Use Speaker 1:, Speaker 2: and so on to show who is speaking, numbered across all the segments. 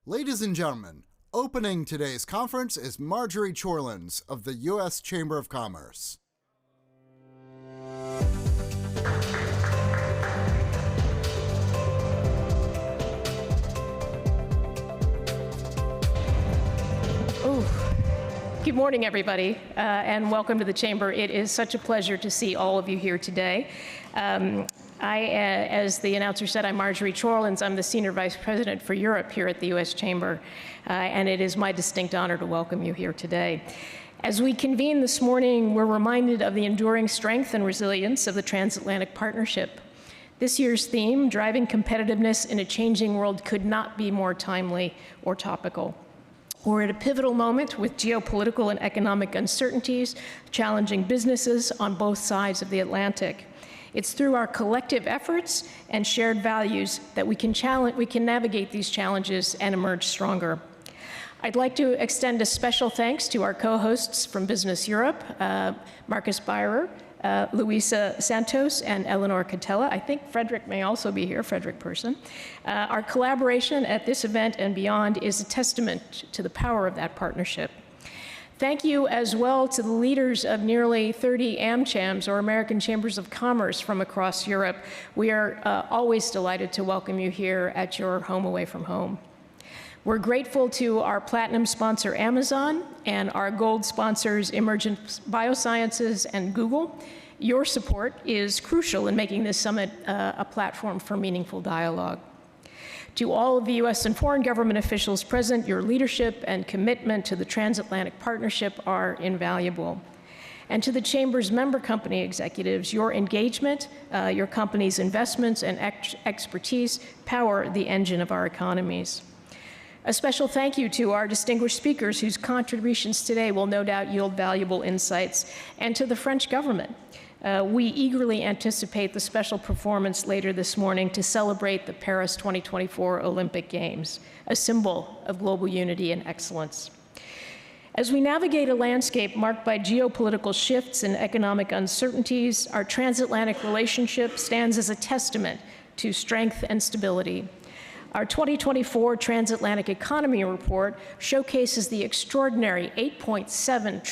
Speaker 1: Ladies and gentlemen, opening today's conference is Marjorie Chorlins of the U.S. Chamber of Commerce.
Speaker 2: Good morning, everybody, and welcome to the Chamber. It is such a pleasure to see all of you here today. As the announcer said, I'm Marjorie Chorlins. I'm the Senior Vice President for Europe here at the U.S. Chamber, and it is my distinct honor to welcome you here today. As we convene this morning, we're reminded of the enduring strength and resilience of the Transatlantic Partnership. This year's theme, Driving Competitiveness in a Changing World, could not be more timely or topical. We're at a pivotal moment with geopolitical and economic uncertainties challenging businesses on both sides of the Atlantic. It's through our collective efforts and shared values that we can navigate these challenges and emerge stronger. I'd like to extend a special thanks to our co-hosts from Business Europe, Marcus Beirer, Luisa Santos, and Eleanor Catella. I think Frederick may also be here, Frederick Person. Our collaboration at this event and beyond is a testament to the power of that partnership. Thank you as well to the leaders of nearly 30 AmChams, or American Chambers of Commerce, from across Europe. We are always delighted to welcome you here at your home away from home. We're grateful to our platinum sponsor, Amazon, and our gold sponsors, Emergent Biosciences and Google. Your support is crucial in making this summit a platform for meaningful dialogue. To all of the U.S. and foreign government officials present, your leadership and commitment to the Transatlantic Partnership are invaluable. And to the Chamber's member company executives, your engagement, your company's investments and expertise power the engine of our economies. A special thank you to our distinguished speakers whose contributions today will no doubt yield valuable insights, and to the French government. We eagerly anticipate the special performance later this morning to celebrate the Paris 2024 Olympic Games, a symbol of global unity and excellence. As we navigate a landscape marked by geopolitical shifts and economic uncertainties, our transatlantic relationship stands as a testament to strength and stability. Our 2024 Transatlantic Economy Report showcases the extraordinary $8.7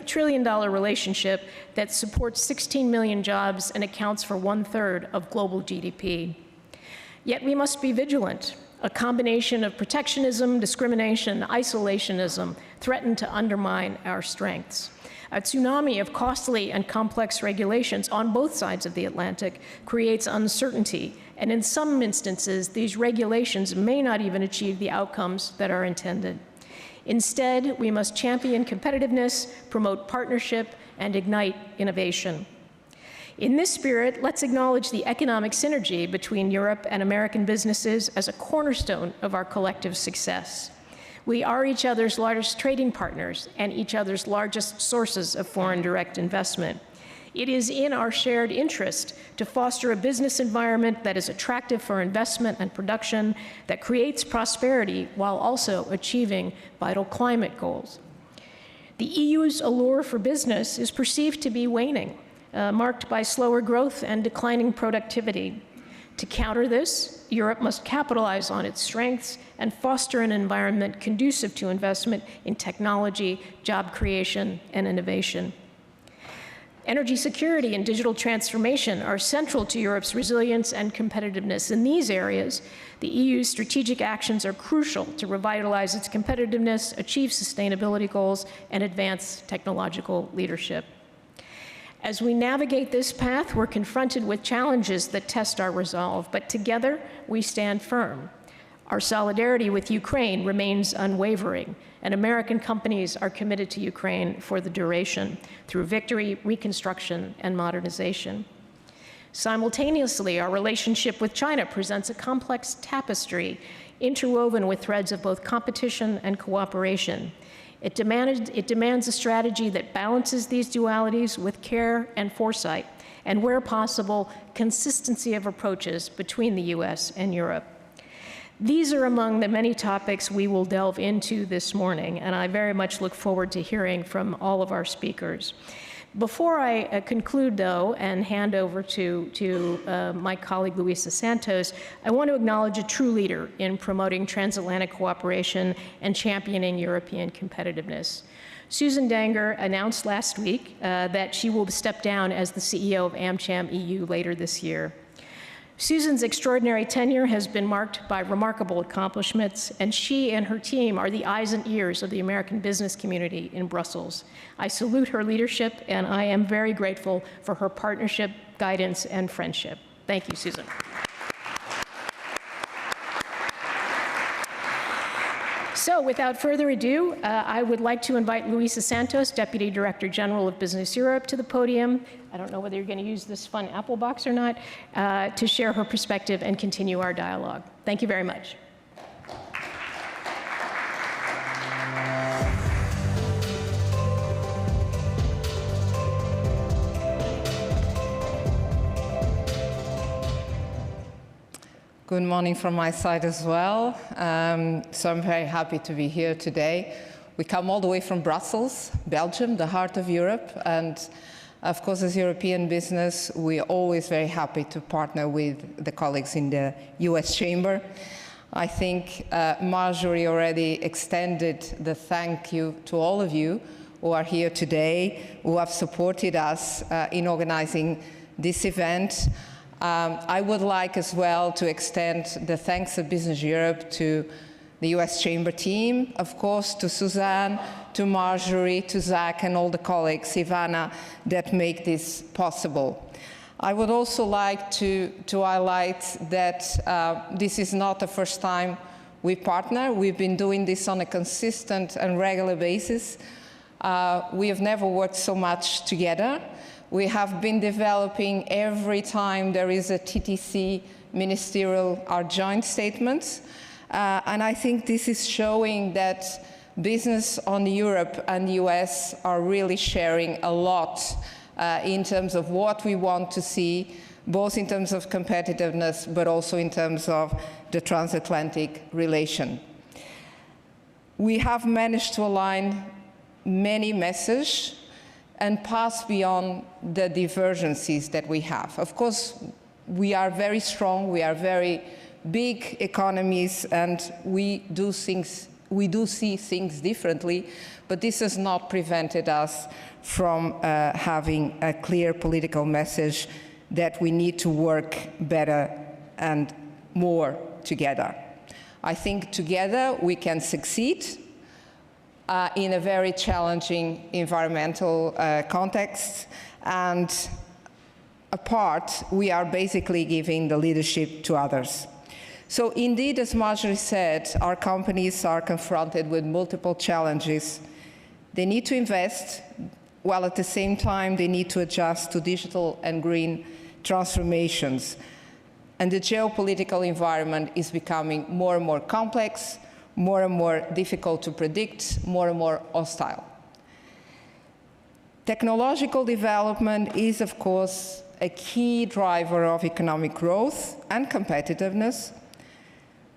Speaker 2: trillion relationship that supports 16 million jobs and accounts for 1/3 of global GDP. Yet we must be vigilant. A combination of protectionism, discrimination, isolationism threaten to undermine our strengths. A tsunami of costly and complex regulations on both sides of the Atlantic creates uncertainty, and in some instances, these regulations may not even achieve the outcomes that are intended. Instead, we must champion competitiveness, promote partnership, and ignite innovation. In this spirit, let's acknowledge the economic synergy between Europe and American businesses as a cornerstone of our collective success. We are each other's largest trading partners and each other's largest sources of foreign direct investment. It is in our shared interest to foster a business environment that is attractive for investment and production, that creates prosperity while also achieving vital climate goals. The EU's allure for business is perceived to be waning, marked by slower growth and declining productivity. To counter this, Europe must capitalize on its strengths and foster an environment conducive to investment in technology, job creation, and innovation. Energy security and digital transformation are central to Europe's resilience and competitiveness. In these areas, the EU's strategic actions are crucial to revitalize its competitiveness, achieve sustainability goals, and advance technological leadership. As we navigate this path, we're confronted with challenges that test our resolve, but together we stand firm. Our solidarity with Ukraine remains unwavering, and American companies are committed to Ukraine for the duration through victory, reconstruction, and modernization. Simultaneously, our relationship with China presents a complex tapestry interwoven with threads of both competition and cooperation. It demands a strategy that balances these dualities with care and foresight, and where possible, consistency of approaches between the U.S. and Europe. These are among the many topics we will delve into this morning, and I very much look forward to hearing from all of our speakers. Before I conclude, though, and hand over to my colleague Luisa Santos, I want to acknowledge a true leader in promoting transatlantic cooperation and championing European competitiveness. Susan Danger announced last week that she will step down as the CEO of AmCham EU later this year. Susan's extraordinary tenure has been marked by remarkable accomplishments, and she and her team are the eyes and ears of the American business community in Brussels. I salute her leadership, and I am very grateful for her partnership, guidance, and friendship. Thank you, Susan. So without further ado, I would like to invite Luisa Santos, Deputy Director General of Business Europe, to the podium. I don't know whether you're going to use this fun Apple box or not, to share her perspective and continue our dialogue. Thank you very much.
Speaker 3: Good morning from my side as well. So I'm very happy to be here today. We come all the way from Brussels, Belgium, the heart of Europe. And of course, as European business, we're always very happy to partner with the colleagues in the US Chamber. I think Marjorie already extended the thank you to all of you who are here today, who have supported us in organizing this event. I would like as well to extend the thanks of Business Europe to the US Chamber team, of course, to Suzanne, to Marjorie, to Zach, and all the colleagues, Ivana, that make this possible. I would also like to highlight that this is not the first time we partner. We've been doing this on a consistent and regular basis. We have never worked so much together. We have been developing every time there is a TTC ministerial, our joint statements. And I think this is showing that business on Europe and the US are really sharing a lot in terms of what we want to see, both in terms of competitiveness, but also in terms of the transatlantic relation. We have managed to align many messages and pass beyond the divergences that we have. Of course, we are very strong, we are very big economies, and we do see things differently, but this has not prevented us from having a clear political message that we need to work better and more together. I think together we can succeed in a very challenging environmental context, and apart, we are basically giving the leadership to others. So indeed, as Marjorie said, our companies are confronted with multiple challenges. They need to invest, while at the same time they need to adjust to digital and green transformations. And the geopolitical environment is becoming more and more complex, more and more difficult to predict, more and more hostile. Technological development is, of course, a key driver of economic growth and competitiveness,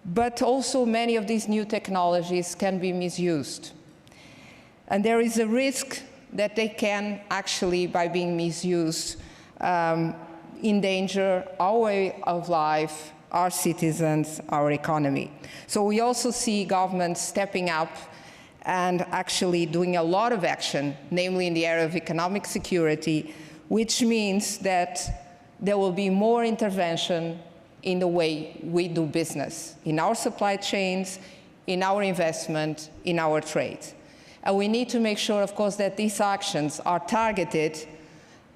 Speaker 3: but also many of these new technologies can be misused. And there is a risk that they can actually, by being misused, endanger our way of life, our citizens, our economy. So we also see governments stepping up and actually doing a lot of action, namely in the area of economic security, which means that there will be more intervention in the way we do business, in our supply chains, in our investment, in our trade. And we need to make sure, of course, that these actions are targeted,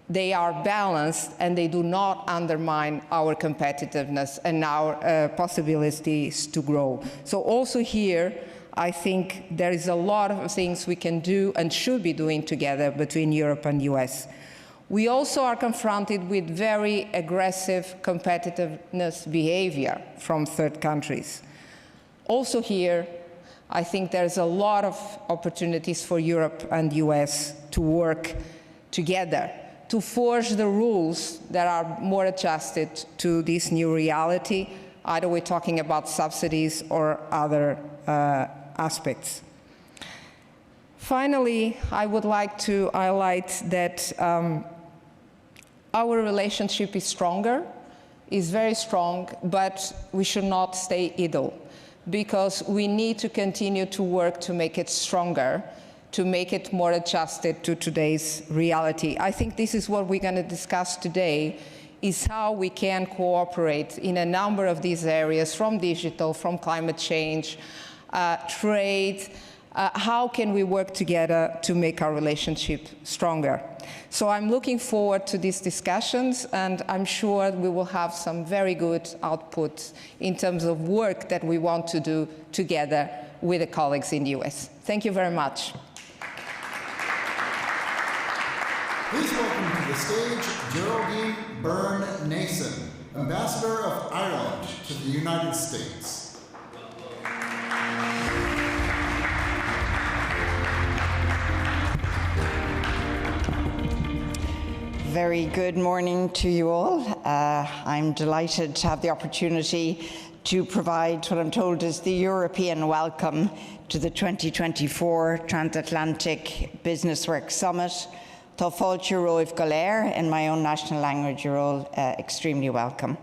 Speaker 3: they are balanced, and they do not undermine our competitiveness and our possibilities to grow. So also here, I think there is a lot of things we can do and should be doing together between Europe and the US. We also are confronted with very aggressive competitiveness behavior from third countries. Also here, I think there's a lot of opportunities for Europe and the US to work together, to forge the rules that are more adjusted to this new reality, either we're talking about subsidies or other aspects. Finally, I would like to highlight that our relationship is stronger, is very strong, but we should not stay idle, because we need to continue to work to make it stronger, to make it more adjusted to today's reality. I think this is what we're going to discuss today, is how we can cooperate in a number of these areas, from digital, from climate change, trade. How can we work together to make our relationship stronger? So I'm looking forward to these discussions, and I'm sure we will have some very good outputs in terms of work that we want to do together with the colleagues in the US. Thank you very much.
Speaker 1: Please welcome to the stage Geraldine Byrne-Nason, Ambassador of Ireland to the United States.
Speaker 4: Very good morning to you all. I'm delighted to have the opportunity to provide what I'm told is the European welcome to the 2024 Transatlantic Business Work Summit. Tá fáilte roimh go léir, in my own national language, you're all extremely welcome.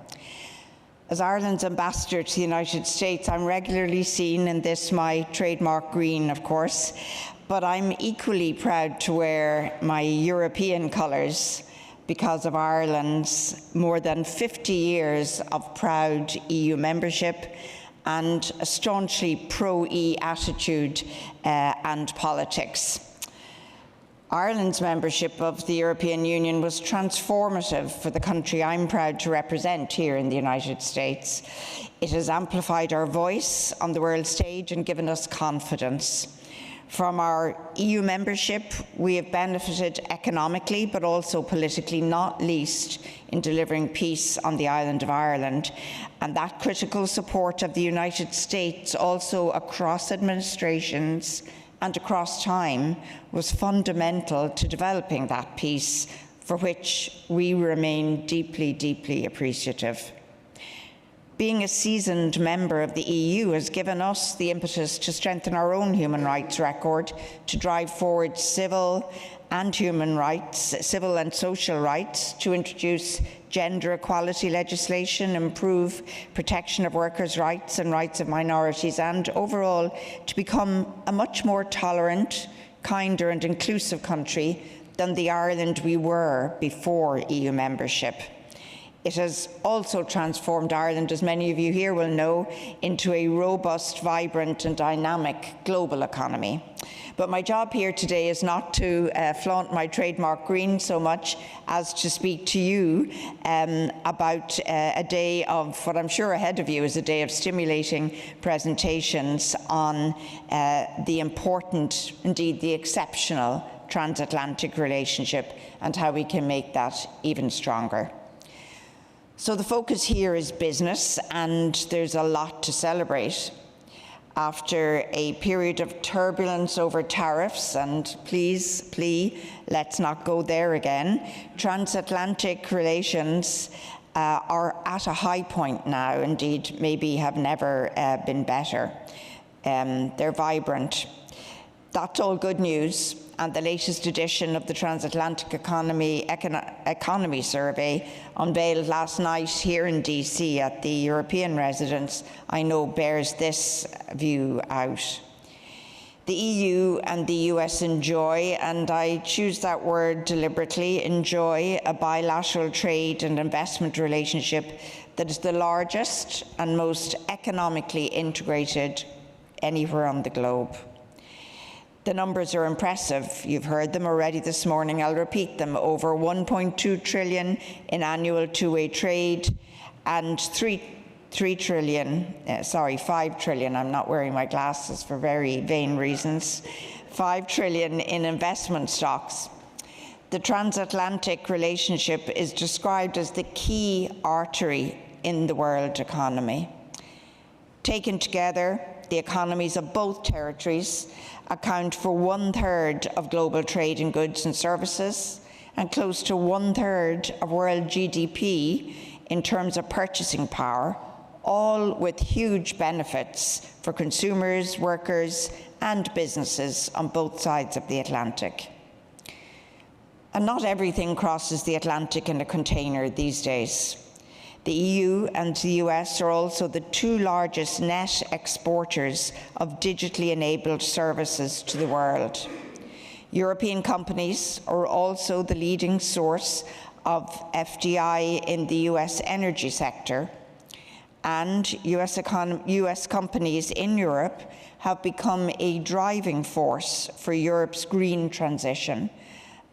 Speaker 4: As Ireland's ambassador to the United States, I'm regularly seen in this, my trademark green, of course, but I'm equally proud to wear my European colours because of Ireland's more than 50 years of proud EU membership and a staunchly pro-EU attitude and politics. Ireland's membership of the European Union was transformative for the country I'm proud to represent here in the United States. It has amplified our voice on the world stage and given us confidence. From our EU membership, we have benefited economically, but also politically, not least in delivering peace on the island of Ireland. And that critical support of the United States, also across administrations and across time, was fundamental to developing that peace, for which we remain deeply, deeply appreciative. Being a seasoned member of the EU has given us the impetus to strengthen our own human rights record, to drive forward civil and human rights, civil and social rights, to introduce gender equality legislation, improve protection of workers' rights and rights of minorities, and overall to become a much more tolerant, kinder and inclusive country than the Ireland we were before EU membership. It has also transformed Ireland, as many of you here will know, into a robust, vibrant and dynamic global economy. But my job here today is not to flaunt my trademark green so much as to speak to you about a day of what I'm sure ahead of you is a day of stimulating presentations on the important, indeed the exceptional, transatlantic relationship and how we can make that even stronger. So the focus here is business, and there's a lot to celebrate. After a period of turbulence over tariffs, and please, let's not go there again, transatlantic relations are at a high point now, indeed, maybe have never been better. They're vibrant. That's all good news, and the latest edition of the Transatlantic Economy Survey, unveiled last night here in DC at the European residence, I know bears this view out. The EU and the US enjoy, and I choose that word deliberately, enjoy a bilateral trade and investment relationship that is the largest and most economically integrated anywhere on the globe. The numbers are impressive. You've heard them already this morning. I'll repeat them. Over 1.2 trillion in annual two-way trade and 5 trillion, I'm not wearing my glasses for very vain reasons, 5 trillion in investment stocks. The transatlantic relationship is described as the key artery in the world economy. Taken together, the economies of both territories account for 1/3 of global trade in goods and services and close to 1/3 of world GDP in terms of purchasing power, all with huge benefits for consumers, workers, and businesses on both sides of the Atlantic. And not everything crosses the Atlantic in a container these days. The EU and the US are also the two largest net exporters of digitally enabled services to the world. European companies are also the leading source of FDI in the US energy sector, and US companies in Europe have become a driving force for Europe's green transition,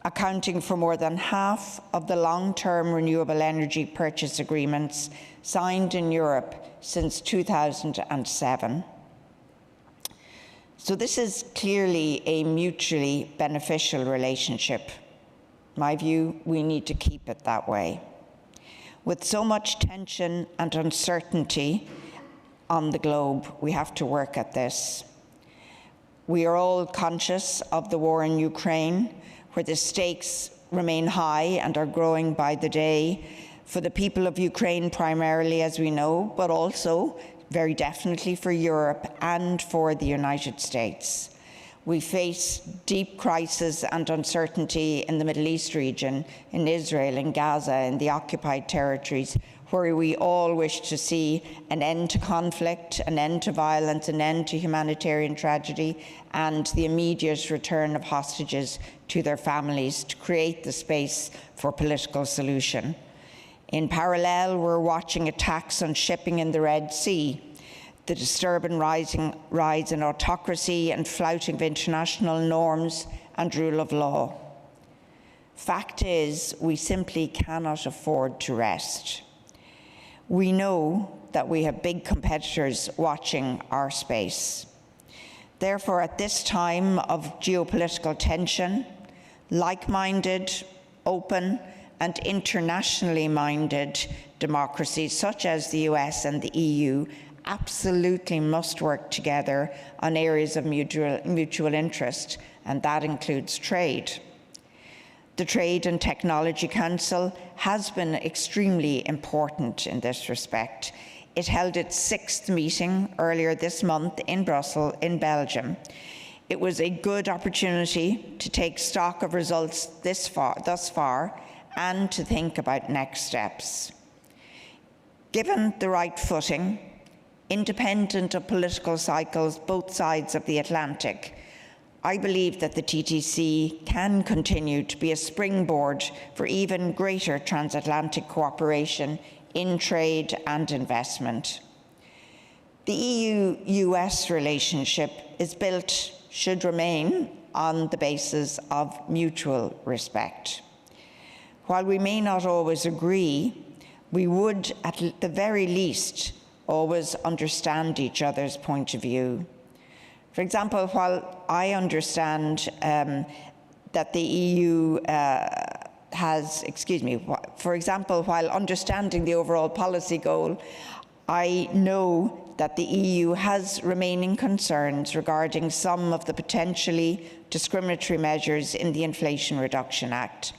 Speaker 4: accounting for more than half of the long-term renewable energy purchase agreements signed in Europe since 2007. So this is clearly a mutually beneficial relationship. In my view, we need to keep it that way. With so much tension and uncertainty on the globe, we have to work at this. We are all conscious of the war in Ukraine, where the stakes remain high and are growing by the day for the people of Ukraine primarily, as we know, but also very definitely for Europe and for the United States. We face deep crisis and uncertainty in the Middle East region, in Israel, in Gaza, in the occupied territories, where we all wish to see an end to conflict, an end to violence, an end to humanitarian tragedy, and the immediate return of hostages to their families to create the space for political solution. In parallel, we're watching attacks on shipping in the Red Sea, the disturbing rise in autocracy and flouting of international norms and rule of law. Fact is, we simply cannot afford to rest. We know that we have big competitors watching our space. Therefore, at this time of geopolitical tension, like-minded, open, and internationally minded democracies such as the US and the EU absolutely must work together on areas of mutual interest, and that includes trade. The Trade and Technology Council has been extremely important in this respect. It held its 6th meeting earlier this month in Brussels, in Belgium. It was a good opportunity to take stock of results thus far, and to think about next steps. Given the right footing, independent of political cycles both sides of the Atlantic, I believe that the TTC can continue to be a springboard for even greater transatlantic cooperation in trade and investment. The EU-US relationship is built, should remain, on the basis of mutual respect. While we may not always agree, we would, at the very least, always understand each other's point of view. For example, while I understand that the EU while understanding the overall policy goal, I know that the EU has remaining concerns regarding some of the potentially discriminatory measures in the Inflation Reduction Act.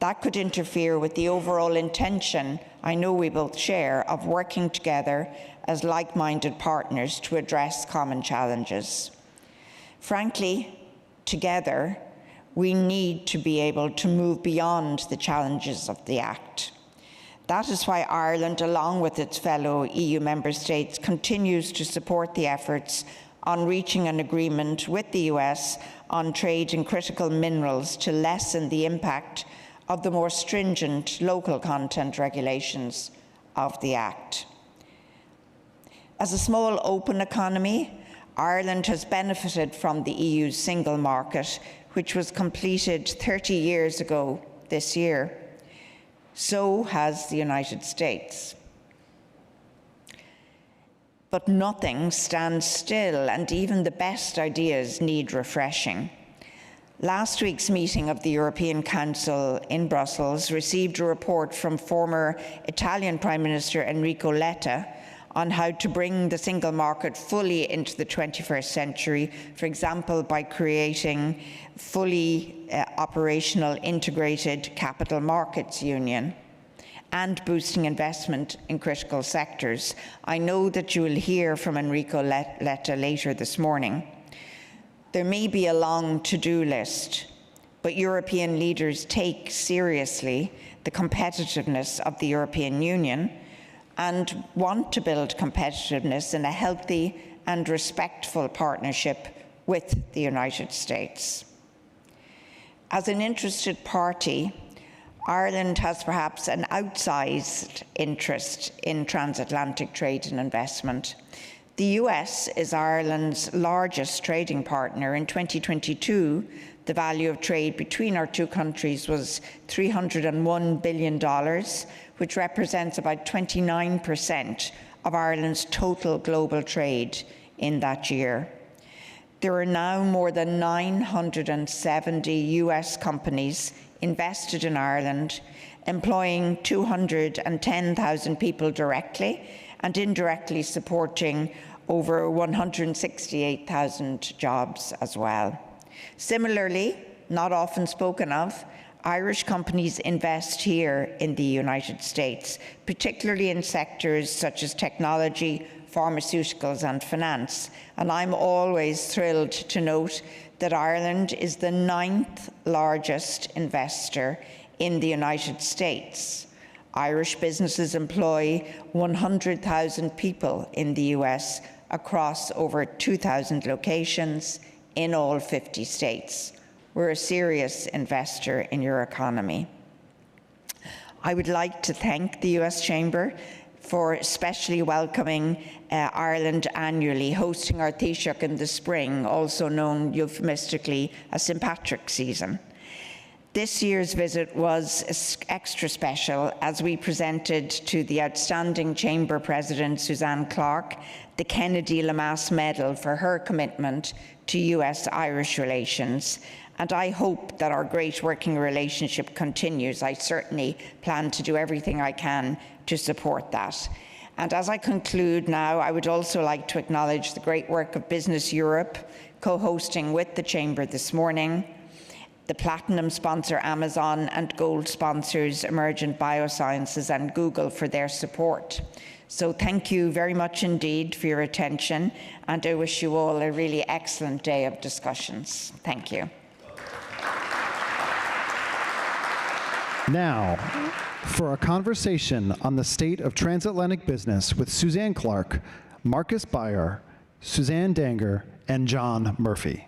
Speaker 4: That could interfere with the overall intention I know we both share of working together as like-minded partners to address common challenges. Frankly, together, we need to be able to move beyond the challenges of the Act. That is why Ireland, along with its fellow EU member states, continues to support the efforts on reaching an agreement with the US on trade in critical minerals to lessen the impact of the more stringent local content regulations of the Act. As a small open economy, Ireland has benefited from the EU's single market, which was completed 30 years ago this year. So has the United States. But nothing stands still, and even the best ideas need refreshing. Last week's meeting of the European Council in Brussels received a report from former Italian Prime Minister Enrico Letta on how to bring the single market fully into the 21st century, for example, by creating fully operational integrated capital markets union and boosting investment in critical sectors. I know that you will hear from Enrico Letta later this morning. There may be a long to-do list, but European leaders take seriously the competitiveness of the European Union and want to build competitiveness in a healthy and respectful partnership with the United States. As an interested party, Ireland has perhaps an outsized interest in transatlantic trade and investment. The US is Ireland's largest trading partner. In 2022, the value of trade between our two countries was $301 billion, which represents about 29% of Ireland's total global trade in that year. There are now more than 970 US companies invested in Ireland, employing 210,000 people directly and indirectly supporting over 168,000 jobs as well. Similarly, not often spoken of, Irish companies invest here in the United States, particularly in sectors such as technology, pharmaceuticals and finance. And I'm always thrilled to note that Ireland is the 9th largest investor in the United States. Irish businesses employ 100,000 people in the US across over 2,000 locations in all 50 states. We're a serious investor in your economy. I would like to thank the US Chamber for especially welcoming Ireland annually, hosting our Taoiseach in the spring, also known euphemistically as St. Patrick's season. This year's visit was extra special as we presented to the outstanding Chamber President, Suzanne Clark, the Kennedy Lamass Medal for her commitment to US-Irish relations. And I hope that our great working relationship continues. I certainly plan to do everything I can to support that. And as I conclude now, I would also like to acknowledge the great work of Business Europe, co-hosting with the Chamber this morning, the Platinum sponsor Amazon, and Gold sponsors Emergent Biosciences and Google for their support. So thank you very much indeed for your attention, and I wish you all a really excellent day of discussions. Thank you.
Speaker 1: Now, for a conversation on the state of transatlantic business with Suzanne Clark, Marcus Beyer, Suzanne Danger, and John Murphy.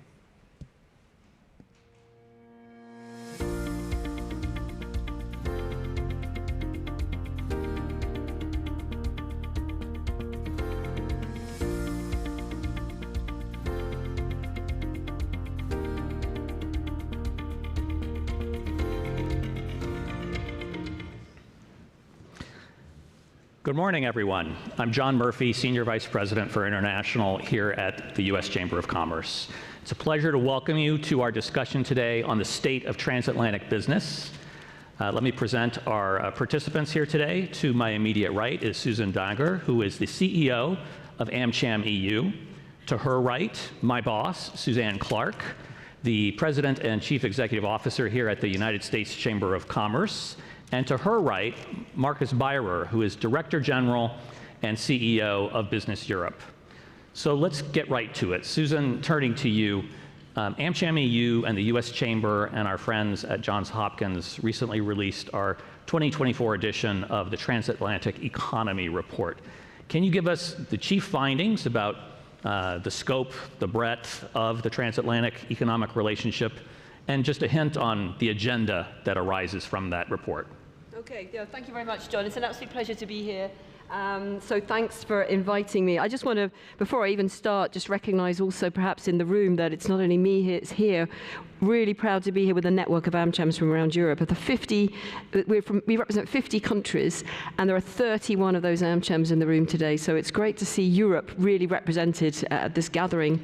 Speaker 5: Good morning, everyone. I'm John Murphy, Senior Vice President for International here at the U.S. Chamber of Commerce. It's a pleasure to welcome you to our discussion today on the state of transatlantic business. Let me present our participants here today. To my immediate right is Susan Danger, who is the CEO of AmCham EU. To her right, my boss, Suzanne Clark, the President and Chief Executive Officer here at the United States Chamber of Commerce. And to her right, Marcus Beyer, who is Director General and CEO of Business Europe. So let's get right to it. Susan, turning to you, AmCham EU and the US Chamber and our friends at Johns Hopkins recently released our 2024 edition of the Transatlantic Economy Report. Can you give us the chief findings about the scope, the breadth of the transatlantic economic relationship, and just a hint on the agenda that arises from that report?
Speaker 6: Okay, yeah, thank you very much, John. It's an absolute pleasure to be here. So thanks for inviting me. I just want to, before I even start, just recognize also perhaps in the room that it's not only me here, really proud to be here with a network of AmChams from around Europe. Of the we represent 50 countries, and there are 31 of those AmChams in the room today. So it's great to see Europe really represented at this gathering.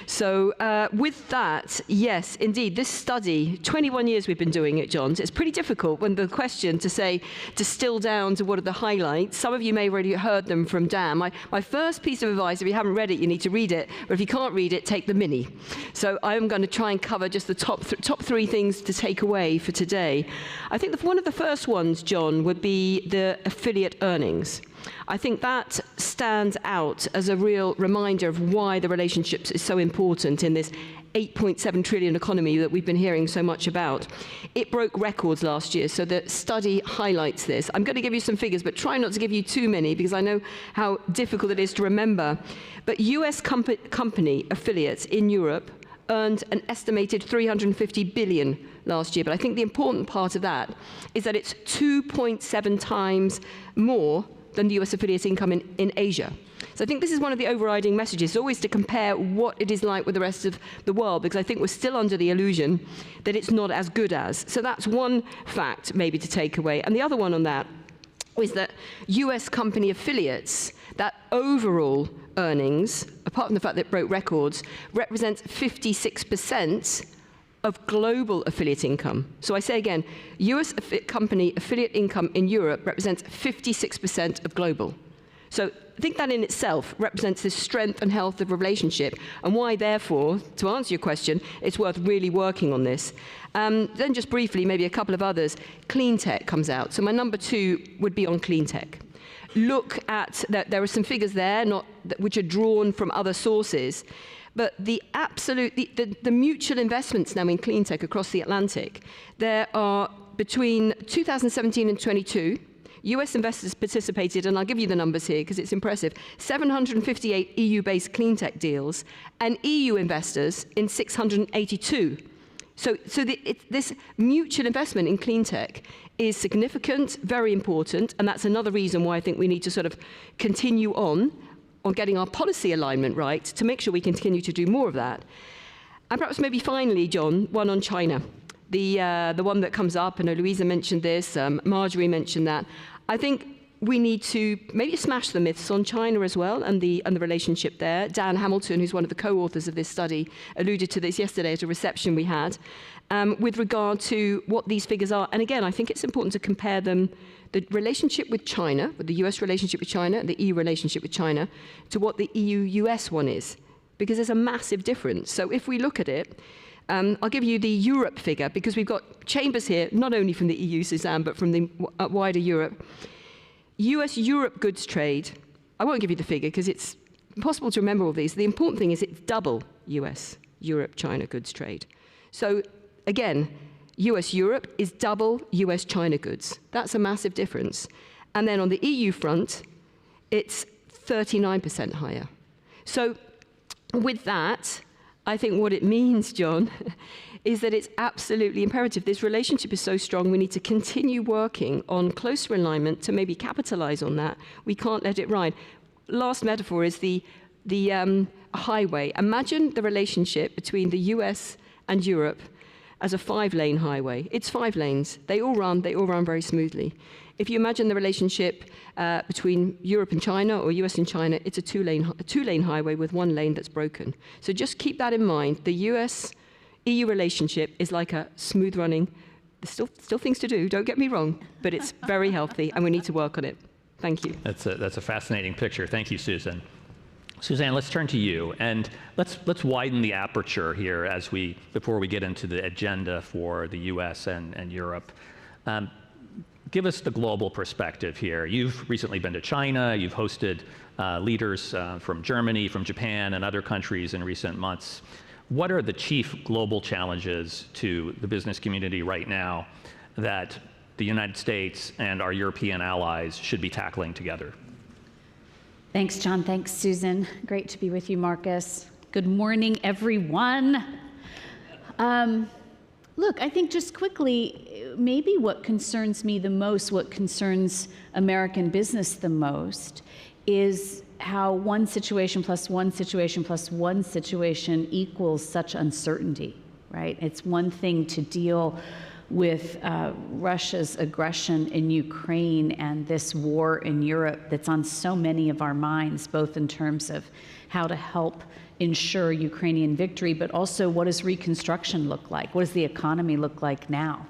Speaker 6: So with that, yes, indeed, this study, 21 years we've been doing it, John. It's pretty difficult when the question to say, distill down to what are the highlights. Some of you may have already heard them from Dan. My first piece of advice, if you haven't read it, you need to read it. But if you can't read it, take the mini. So I'm going to try and cover just the top three things to take away for today. I think one of the first ones, John, would be the affiliate earnings. I think that stands out as a real reminder of why the relationships is so important in this 8.7 trillion economy that we've been hearing so much about. It broke records last year, so the study highlights this. I'm going to give you some figures, but try not to give you too many because I know how difficult it is to remember. But US company affiliates in Europe earned an estimated 350 billion last year. But I think the important part of that is that it's 2.7 times more than the US affiliate income in Asia. So I think this is one of the overriding messages, always to compare what it is like with the rest of the world, because I think we're still under the illusion that it's not as good as. So that's one fact maybe to take away. And the other one on that is that US company affiliates, that overall earnings, apart from the fact that it broke records, represents 56% of global affiliate income. So I say again, US company affiliate income in Europe represents 56% of global. So I think that in itself represents the strength and health of a relationship, and why, therefore, to answer your question, it's worth really working on this. Then just briefly, maybe a couple of others. Clean tech comes out. So my number 2 would be on clean tech. Look at, there are some figures there, which are drawn from other sources, but the mutual investments now in clean tech across the Atlantic, there are between 2017 and 22, US investors participated, and I'll give you the numbers here because it's impressive, 758 EU-based clean tech deals, and EU investors in 682. So this mutual investment in clean tech is significant, very important, and that's another reason why I think we need to sort of continue on getting our policy alignment right to make sure we continue to do more of that. And perhaps maybe finally, John, one on China. The one that comes up, I know Louisa mentioned this, Marjorie mentioned that. I think we need to maybe smash the myths on China as well and the relationship there. Dan Hamilton, who's one of the co-authors of this study, alluded to this yesterday at a reception we had with regard to what these figures are. And again, I think it's important to compare them, the relationship with China, with the US relationship with China, and the EU relationship with China, to what the EU-US one is, because there's a massive difference. So if we look at it, I'll give you the Europe figure, because we've got chambers here, not only from the EU, Suzanne, but from the wider Europe. US-Europe goods trade, I won't give you the figure because it's impossible to remember all these. The important thing is it's double US-Europe-China goods trade. So again, US-Europe is double US-China goods. That's a massive difference. And then on the EU front, it's 39% higher. So with that, I think what it means, John, is that it's absolutely imperative. This relationship is so strong, we need to continue working on closer alignment to maybe capitalize on that. We can't let it ride. Last metaphor is the highway. Imagine the relationship between the US and Europe as a 5-lane highway. It's 5 lanes. They all run very smoothly. If you imagine the relationship between Europe and China or US and China, it's a 2-lane highway with 1 lane that's broken. So just keep that in mind. The US-EU relationship is like a smooth running. There's still things to do, don't get me wrong, but it's very healthy and we need to work on it. Thank you.
Speaker 5: That's a fascinating picture. Thank you, Susan. Suzanne, let's turn to you, and let's widen the aperture here before we get into the agenda for the US and Europe. Give us the global perspective here. You've recently been to China, you've hosted leaders from Germany, from Japan, and other countries in recent months. What are the chief global challenges to the business community right now that the United States and our European allies should be tackling together?
Speaker 7: Thanks, John. Thanks, Susan. Great to be with you, Marcus. Good morning, everyone. Look, I think just quickly, maybe what concerns me the most, what concerns American business the most, is how one situation plus one situation plus one situation equals such uncertainty, right? It's one thing to deal with Russia's aggression in Ukraine and this war in Europe that's on so many of our minds, both in terms of how to help ensure Ukrainian victory, but also what does reconstruction look like? What does the economy look like now?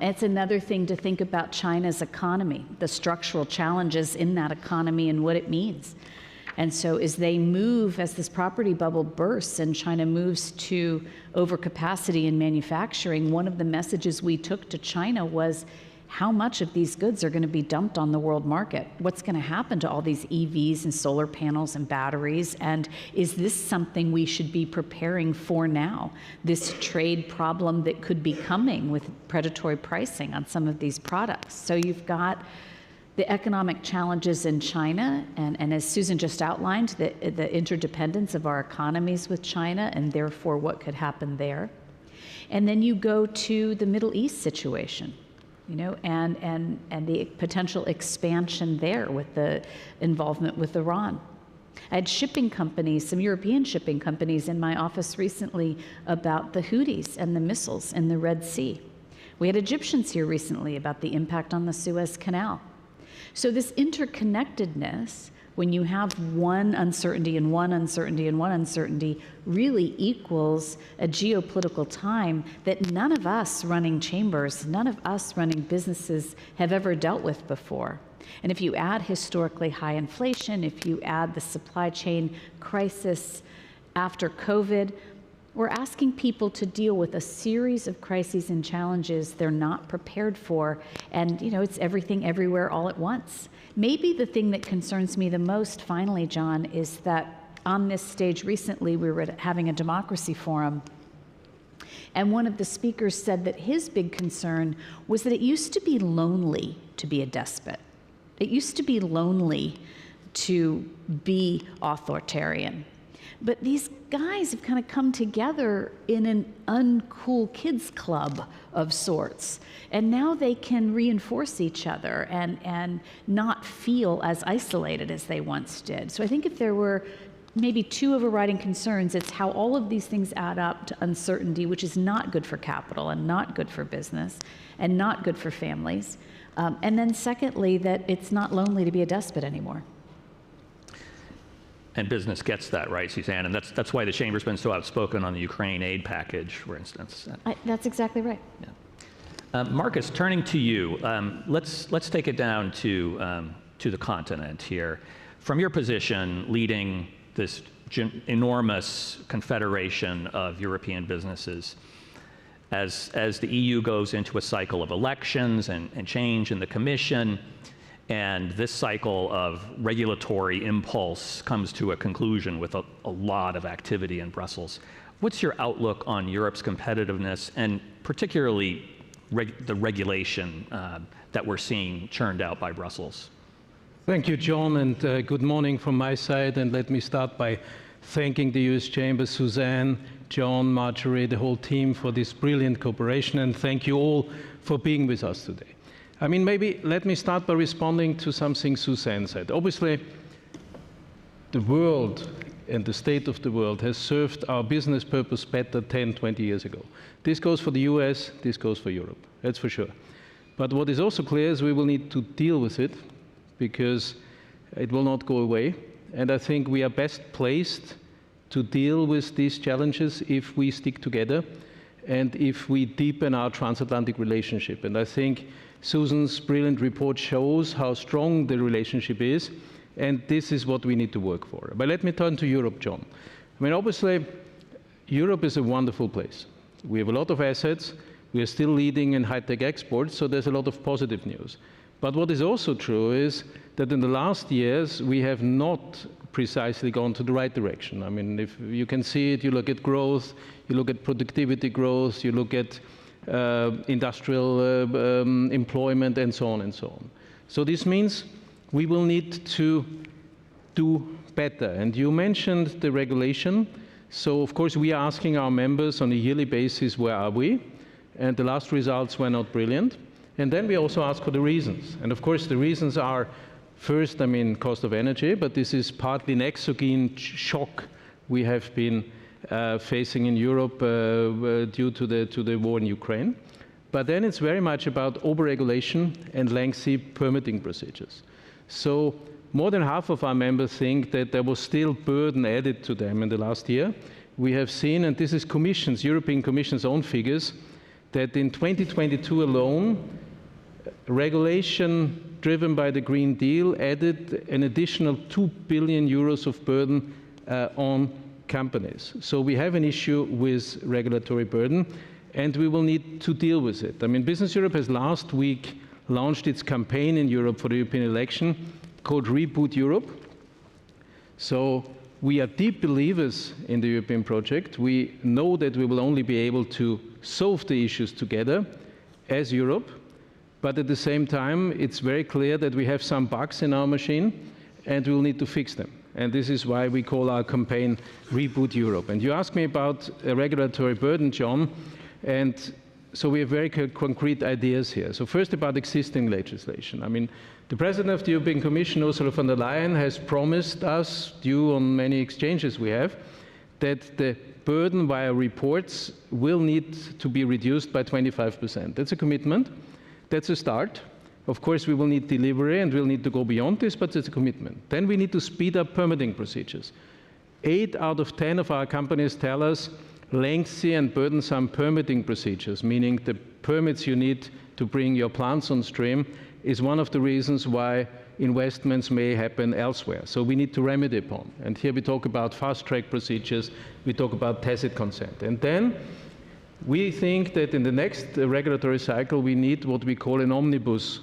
Speaker 7: It's another thing to think about China's economy, the structural challenges in that economy and what it means. And so as they move, as this property bubble bursts and China moves to overcapacity in manufacturing, one of the messages we took to China was, how much of these goods are going to be dumped on the world market? What's going to happen to all these EVs and solar panels and batteries? And is this something we should be preparing for now? This trade problem that could be coming with predatory pricing on some of these products. So you've got the economic challenges in China, and as Susan just outlined, the interdependence of our economies with China, and therefore what could happen there. And then you go to the Middle East situation, you know, and the potential expansion there with the involvement with Iran. I had shipping companies, some European shipping companies in my office recently about the Houthis and the missiles in the Red Sea. We had Egyptians here recently about the impact on the Suez Canal. So this interconnectedness, when you have one uncertainty and one uncertainty and one uncertainty, really equals a geopolitical time that none of us running chambers, none of us running businesses have ever dealt with before. And if you add historically high inflation, if you add the supply chain crisis after COVID, we're asking people to deal with a series of crises and challenges they're not prepared for. And, you know, it's everything everywhere all at once. Maybe the thing that concerns me the most, finally, John, is that on this stage recently, we were having a democracy forum. And one of the speakers said that his big concern was that it used to be lonely to be a despot. It used to be lonely to be authoritarian. But these guys have kind of come together in an uncool kids club of sorts. And now they can reinforce each other and not feel as isolated as they once did. So I think if there were maybe two overriding concerns, it's how all of these things add up to uncertainty, which is not good for capital and not good for business and not good for families. And then secondly, that it's not lonely to be a despot anymore.
Speaker 5: And business gets that, right, Suzanne? And that's why the Chamber's been so outspoken on the Ukraine aid package, for instance.
Speaker 7: That's exactly right.
Speaker 5: Yeah. Marcus, turning to you, let's take it down to the continent here. From your position leading this enormous confederation of European businesses, as the EU goes into a cycle of elections and change in the Commission, and this cycle of regulatory impulse comes to a conclusion with a lot of activity in Brussels. What's your outlook on Europe's competitiveness and particularly the regulation that we're seeing churned out by Brussels?
Speaker 8: Thank you, John, and good morning from my side. And let me start by thanking the US Chamber, Suzanne, John, Marjorie, the whole team for this brilliant cooperation, and thank you all for being with us today. I mean, maybe let me start by responding to something Suzanne said. Obviously, the world and the state of the world has served our business purpose better 10, 20 years ago. This goes for the US, this goes for Europe, that's for sure. But what is also clear is we will need to deal with it because it will not go away. And I think we are best placed to deal with these challenges if we stick together and if we deepen our transatlantic relationship. And I think Susan's brilliant report shows how strong the relationship is, and this is what we need to work for. But let me turn to Europe, John. I mean, obviously, Europe is a wonderful place. We have a lot of assets. We are still leading in high-tech exports, so there's a lot of positive news. But what is also true is that in the last years, we have not precisely gone to the right direction. I mean, if you can see it, you look at growth, you look at productivity growth, you look at industrial employment, and so on and so on. So this means we will need to do better. And you mentioned the regulation. So of course we are asking our members on a yearly basis, where are we? And the last results were not brilliant. And then we also ask for the reasons. And of course the reasons are, first, I mean, cost of energy, but this is partly an exogenous shock we have been facing in Europe due to the war in Ukraine. But then it's very much about overregulation and lengthy permitting procedures. So more than half of our members think that there was still burden added to them in the last year. We have seen, and this is European Commission's own figures, that in 2022 alone, regulation driven by the Green Deal added an additional 2 billion euros of burden on companies. So we have an issue with regulatory burden, and we will need to deal with it. I mean, Business Europe has last week launched its campaign in Europe for the European election called Reboot Europe. So we are deep believers in the European project. We know that we will only be able to solve the issues together as Europe, but at the same time, it's very clear that we have some bugs in our machine and we'll need to fix them. And this is why we call our campaign Reboot Europe. And you asked me about a regulatory burden, John, and so we have very concrete ideas here. So first about existing legislation. I mean, the President of the European Commission, Ursula von der Leyen, has promised us, due on many exchanges we have, that the burden via reports will need to be reduced by 25%. That's a commitment. That's a start. Of course, we will need delivery and we'll need to go beyond this, but it's a commitment. Then we need to speed up permitting procedures. 8 out of 10 of our companies tell us lengthy and burdensome permitting procedures, meaning the permits you need to bring your plants on stream, is one of the reasons why investments may happen elsewhere. So we need to remedy upon. And here we talk about fast-track procedures, we talk about tacit consent. And then we think that in the next regulatory cycle, we need what we call an omnibus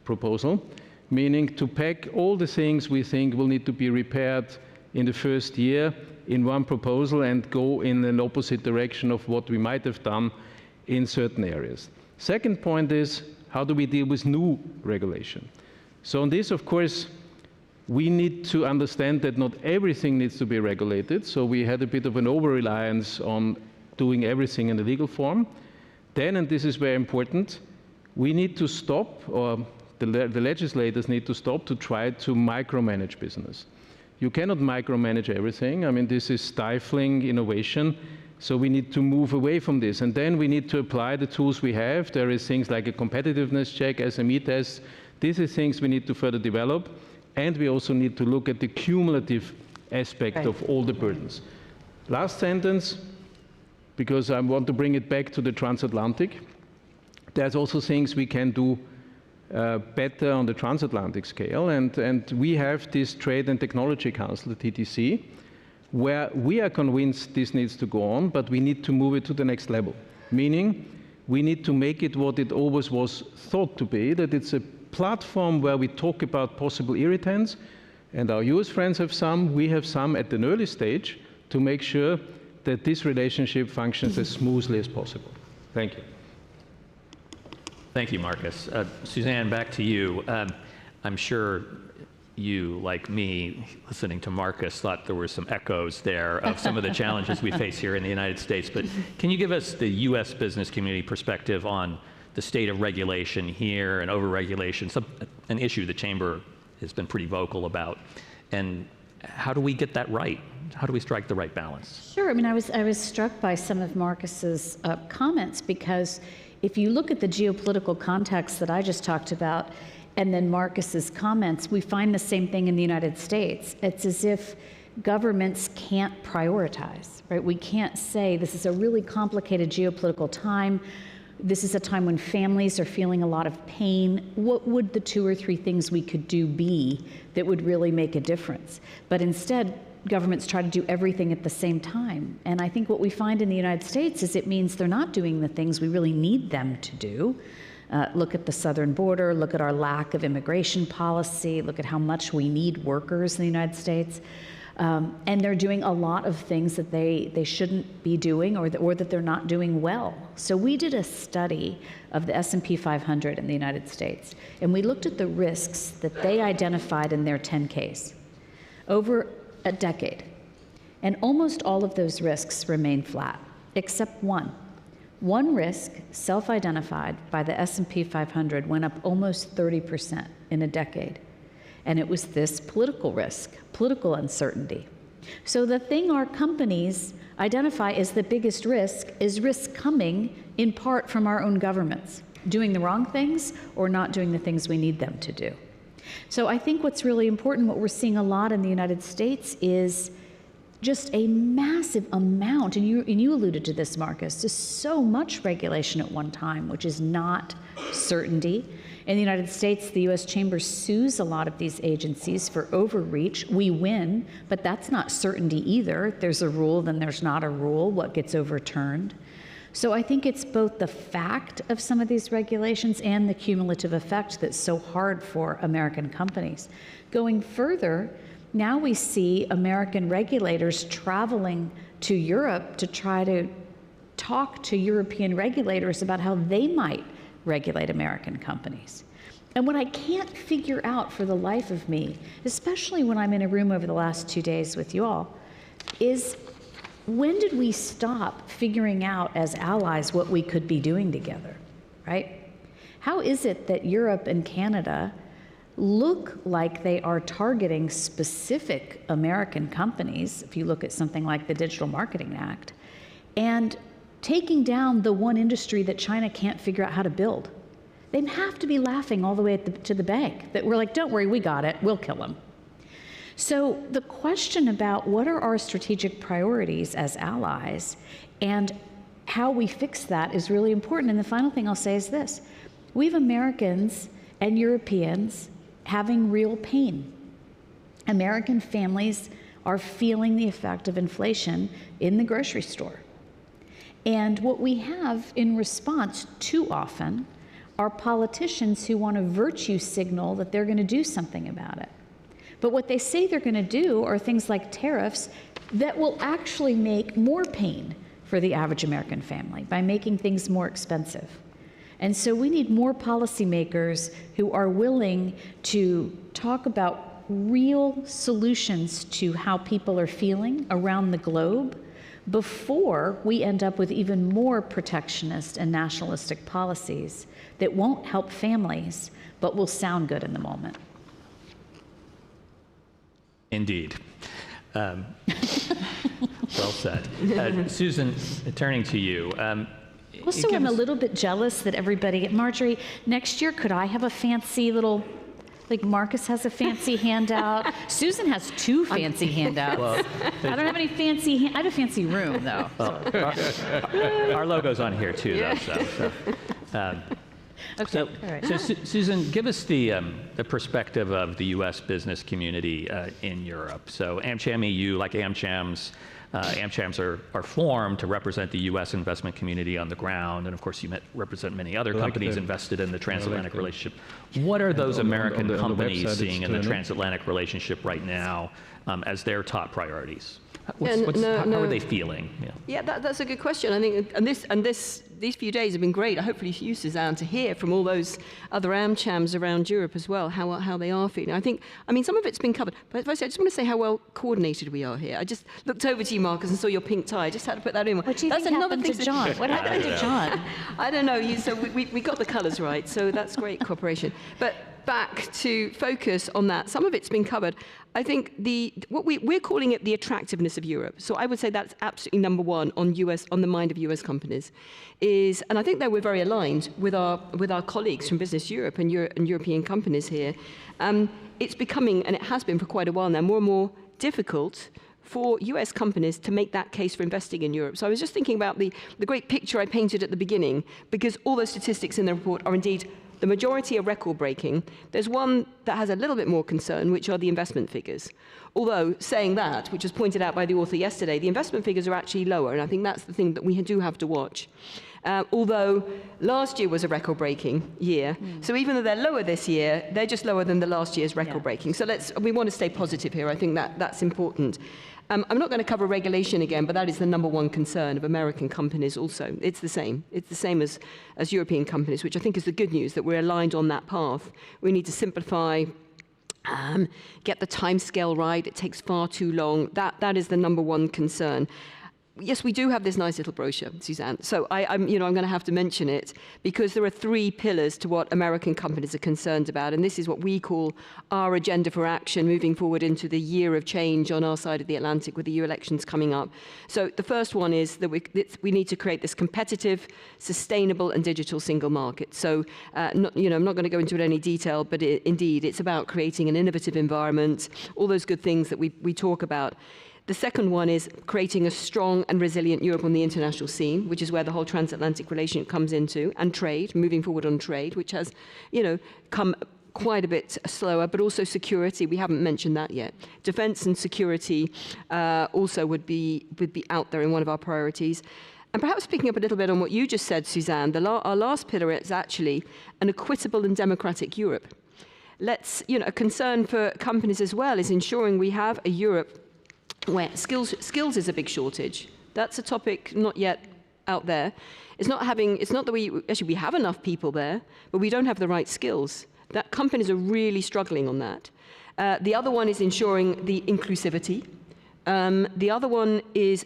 Speaker 8: proposal, meaning to pack all the things we think will need to be repaired in the first year in one proposal and go in an opposite direction of what we might have done in certain areas. Second point is, how do we deal with new regulation? So on this, of course, we need to understand that not everything needs to be regulated. So we had a bit of an over-reliance on doing everything in a legal form. Then, and this is very important, we need to stop, or the legislators need to stop to try to micromanage business. You cannot micromanage everything. I mean, this is stifling innovation. So we need to move away from this. And then we need to apply the tools we have. There is things like a competitiveness check, SME tests. These are things we need to further develop. And we also need to look at the cumulative aspect of all the burdens. Last sentence, because I want to bring it back to the transatlantic. There's also things we can do better on the transatlantic scale. And we have this Trade and Technology Council, the TTC, where we are convinced this needs to go on, but we need to move it to the next level. Meaning, we need to make it what it always was thought to be, that it's a platform where we talk about possible irritants, and our US friends have some, we have some at an early stage, to make sure that this relationship functions as smoothly as possible. Thank you.
Speaker 5: Thank you, Marcus. Suzanne, back to you. I'm sure you, like me, listening to Marcus, thought there were some echoes there of some of the challenges we face here in the United States. But can you give us the U.S. business community perspective on the state of regulation here and overregulation, an issue the Chamber has been pretty vocal about? And how do we get that right? How do we strike the right balance?
Speaker 7: Sure. I mean, I was struck by some of Marcus's comments, because if you look at the geopolitical context that I just talked about, and then Marcus's comments, we find the same thing in the United States. It's as if governments can't prioritize, right? We can't say this is a really complicated geopolitical time. This is a time when families are feeling a lot of pain. What would the 2 or 3 things we could do be that would really make a difference? But instead, governments try to do everything at the same time. And I think what we find in the United States is it means they're not doing the things we really need them to do. Look at the southern border, look at our lack of immigration policy, look at how much we need workers in the United States. And they're doing a lot of things that they shouldn't be doing, or that they're not doing well. So we did a study of the S&P 500 in the United States, and we looked at the risks that they identified in their 10Ks over a decade. And almost all of those risks remain flat, except one. One risk, self-identified by the S&P 500, went up almost 30% in a decade. And it was this political risk, political uncertainty. So the thing our companies identify as the biggest risk is risk coming in part from our own governments, doing the wrong things or not doing the things we need them to do. So I think what's really important, what we're seeing a lot in the United States, is just a massive amount, and you alluded to this, Marcus, just so much regulation at one time, which is not certainty. In the United States, the U.S. Chamber sues a lot of these agencies for overreach. We win, but that's not certainty either. There's a rule, then there's not a rule. What gets overturned? So I think it's both the fact of some of these regulations and the cumulative effect that's so hard for American companies. Going further, now we see American regulators traveling to Europe to try to talk to European regulators about how they might regulate American companies. And what I can't figure out for the life of me, especially when I'm in a room over the last 2 days with you all, is when did we stop figuring out as allies what we could be doing together, right? How is it that Europe and Canada look like they are targeting specific American companies, if you look at something like the Digital Marketing Act, and taking down the one industry that China can't figure out how to build? They have to be laughing all the way to the bank that we're like, don't worry, we got it, we'll kill them. So the question about what are our strategic priorities as allies and how we fix that is really important. And the final thing I'll say is this: we have Americans and Europeans having real pain. American families are feeling the effect of inflation in the grocery store. And what we have in response too often are politicians who want to virtue signal that they're going to do something about it. But what they say they're going to do are things like tariffs that will actually make more pain for the average American family by making things more expensive. And so we need more policymakers who are willing to talk about real solutions to how people are feeling around the globe before we end up with even more protectionist and nationalistic policies that won't help families, but will sound good in the moment.
Speaker 5: Indeed. Well said. Susan, turning to you.
Speaker 7: Also, I'm a little bit jealous that everybody, Marjorie, next year, could I have a fancy little, like Marcus has a fancy handout. Susan has 2 fancy handouts. Well, I don't have any fancy, I have a fancy room though.
Speaker 5: Well, our logo's on here too,
Speaker 7: Yeah.
Speaker 5: though.
Speaker 7: Okay.
Speaker 5: So,
Speaker 7: all right.
Speaker 5: so Susan, give us the perspective of the U.S. business community in Europe. So AmCham EU, like AmChams, AmChams are formed to represent the U.S. investment community on the ground, and of course you represent many other companies invested in the transatlantic relationship. What are those American companies seeing in the transatlantic relationship right now as their top priorities? How are they feeling?
Speaker 6: Yeah, that's a good question. I think, and these few days have been great. Hopefully for you, Suzanne, to hear from all those other AmChams around Europe as well, how they are feeling. I mean, some of it's been covered. But first, I just want to say how well coordinated we are here. I just looked over to you, Marcus, and saw your pink tie. I just had to put that in.
Speaker 7: What do you think happened to John? What happened to John?
Speaker 6: I don't know. So we got the colours right. So that's great cooperation. But back to focus on that. Some of it's been covered. I think what we're calling it the attractiveness of Europe. So I would say that's absolutely number one on the mind of US companies. And I think that we're very aligned with our colleagues from Business Europe and European companies here. It's becoming, and it has been for quite a while now, more and more difficult for US companies to make that case for investing in Europe. So I was just thinking about the great picture I painted at the beginning, because all those statistics in the report are indeed, the majority are record-breaking. There's one that has a little bit more concern, which are the investment figures. Although, saying that, which was pointed out by the author yesterday, the investment figures are actually lower, and I think that's the thing that we do have to watch. Although last year was a record-breaking year, so even though they're lower this year, they're just lower than the last year's record-breaking. So we want to stay positive here. I think that's important. I'm not going to cover regulation again, but that is the number one concern of American companies also. It's the same. It's the same as European companies, which I think is the good news, that we're aligned on that path. We need to simplify, get the timescale right. It takes far too long. That is the number one concern. Yes, we do have this nice little brochure, Suzanne. So I'm going to have to mention it because there are 3 pillars to what American companies are concerned about, and this is what we call our agenda for action moving forward into the year of change on our side of the Atlantic with the EU elections coming up. So the first one is that we need to create this competitive, sustainable, and digital single market. So I'm not going to go into it in any detail, but indeed it's about creating an innovative environment, all those good things that we talk about. The second one is creating a strong and resilient Europe on the international scene, which is where the whole transatlantic relationship comes into, and trade, moving forward on trade, which has, come quite a bit slower, but also security. We haven't mentioned that yet. Defense and security also would be out there in one of our priorities. And perhaps picking up a little bit on what you just said, Suzanne, our last pillar is actually an equitable and democratic Europe. A concern for companies as well is ensuring we have a Europe where skills is a big shortage. That's a topic not yet out there. It's not that we have enough people there, but we don't have the right skills. That companies are really struggling on that. The other one is ensuring the inclusivity. The other one is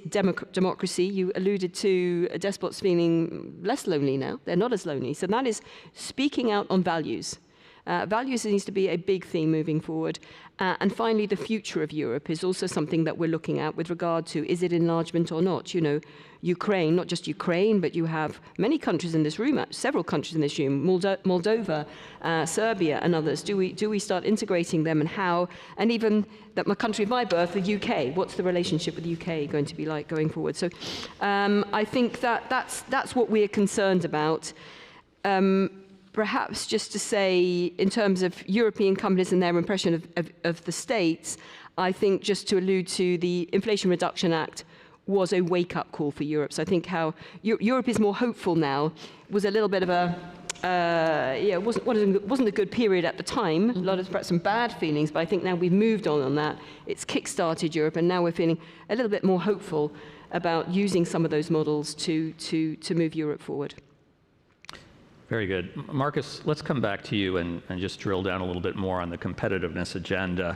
Speaker 6: democracy. You alluded to despots feeling less lonely now. They're not as lonely. So that is speaking out on values. Values needs to be a big theme moving forward. And finally, the future of Europe is also something that we're looking at with regard to, is it enlargement or not? Ukraine, not just Ukraine, but you have many countries in this room, several countries in this room, Moldova, Serbia and others. Do we start integrating them, and how? And even that my country of my birth, the UK, what's the relationship with the UK going to be like going forward? So I think that's what we're concerned about. Perhaps just to say, in terms of European companies and their impression of the States, I think just to allude to the Inflation Reduction Act was a wake-up call for Europe. So I think how Europe is more hopeful now was a little bit of a, it wasn't a good period at the time. A lot of perhaps some bad feelings, but I think now we've moved on that. It's kick-started Europe, and now we're feeling a little bit more hopeful about using some of those models to move Europe forward.
Speaker 5: Very good. Marcus, let's come back to you and just drill down a little bit more on the competitiveness agenda.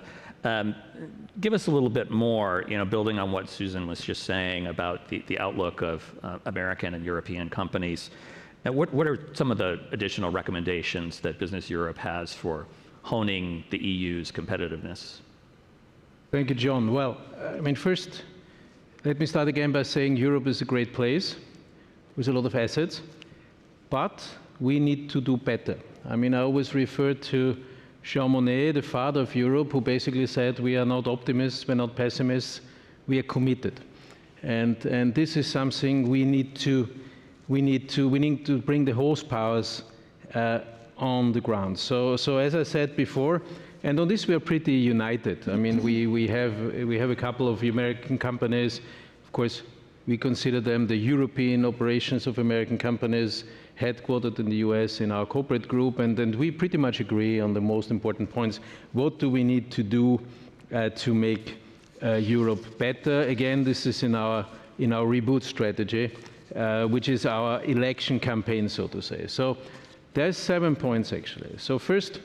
Speaker 5: Give us a little bit more, building on what Susan was just saying about the outlook of American and European companies. What are some of the additional recommendations that Business Europe has for honing the EU's competitiveness?
Speaker 8: Thank you, John. Well, first, let me start again by saying Europe is a great place with a lot of assets, but we need to do better. I always refer to Jean Monnet, the father of Europe, who basically said, we are not optimists, we're not pessimists, we are committed. And this is something we need to bring the horsepowers on the ground. So as I said before, and on this we are pretty united. We have a couple of American companies. Of course, we consider them the European operations of American companies, headquartered in the US in our corporate group, and we pretty much agree on the most important points. What do we need to do to make Europe better? Again, this is in our reboot strategy, which is our election campaign, so to say. So there's 7 points, actually. So first,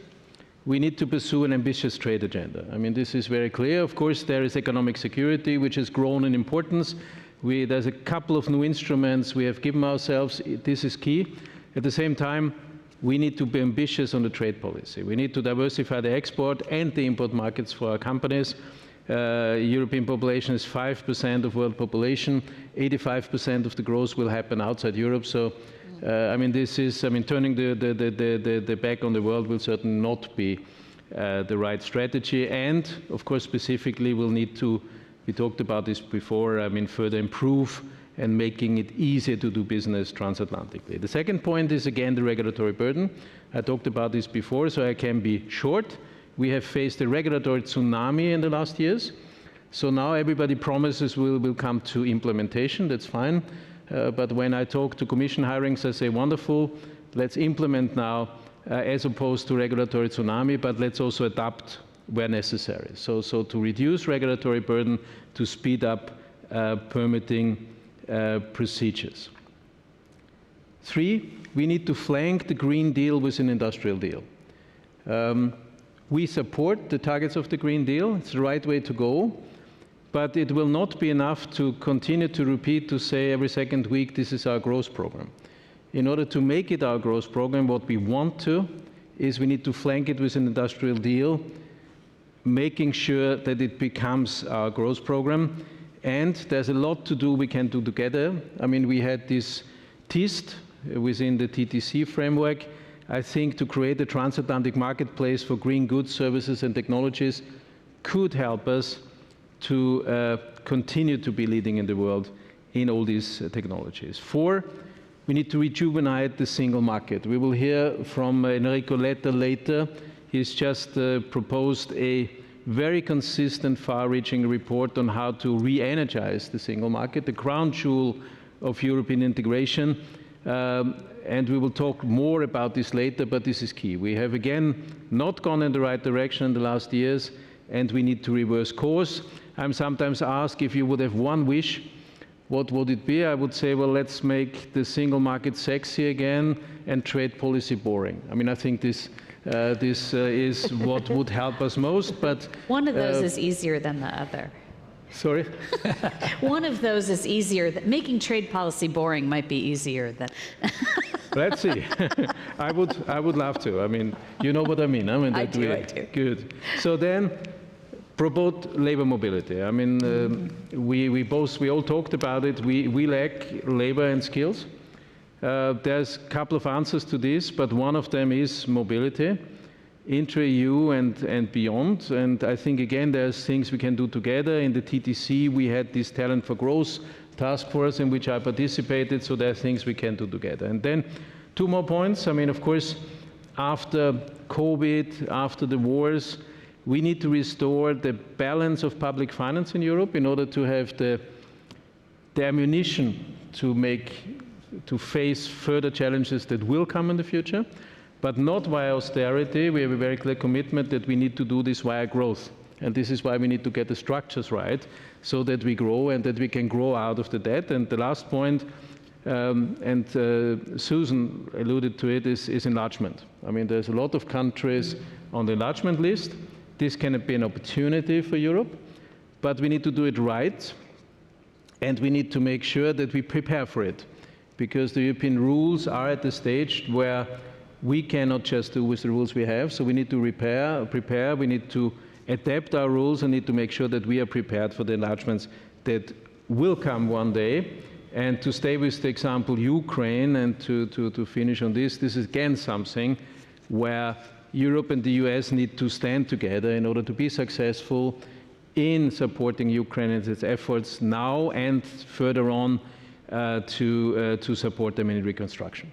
Speaker 8: we need to pursue an ambitious trade agenda. This is very clear. Of course, there is economic security, which has grown in importance. There's a couple of new instruments we have given ourselves. This is key. At the same time, we need to be ambitious on the trade policy. We need to diversify the export and the import markets for our companies. European population is 5% of world population. 85% of the growth will happen outside Europe. So, this is, turning the back on the world will certainly not be the right strategy. And, of course, specifically, we'll need to, we talked about this before, further improve and making it easier to do business transatlantically. The second point is, again, the regulatory burden. I talked about this before, so I can be short. We have faced a regulatory tsunami in the last years. So now everybody promises will come to implementation. That's fine. But when I talk to commission hirings, I say, wonderful, let's implement now as opposed to regulatory tsunami, but let's also adapt where necessary. So to reduce regulatory burden, to speed up permitting procedures. 3, we need to flank the Green Deal with an industrial deal. We support the targets of the Green Deal. It's the right way to go. But it will not be enough to continue to repeat, to say every second week, this is our growth program. In order to make it our growth program, what we want to is we need to flank it with an industrial deal, making sure that it becomes our growth program. And there's a lot to do we can do together. We had this TIST within the TTC framework. I think to create a transatlantic marketplace for green goods, services, and technologies could help us to continue to be leading in the world in all these technologies. 4, we need to rejuvenate the single market. We will hear from Enrico Letta later. He's just proposed a very consistent, far-reaching report on how to re-energize the single market. The crown jewel of European integration. And we will talk more about this later, but this is key. We have again not gone in the right direction in the last years, and we need to reverse course. I'm sometimes asked if you would have one wish, what would it be? I would say, well, let's make the single market sexy again and trade policy boring. I mean, I think this is what would help us most, but...
Speaker 7: One of those is easier than the other.
Speaker 8: Sorry?
Speaker 7: One of those is easier. Making trade policy boring might be easier than...
Speaker 8: Let's see. I would love to. I mean, you know what I mean. I mean,
Speaker 7: I do.
Speaker 8: Good. So then, promote labor mobility. I mean, we all talked about it. We lack labor and skills. There's a couple of answers to this, but one of them is mobility, intra-EU and beyond. And I think, again, there's things we can do together. In the TTC, we had this Talent for Growth task force in which I participated, so there are things we can do together. And then 2 more points. I mean, of course, after COVID, after the wars, we need to restore the balance of public finance in Europe in order to have the ammunition to face further challenges that will come in the future, but not via austerity. We have a very clear commitment that we need to do this via growth. And this is why we need to get the structures right so that we grow and that we can grow out of the debt. And the last point, Susan alluded to it, is enlargement. I mean, there's a lot of countries on the enlargement list. This can be an opportunity for Europe, but we need to do it right, and we need to make sure that we prepare for it, because the European rules are at the stage where we cannot just do with the rules we have. So we need to prepare. We need to adapt our rules and need to make sure that we are prepared for the enlargements that will come one day. And to stay with the example Ukraine and to finish on this is again something where Europe and the US need to stand together in order to be successful in supporting Ukraine and its efforts now and further on to support them in reconstruction.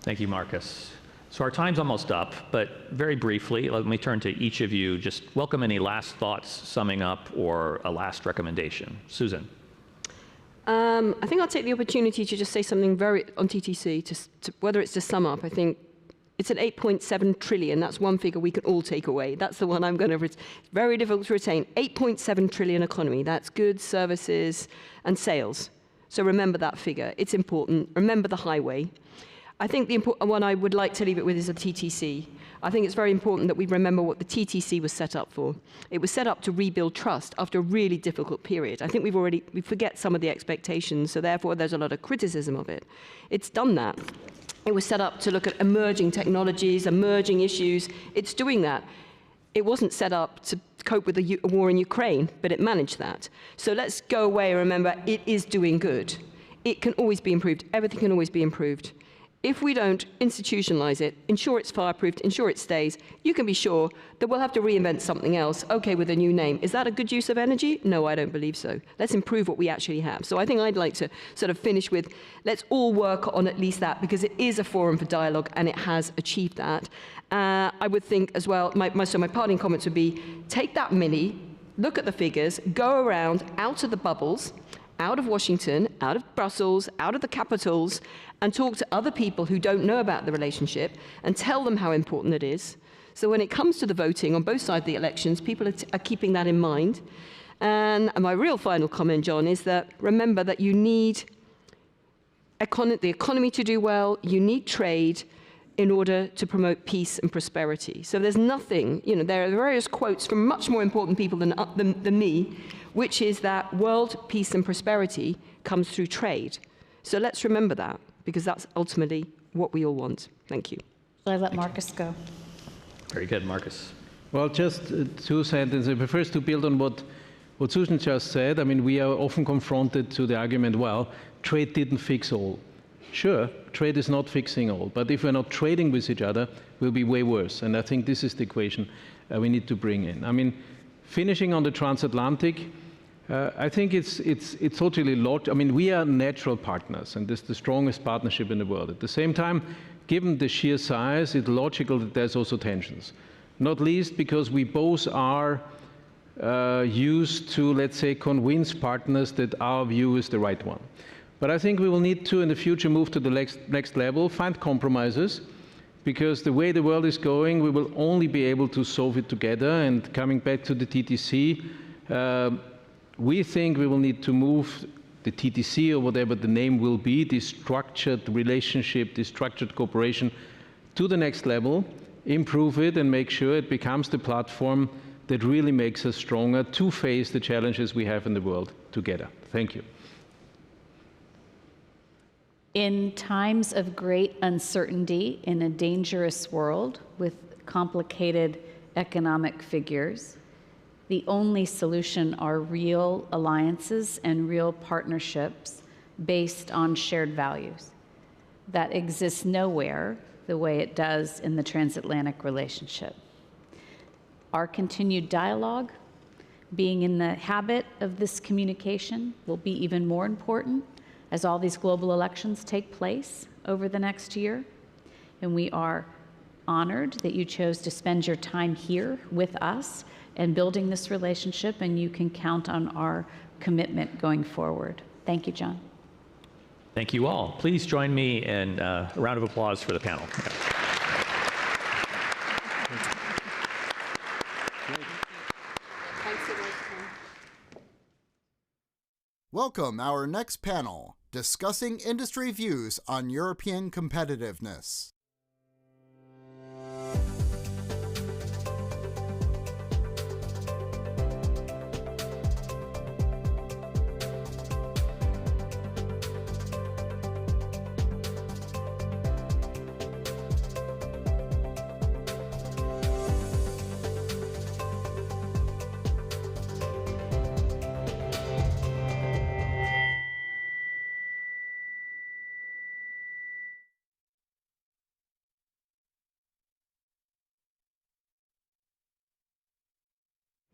Speaker 5: Thank you, Marcus. So our time's almost up, but very briefly, let me turn to each of you. Just welcome any last thoughts, summing up, or a last recommendation. Susan.
Speaker 6: I think I'll take the opportunity to just say something on TTC, whether it's to sum up. I think it's an 8.7 trillion. That's one figure we can all take away. That's the one I'm going to it's very difficult to retain. 8.7 trillion economy. That's goods, services, and sales. So remember that figure. It's important. Remember the highway. I think the important one I would like to leave it with is the TTC. I think it's very important that we remember what the TTC was set up for. It was set up to rebuild trust after a really difficult period. I think we forget some of the expectations, so therefore there's a lot of criticism of it. It's done that. It was set up to look at emerging technologies, emerging issues. It's doing that. It wasn't set up to cope with a war in Ukraine, but it managed that. So let's go away and remember it is doing good. It can always be improved. Everything can always be improved. If we don't institutionalize it, ensure it's fireproofed, ensure it stays, you can be sure that we'll have to reinvent something else, okay, with a new name. Is that a good use of energy? No, I don't believe so. Let's improve what we actually have. So I think I'd like to sort of finish with, let's all work on at least that, because it is a forum for dialogue and it has achieved that. I would think as well, my parting comments would be, take that mini, look at the figures, go around, out of the bubbles, out of Washington, out of Brussels, out of the capitals, and talk to other people who don't know about the relationship and tell them how important it is. So when it comes to the voting on both sides of the elections, people are keeping that in mind. And my real final comment, John, is that remember that you need the economy to do well, you need trade in order to promote peace and prosperity. So there's nothing, there are various quotes from much more important people than me, which is that world peace and prosperity comes through trade. So let's remember that, because that's ultimately what we all want. Thank you.
Speaker 7: Shall I let Marcus go?
Speaker 5: Very good, Marcus.
Speaker 8: Well, just 2 sentences. First, to build on what Susan just said, I mean, we are often confronted to the argument, well, trade didn't fix all. Sure, trade is not fixing all, but if we're not trading with each other, we'll be way worse. And I think this is the equation we need to bring in. I mean, finishing on the transatlantic, I think it's totally logical. I mean, we are natural partners, and this is the strongest partnership in the world. At the same time, given the sheer size, it's logical that there's also tensions. Not least because we both are used to, let's say, convince partners that our view is the right one. But I think we will need to, in the future, move to the next level, find compromises, because the way the world is going, we will only be able to solve it together. And coming back to the TTC, we think we will need to move the TTC, or whatever the name will be, this structured relationship, this structured cooperation, to the next level, improve it, and make sure it becomes the platform that really makes us stronger to face the challenges we have in the world together. Thank you.
Speaker 7: In times of great uncertainty in a dangerous world with complicated economic figures, the only solution are real alliances and real partnerships based on shared values. That exists nowhere the way it does in the transatlantic relationship. Our continued dialogue, being in the habit of this communication, will be even more important as all these global elections take place over the next year. And we are honored that you chose to spend your time here with us and building this relationship, and you can count on our commitment going forward. Thank you, John.
Speaker 5: Thank you all. Please join me in a round of applause for the panel.
Speaker 9: Welcome our next panel, discussing industry views on European competitiveness.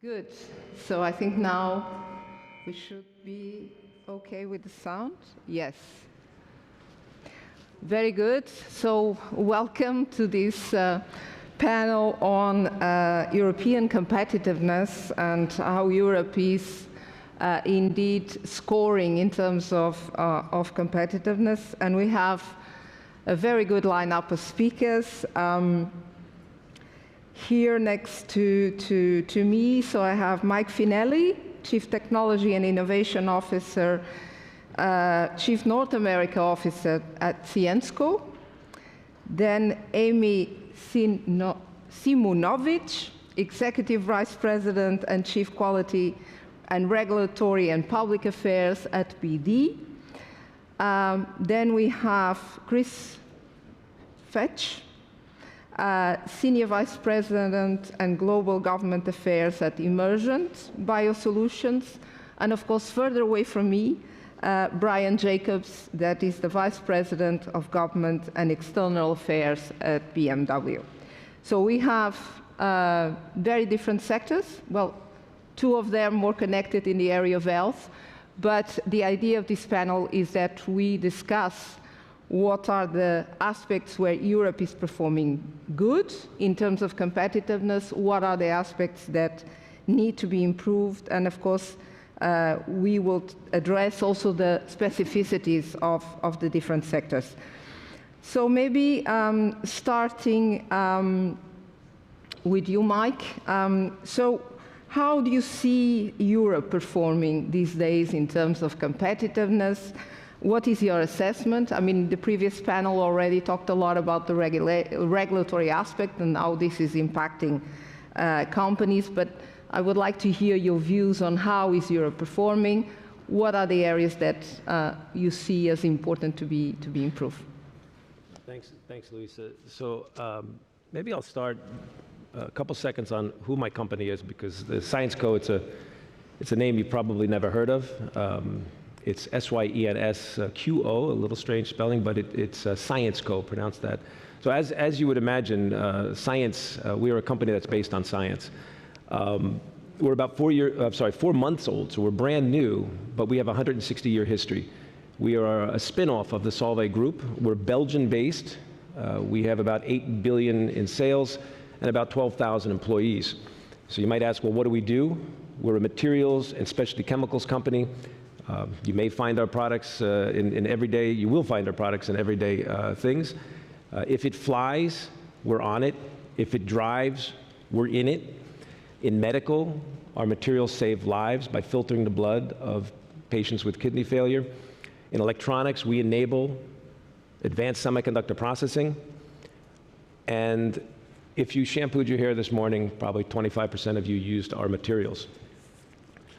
Speaker 3: Good. So I think now we should be okay with the sound. Yes. Very good. So welcome to this panel on European competitiveness and how Europe is indeed scoring in terms of competitiveness. And we have a very good lineup of speakers. Here next to me, so I have Mike Finelli, Chief Technology and Innovation Officer, Chief North America Officer at Ciensco. Then Amy Simunovic, Executive Vice President and Chief Quality and Regulatory and Public Affairs at BD. Then we have Chris Fetch, Senior Vice President and Global Government Affairs at Emergent Biosolutions. And of course, further away from me, Brian Jacobs, that is the Vice President of Government and External Affairs at BMW. So we have very different sectors. Well, two of them more connected in the area of health. But the idea of this panel is that we discuss what are the aspects where Europe is performing good in terms of competitiveness, what are the aspects that need to be improved, and of course, we will address also the specificities of the different sectors. So maybe starting with you, Mike. So how do you see Europe performing these days in terms of competitiveness? What is your assessment? I mean, the previous panel already talked a lot about the regulatory aspect and how this is impacting companies, but I would like to hear your views on how is Europe performing. What are the areas that you see as important to be improved?
Speaker 10: Thanks, Luisa. So maybe I'll start a couple seconds on who my company is, because the Syensqo, it's a name you probably never heard of. It's Syensqo, a little strange spelling, but it's Syensqo, pronounced that. So as you would imagine, science, we are a company that's based on science. We're about 4 months old, so we're brand new, but we have a 160-year history. We are a spin-off of the Solvay Group. We're Belgian-based. We have about 8 billion in sales and about 12,000 employees. So you might ask, well, what do we do? We're a materials and specialty chemicals company. You may find our products in everyday, you will find our products in everyday things. If it flies, we're on it. If it drives, we're in it. In medical, our materials save lives by filtering the blood of patients with kidney failure. In electronics, we enable advanced semiconductor processing. And if you shampooed your hair this morning, probably 25% of you used our materials.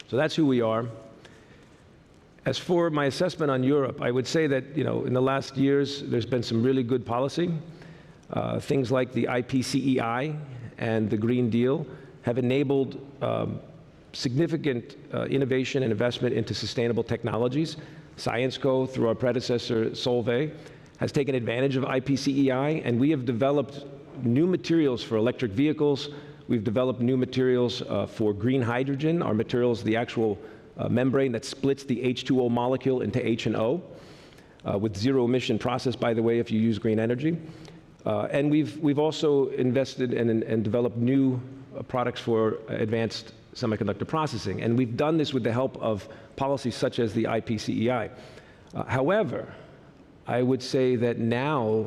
Speaker 10: So that's who we are. As for my assessment on Europe, I would say that, in the last years, there's been some really good policy. Things like the IPCEI and the Green Deal have enabled significant innovation and investment into sustainable technologies. ScienceCo, through our predecessor, Solvay, has taken advantage of IPCEI, and we have developed new materials for electric vehicles. We've developed new materials for green hydrogen. Our materials, the actual membrane that splits the H2O molecule into H and O, with zero emission process, by the way, if you use green energy. And we've also invested and developed new products for advanced semiconductor processing. And we've done this with the help of policies such as the IPCEI. However, I would say that now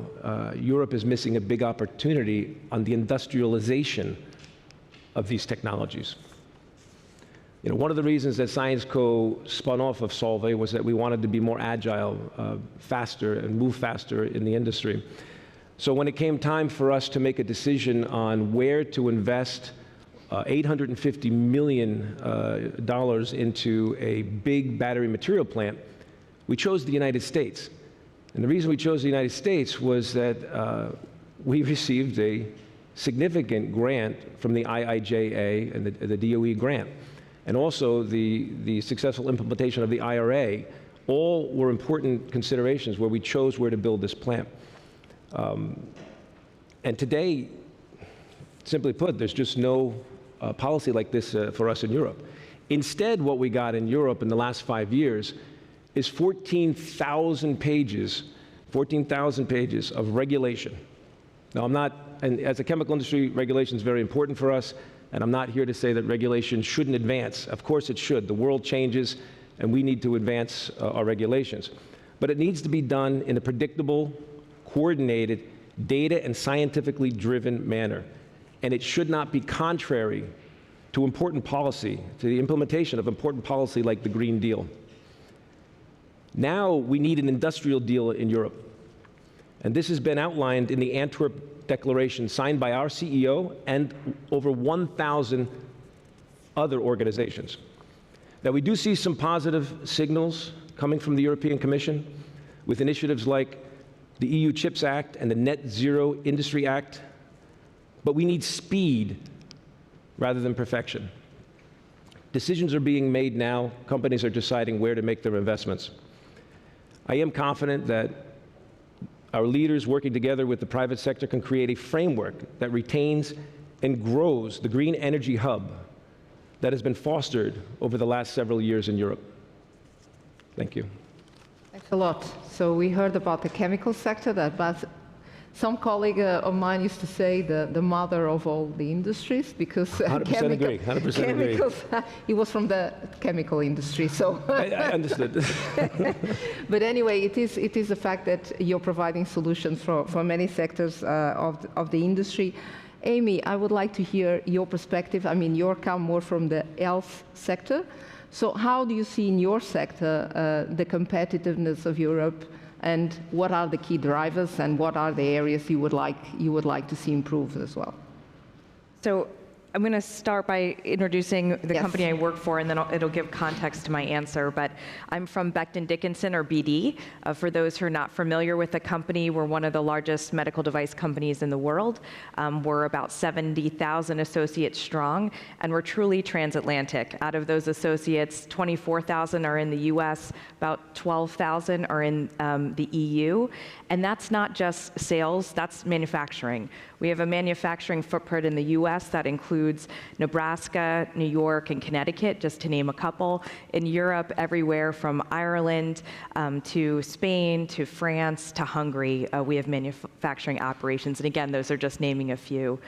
Speaker 10: Europe is missing a big opportunity on the industrialization of these technologies. One of the reasons that ScienceCo spun off of Solvay was that we wanted to be more agile, faster, and move faster in the industry. So when it came time for us to make a decision on where to invest $850 million into a big battery material plant, we chose the United States. And the reason we chose the United States was that we received a significant grant from the IIJA and the DOE grant, and also the successful implementation of the IRA. All were important considerations where we chose where to build this plant. And today, simply put, there's just no policy like this for us in Europe. Instead, what we got in Europe in the last 5 years is 14,000 pages of regulation. Now, and as a chemical industry, regulation is very important for us, and I'm not here to say that regulation shouldn't advance. Of course it should. The world changes, and we need to advance our regulations. But it needs to be done in a predictable, coordinated, data and scientifically driven manner. And it should not be contrary to important policy, to the implementation of important policy like the Green Deal. Now we need an industrial deal in Europe. And this has been outlined in the Antwerp Declaration signed by our CEO and over 1,000 other organizations. Now we do see some positive signals coming from the European Commission with initiatives like the EU Chips Act and the Net Zero Industry Act, but we need speed rather than perfection. Decisions are being made now. Companies are deciding where to make their investments. I am confident that our leaders working together with the private sector can create a framework that retains and grows the green energy hub that has been fostered over the last several years in Europe. Thank you.
Speaker 3: Thanks a lot. So we heard about the chemical sector, but some colleague of mine used to say the mother of all the industries, because
Speaker 10: 100% agree. 100%
Speaker 3: chemicals, he was from the chemical industry, so.
Speaker 10: I understood.
Speaker 3: But anyway, it is a fact that you're providing solutions for many sectors of the industry. Amy, I would like to hear your perspective. I mean, you come more from the health sector. So how do you see in your sector the competitiveness of Europe, and what are the key drivers, and what are the areas you would like to see improved as well?
Speaker 11: So I'm going to start by introducing the company I work for, and then it'll give context to my answer. But I'm from Becton Dickinson, or BD. For those who are not familiar with the company, we're one of the largest medical device companies in the world. We're about 70,000 associates strong, and we're truly transatlantic. Out of those associates, 24,000 are in the US, about 12,000 are in the EU. And that's not just sales, that's manufacturing. We have a manufacturing footprint in the US that includes Nebraska, New York, and Connecticut, just to name a couple. In Europe, everywhere from Ireland to Spain to France to Hungary, we have manufacturing operations. And again, those are just naming a few.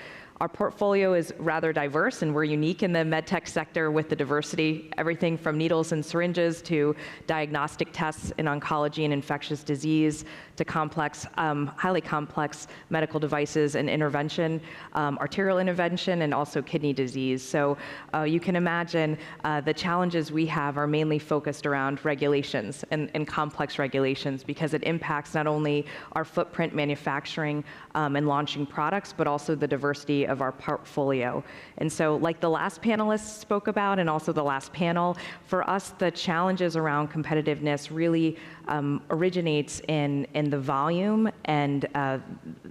Speaker 11: Our portfolio is rather diverse, and we're unique in the medtech sector with the diversity, everything from needles and syringes to diagnostic tests in oncology and infectious disease to complex, highly complex medical devices and intervention, arterial intervention, and also kidney disease. So you can imagine the challenges we have are mainly focused around regulations and complex regulations, because it impacts not only our footprint manufacturing and launching products, but also the diversity of our portfolio. And so like the last panelist spoke about, and also the last panel, for us, the challenges around competitiveness really originates in the volume and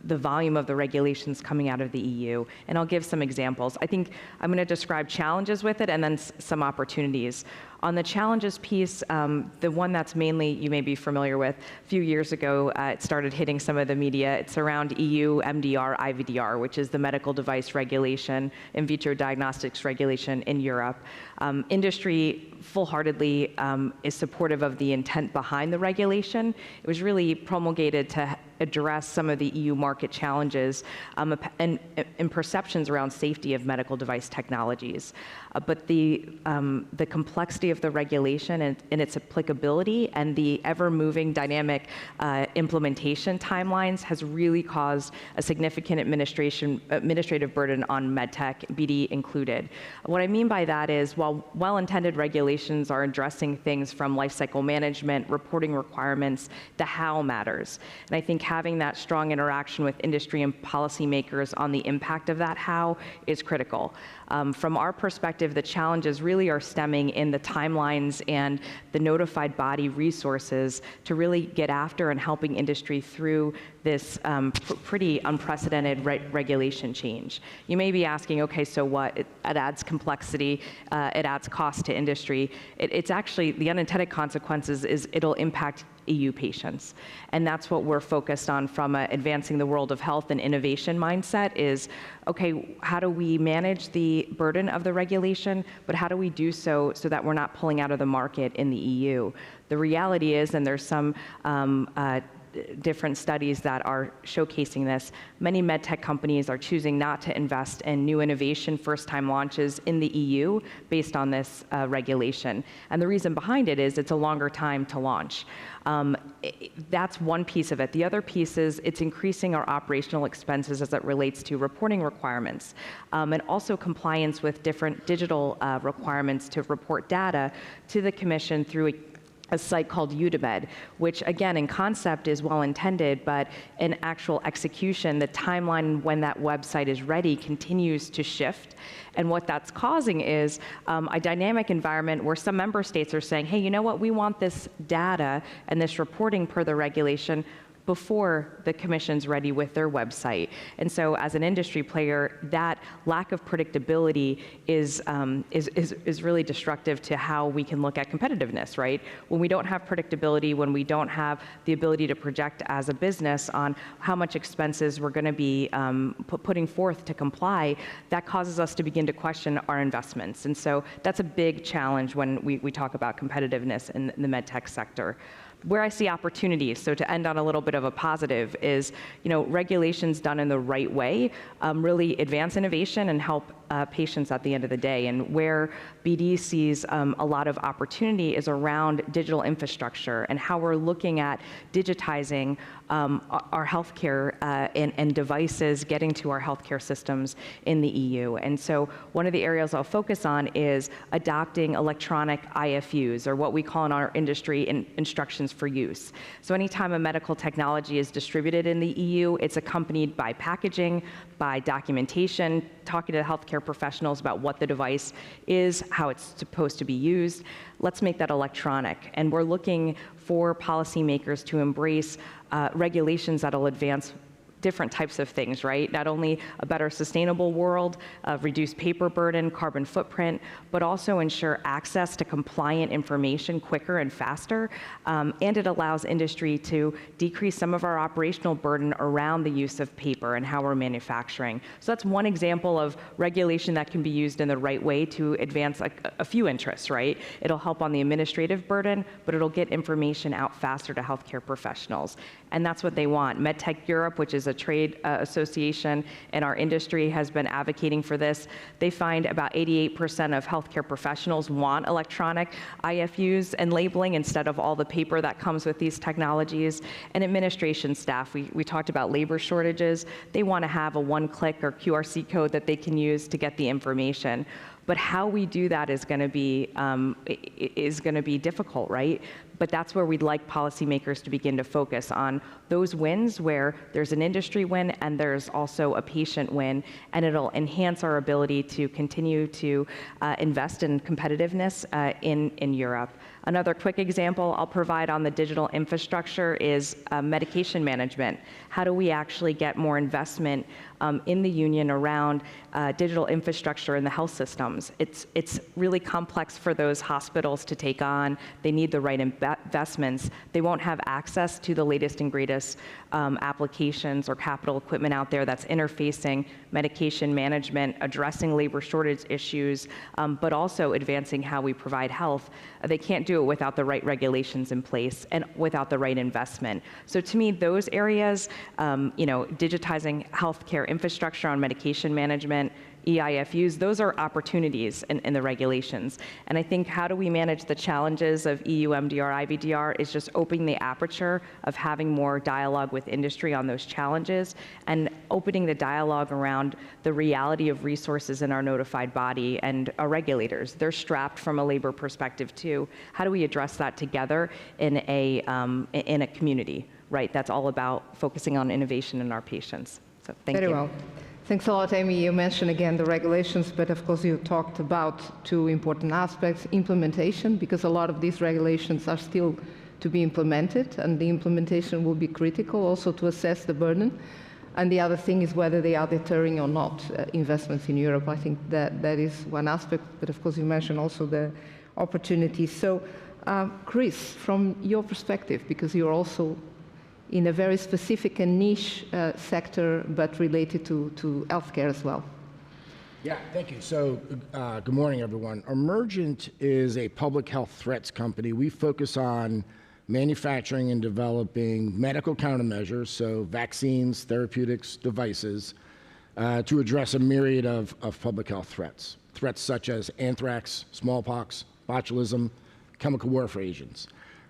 Speaker 11: the volume of the regulations coming out of the EU. And I'll give some examples. I think I'm going to describe challenges with it and then some opportunities. On the challenges piece, the one that's mainly you may be familiar with, a few years ago, it started hitting some of the media. It's around EU MDR IVDR, which is the medical device regulation, in vitro diagnostics regulation in Europe. Industry full-heartedly is supportive of the intent behind the regulation. It was really promulgated to address some of the EU market challenges and perceptions around safety of medical device technologies. But the complexity of the regulation and its applicability and the ever-moving dynamic implementation timelines has really caused a significant administrative burden on medtech, BD included. What I mean by that is, while well-intended regulations are addressing things from lifecycle management, reporting requirements, the how matters. And I think having that strong interaction with industry and policymakers on the impact of that how is critical. From our perspective, the challenges really are stemming in the timelines and the notified body resources to really get after and helping industry through this pretty unprecedented regulation change. You may be asking, okay, so what? It adds complexity, it adds cost to industry. It's actually, the unintended consequences is it'll impact EU patients. And that's what we're focused on from advancing the world of health and innovation mindset is, okay, how do we manage the burden of the regulation, but how do we do so that we're not pulling out of the market in the EU? The reality is, and there's some different studies that are showcasing this, many medtech companies are choosing not to invest in new innovation first-time launches in the EU based on this regulation. And the reason behind it is it's a longer time to launch. That's one piece of it. The other piece is it's increasing our operational expenses as it relates to reporting requirements, and also compliance with different digital requirements to report data to the Commission through a site called Udibed, which again in concept is well intended, but in actual execution, the timeline when that website is ready continues to shift. And what that's causing is a dynamic environment where some member states are saying, hey, you know what, we want this data and this reporting per the regulation before the Commission's ready with their website. And so as an industry player, that lack of predictability is really destructive to how we can look at competitiveness, right? When we don't have predictability, when we don't have the ability to project as a business on how much expenses we're gonna be putting forth to comply, that causes us to begin to question our investments. And so that's a big challenge when we talk about competitiveness in the medtech sector. Where I see opportunities, so to end on a little bit of a positive, is regulations done in the right way really advance innovation and help patients at the end of the day. And where BD sees a lot of opportunity is around digital infrastructure and how we're looking at digitizing our healthcare and devices getting to our healthcare systems in the EU. And so one of the areas I'll focus on is adopting electronic IFUs, or what we call in our industry instructions for use. So anytime a medical technology is distributed in the EU, it's accompanied by packaging, by documentation, talking to healthcare professionals about what the device is, how it's supposed to be used. Let's make that electronic. And we're looking for policymakers to embrace regulations that'll advance different types of things, right? Not only a better sustainable world, reduce paper burden, carbon footprint, but also ensure access to compliant information quicker and faster. And it allows industry to decrease some of our operational burden around the use of paper and how we're manufacturing. So that's one example of regulation that can be used in the right way to advance a few interests, right? It'll help on the administrative burden, but it'll get information out faster to healthcare professionals. and that's what they want. MedTech Europe, which is a trade association in our industry, has been advocating for this. They find about 88% of healthcare professionals want electronic IFUs and labeling instead of all the paper that comes with these technologies. And administration staff, we talked about labor shortages. They want to have a one-click or QRC code that they can use to get the information. But how we do that is going to be difficult, right? But that's where we'd like policymakers to begin to focus on those wins where there's an industry win and there's also a patient win, and it'll enhance our ability to continue to invest in competitiveness in Europe. Another quick example I'll provide on the digital infrastructure is medication management. How do we actually get more investment in the union around digital infrastructure in the health systems? It's really complex for those hospitals to take on. They need the right investments. They won't have access to the latest and greatest applications or capital equipment out there that's interfacing medication management, addressing labor shortage issues, but also advancing how we provide health. They can't do it without the right regulations in place and without the right investment. So to me, those areas, digitizing healthcare infrastructure on medication management, EIFUs, those are opportunities in the regulations. And I think how do we manage the challenges of EU MDR, IVDR is just opening the aperture of having more dialogue with industry on those challenges and opening the dialogue around the reality of resources in our notified body and our regulators. They're strapped from a labor perspective too. How do we address that together in a community, right? That's all about focusing on innovation in our patients. So thank you.
Speaker 3: Very well. Thanks a lot, Amy. You mentioned again the regulations, but of course you talked about two important aspects: implementation, because a lot of these regulations are still to be implemented, and the implementation will be critical also to assess the burden. And the other thing is whether they are deterring or not investments in Europe. I think that is one aspect, but of course you mentioned also the opportunities. So, Chris, from your perspective, because you're also in a very specific and niche sector, but related to healthcare as well.
Speaker 12: Yeah, thank you. So, good morning, everyone. Emergent is a public health threats company. We focus on manufacturing and developing medical countermeasures, so vaccines, therapeutics, devices, to address a myriad of public health threats. Threats such as anthrax, smallpox, botulism, chemical warfare agents.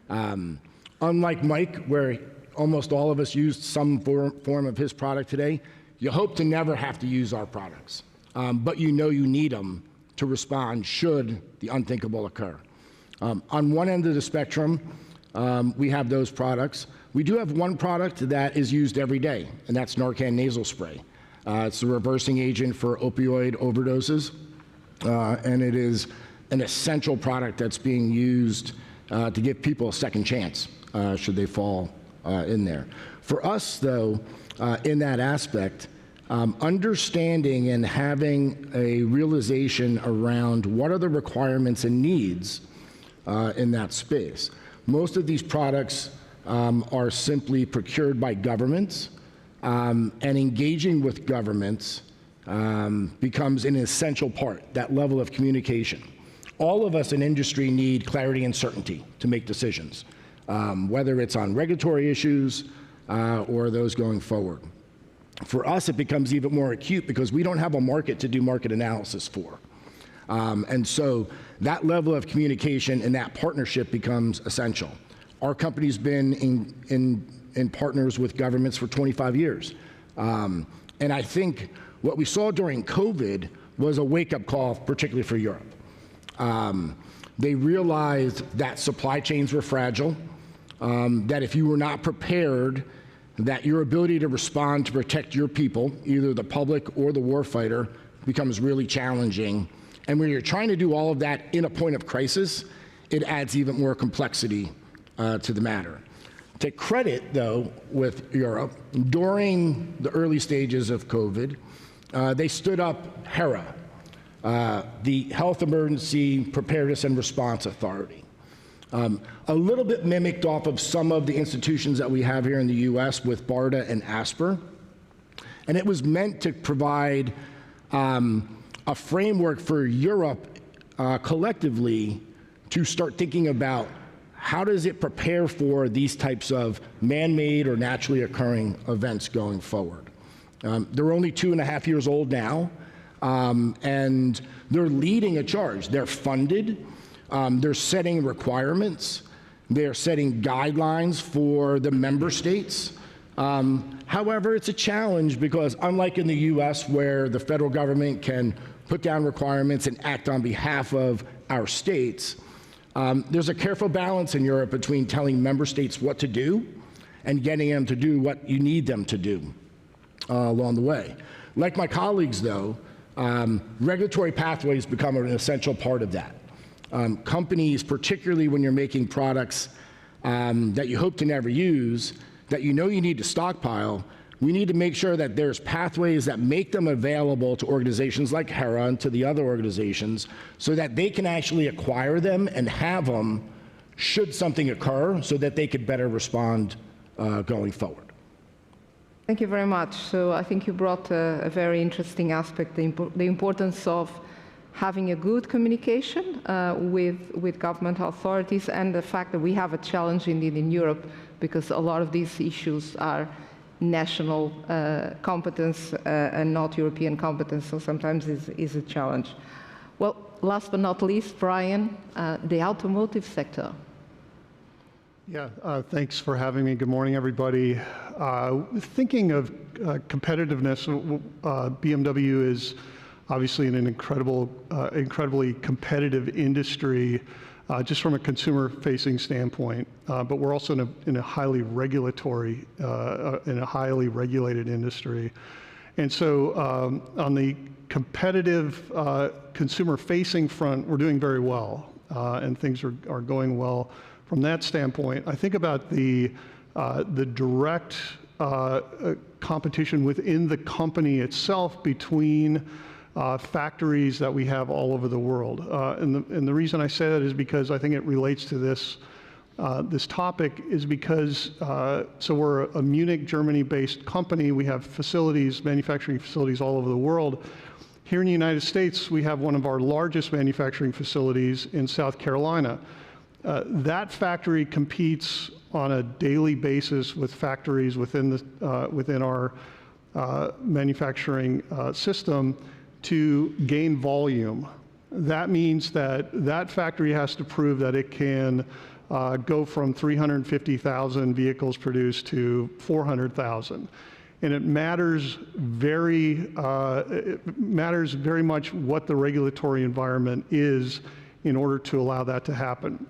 Speaker 12: Unlike Mike, where almost all of us used some form of his product today, you hope to never have to use our products. But you know you need them to respond should the unthinkable occur. On one end of the spectrum, we have those products. We do have one product that is used every day, and that's Narcan nasal spray. It's a reversing agent for opioid overdoses, and it is an essential product that's being used to give people a second chance should they fall in there. For us, though, in that aspect, understanding and having a realization around what are the requirements and needs in that space. Most of these products are simply procured by governments, and engaging with governments becomes an essential part, that level of communication. All of us in industry need clarity and certainty to make decisions, whether it's on regulatory issues or those going forward. For us, it becomes even more acute because we don't have a market to do market analysis for. And so that level of communication and that partnership becomes essential. Our company's been in partners with governments for 25 years. And I think what we saw during COVID was a wake-up call, particularly for Europe. They realized that supply chains were fragile, that if you were not prepared, that your ability to respond to protect your people, either the public or the warfighter, becomes really challenging. And when you're trying to do all of that in a point of crisis, it adds even more complexity to the matter. To credit, though, with Europe, during the early stages of COVID, they stood up HERA, the Health Emergency Preparedness and Response Authority. A little bit mimicked off of some of the institutions that we have here in the US with BARDA and ASPR. And it was meant to provide a framework for Europe collectively to start thinking about how does it prepare for these types of man-made or naturally occurring events going forward? They're only 2.5 years old now, and they're leading a charge. They're funded, they're setting requirements, they're setting guidelines for the member states. However, it's a challenge because unlike in the US where the federal government can put down requirements and act on behalf of our states, there's a careful balance in Europe between telling member states what to do and getting them to do what you need them to do along the way. Like my colleagues, though, regulatory pathways become an essential part of that. Companies, particularly when you're making products that you hope to never use, that you know you need to stockpile, we need to make sure that there's pathways that make them available to organizations like HERA and to the other organizations so that they can actually acquire them and have them should something occur so that they could better respond going forward.
Speaker 3: Thank you very much. So I think you brought a very interesting aspect, the importance of having a good communication with government authorities and the fact that we have a challenge indeed in Europe because a lot of these issues are national competence and not European competence, so sometimes is a challenge. Well, last but not least, Brian, the automotive sector.
Speaker 13: Yeah, thanks for having me. Good morning, everybody. Thinking of competitiveness, BMW is obviously in an incredibly competitive industry, just from a consumer-facing standpoint. But we're also in a highly regulatory, in a highly regulated industry. And so on the competitive consumer-facing front, we're doing very well, and things are going well. From that standpoint, I think about the direct competition within the company itself between factories that we have all over the world. And the reason I say that is because I think it relates to this topic is because, so we're a Munich, Germany-based company. We have facilities, manufacturing facilities all over the world. Here in the United States, we have one of our largest manufacturing facilities in South Carolina. That factory competes on a daily basis with factories within our manufacturing system to gain volume. That means that factory has to prove that it can go from 350,000 vehicles produced to 400,000. And it matters very much what the regulatory environment is in order to allow that to happen.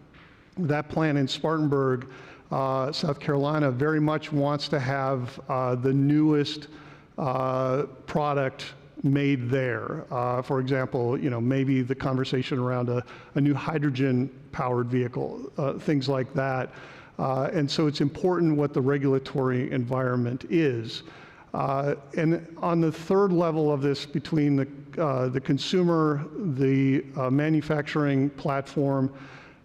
Speaker 13: That plant in Spartanburg, South Carolina, very much wants to have the newest product made there. For example, maybe the conversation around a new hydrogen-powered vehicle, things like that. And so it's important what the regulatory environment is. And on the third level of this, between the consumer, the manufacturing platform,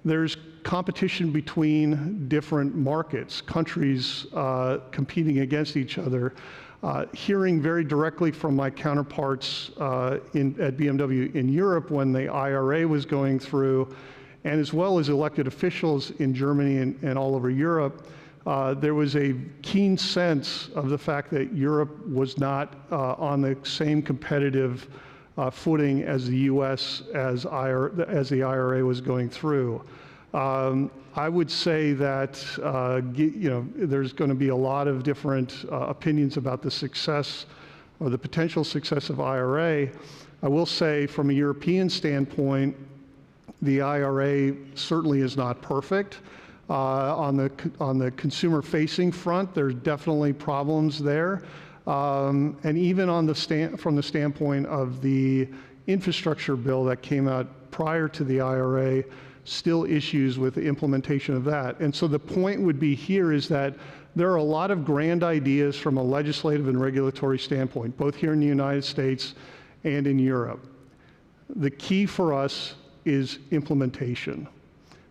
Speaker 13: there's competition between different markets, countries competing against each other. Hearing very directly from my counterparts at BMW in Europe when the IRA was going through, and as well as elected officials in Germany and all over Europe, there was a keen sense of the fact that Europe was not on the same competitive footing as the US as the IRA was going through. I would say that there's going to be a lot of different opinions about the success or the potential success of IRA. I will say from a European standpoint, the IRA certainly is not perfect. On the consumer-facing front, there's definitely problems there. And even from the standpoint of the infrastructure bill that came out prior to the IRA, still issues with the implementation of that. And so the point would be here is that there are a lot of grand ideas from a legislative and regulatory standpoint, both here in the United States and in Europe. The key for us is implementation.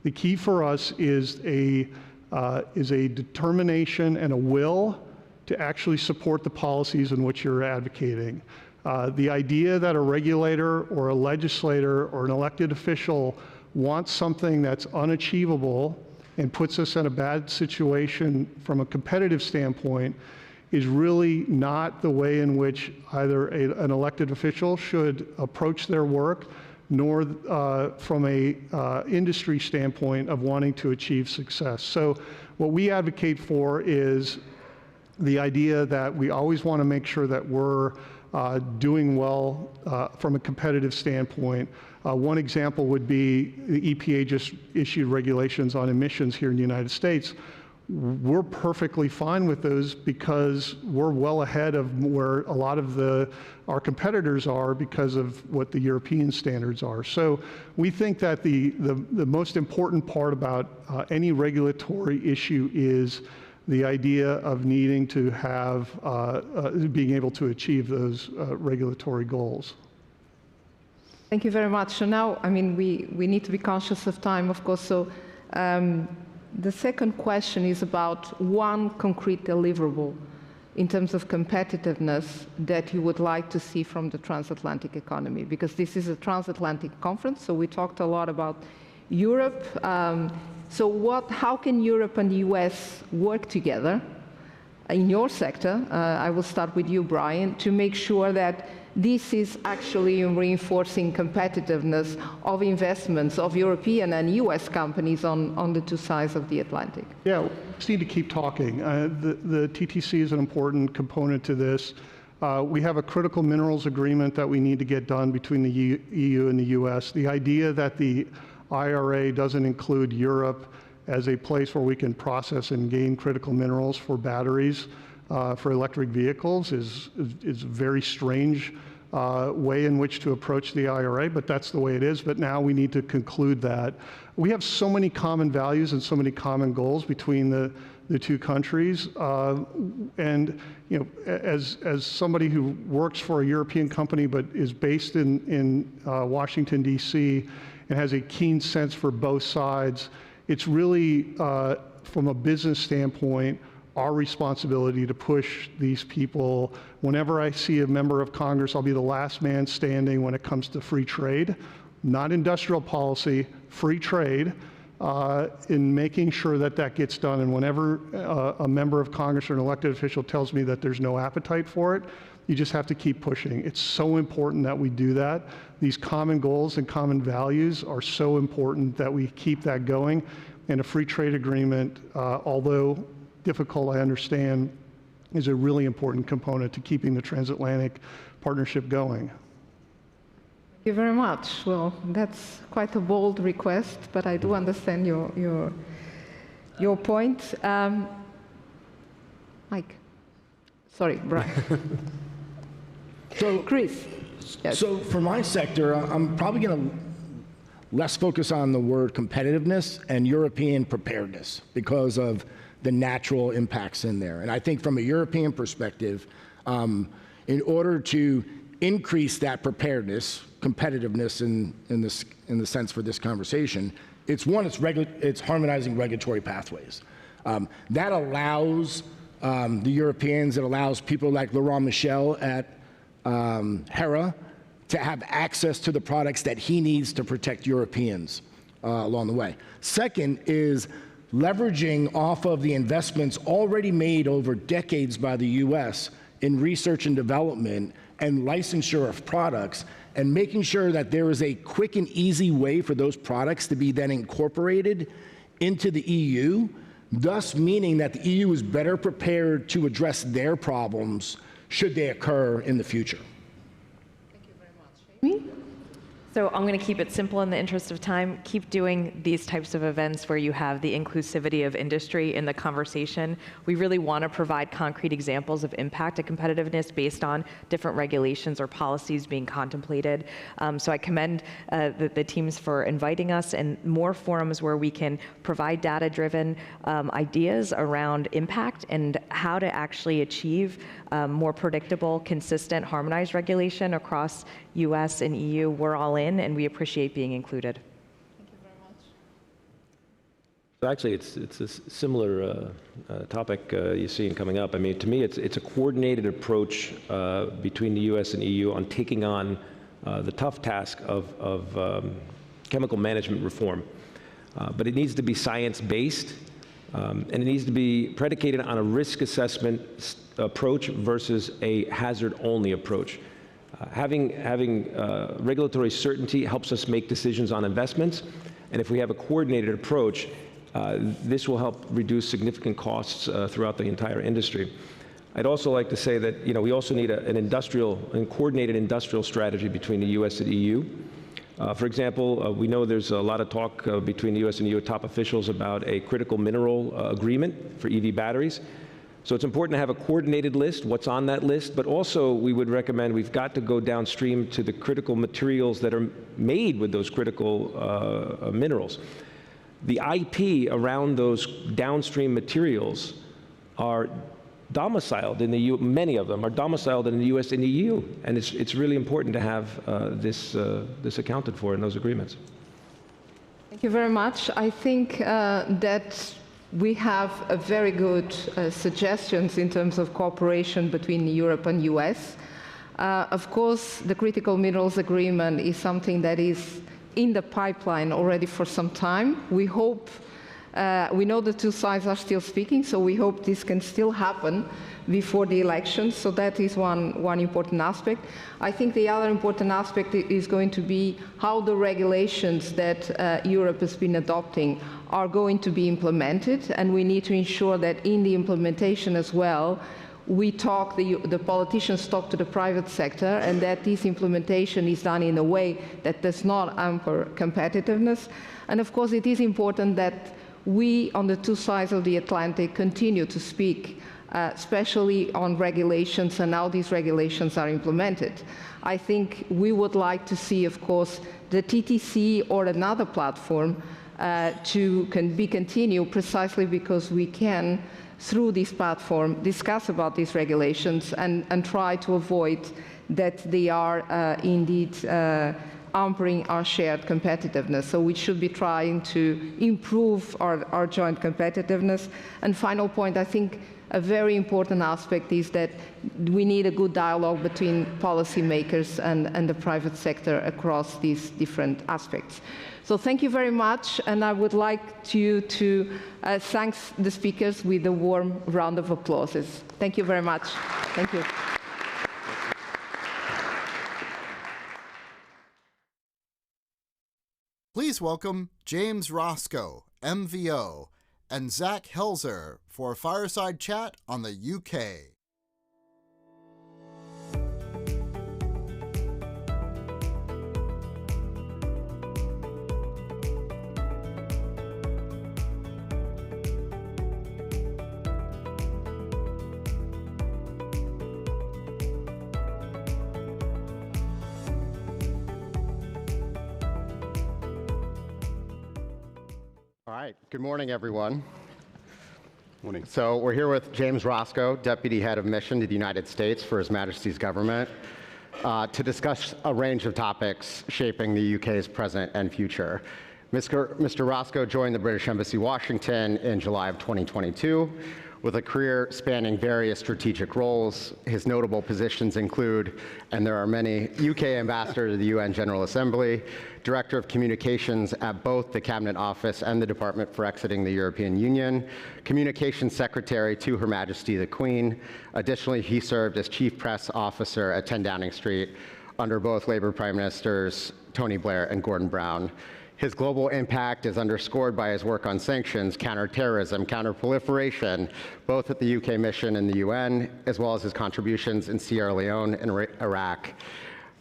Speaker 13: The key for us is a determination and a will to actually support the policies in which you're advocating. The idea that a regulator or a legislator or an elected official wants something that's unachievable and puts us in a bad situation from a competitive standpoint is really not the way in which either an elected official should approach their work, nor from a industry standpoint of wanting to achieve success. So what we advocate for is the idea that we always want to make sure that we're doing well from a competitive standpoint. One example would be the EPA just issued regulations on emissions here in the United States. We're perfectly fine with those because we're well ahead of where a lot of our competitors are because of what the European standards are. So we think that the most important part about any regulatory issue is the idea of needing to have, being able to achieve those regulatory goals.
Speaker 3: Thank you very much. So now, I mean, we need to be conscious of time, of course. So the second question is about one concrete deliverable in terms of competitiveness that you would like to see from the transatlantic economy, because this is a transatlantic conference, so we talked a lot about Europe. So how can Europe and the US work together in your sector? I will start with you, Brian, to make sure that this is actually reinforcing competitiveness of investments of European and US companies on the two sides of the Atlantic.
Speaker 13: Yeah, we just need to keep talking. The TTC is an important component to this. We have a critical minerals agreement that we need to get done between the EU and the US. The idea that the IRA doesn't include Europe as a place where we can process and gain critical minerals for batteries for electric vehicles is a very strange way in which to approach the IRA, but that's the way it is. But now we need to conclude that. We have so many common values and so many common goals between the two countries. And you know, as somebody who works for a European company but is based in Washington, D.C., and has a keen sense for both sides, it's really, from a business standpoint, our responsibility to push these people. Whenever I see a member of Congress, I'll be the last man standing when it comes to free trade, not industrial policy, free trade, in making sure that that gets done. And whenever a member of Congress or an elected official tells me that there's no appetite for it, you just have to keep pushing. It's so important that we do that. These common goals and common values are so important that we keep that going. And a free trade agreement, although difficult, I understand, is a really important component to keeping the transatlantic partnership going.
Speaker 3: Thank you very much. Well, that's quite a bold request, but I do understand your point. Mike. Sorry, Brian.
Speaker 12: So,
Speaker 3: Chris. Yes.
Speaker 12: So for my sector, I'm probably going to less focus on the word competitiveness and European preparedness because of the natural impacts in there. And I think from a European perspective, in order to increase that preparedness, competitiveness in the sense for this conversation, it's harmonizing regulatory pathways. That allows the Europeans, it allows people like Laurent Michel at Hera to have access to the products that he needs to protect Europeans along the way. Second is leveraging off of the investments already made over decades by the US in research and development and licensure of products, and making sure that there is a quick and easy way for those products to be then incorporated into the EU, thus meaning that the EU is better prepared to address their problems should they occur in the future.
Speaker 3: Thank you very much. Amy?
Speaker 11: So I'm going to keep it simple in the interest of time. Keep doing these types of events where you have the inclusivity of industry in the conversation. We really want to provide concrete examples of impact to competitiveness based on different regulations or policies being contemplated. So I commend the teams for inviting us, and more forums where we can provide data-driven ideas around impact and how to actually achieve more predictable, consistent, harmonized regulation across US and EU. We're all in, and we appreciate being included.
Speaker 3: Thank you very much.
Speaker 10: So actually, it's a similar topic you're seeing coming up. I mean, to me, it's a coordinated approach between the US and EU on taking on the tough task of chemical management reform. but it needs to be science-based, and it needs to be predicated on a risk assessment approach versus a hazard-only approach. Having regulatory certainty helps us make decisions on investments, and if we have a coordinated approach, this will help reduce significant costs throughout the entire industry. I'd also like to say that we also need a coordinated industrial strategy between the U.S. and EU. For example, we know there's a lot of talk between the U.S. and EU top officials about a critical mineral agreement for EV batteries. So it's important to have a coordinated list, what's on that list, but also we would recommend we've got to go downstream to the critical materials that are made with those critical minerals. The IP around those downstream materials are domiciled in the EU, many of them are domiciled in the US and EU, and it's really important to have this accounted for in those agreements.
Speaker 3: Thank you very much. I think that we have a very good suggestions in terms of cooperation between Europe and US. Of course, the critical minerals agreement is something that is in the pipeline already for some time. We hope, we know the two sides are still speaking, so we hope this can still happen before the elections. So that is one important aspect. I think the other important aspect is going to be how the regulations that Europe has been adopting are going to be implemented, and we need to ensure that in the implementation as well, the politicians talk to the private sector, and that this implementation is done in a way that does not hamper competitiveness. And of course, it is important that we, on the two sides of the Atlantic, continue to speak, especially on regulations and how these regulations are implemented. I think we would like to see, of course, the TTC or another platform to be continued precisely because we can, through this platform, discuss about these regulations and try to avoid that they are indeed hampering our shared competitiveness. So we should be trying to improve our joint competitiveness. And final point, I think a very important aspect is that we need a good dialogue between policymakers and the private sector across these different aspects. So thank you very much, and I would like you to thank the speakers with a warm round of applause. Thank you very much. Thank you.
Speaker 9: Please welcome James Roscoe, MVO, and Zach Helzer for a fireside chat on the UK.
Speaker 14: All right, good morning, everyone. Morning. So we're here with James Roscoe, Deputy Head of Mission to the United States for His Majesty's Government, to discuss a range of topics shaping the UK's present and future. Mr. Roscoe joined the British Embassy, Washington in July of 2022 with a career spanning various strategic roles. His notable positions include, and there are many, UK Ambassador to the UN General Assembly, Director of Communications at both the Cabinet Office and the Department for Exiting the European Union, Communications Secretary to Her Majesty the Queen. Additionally, he served as Chief Press Officer at 10 Downing Street under both Labour Prime Ministers Tony Blair and Gordon Brown. His global impact is underscored by his work on sanctions, counterterrorism, counterproliferation, both at the UK mission and the UN, as well as his contributions in Sierra Leone and Iraq.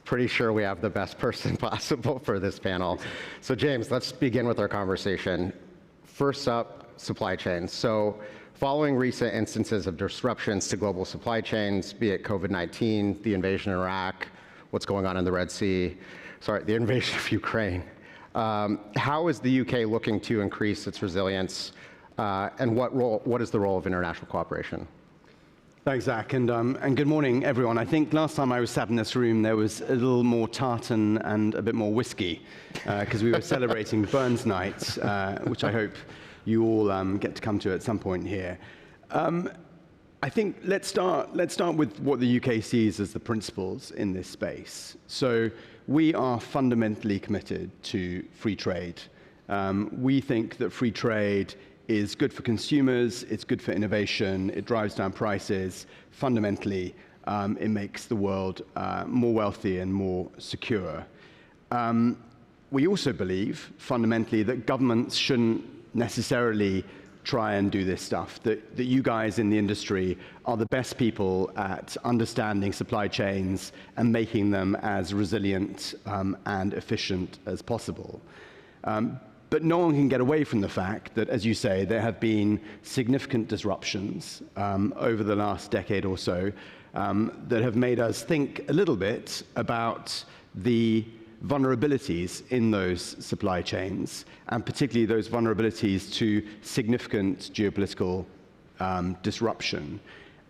Speaker 14: Pretty sure we have the best person possible for this panel. So James, let's begin with our conversation. First up, supply chains. So following recent instances of disruptions to global supply chains, be it COVID-19, the invasion of Iraq, what's going on in the Red Sea, the invasion of Ukraine, how is the UK looking to increase its resilience, and what is the role of international cooperation?
Speaker 15: Thanks, Zach, and good morning, everyone. I think last time I was sat in this room, there was a little more tartan and a bit more whiskey, because we were celebrating Burns Night, which I hope you all get to come to at some point here. I think let's start with what the UK sees as the principles in this space. So we are fundamentally committed to free trade We think that free trade is good for consumers, it's good for innovation, it drives down prices. Fundamentally, it makes the world more wealthy and more secure. We also believe, fundamentally, that governments shouldn't necessarily try and do this stuff, that you guys in the industry are the best people at understanding supply chains and making them as resilient and efficient as possible. But no one can get away from the fact that, as you say, there have been significant disruptions over the last decade or so that have made us think a little bit about the vulnerabilities in those supply chains, and particularly those vulnerabilities to significant geopolitical disruption.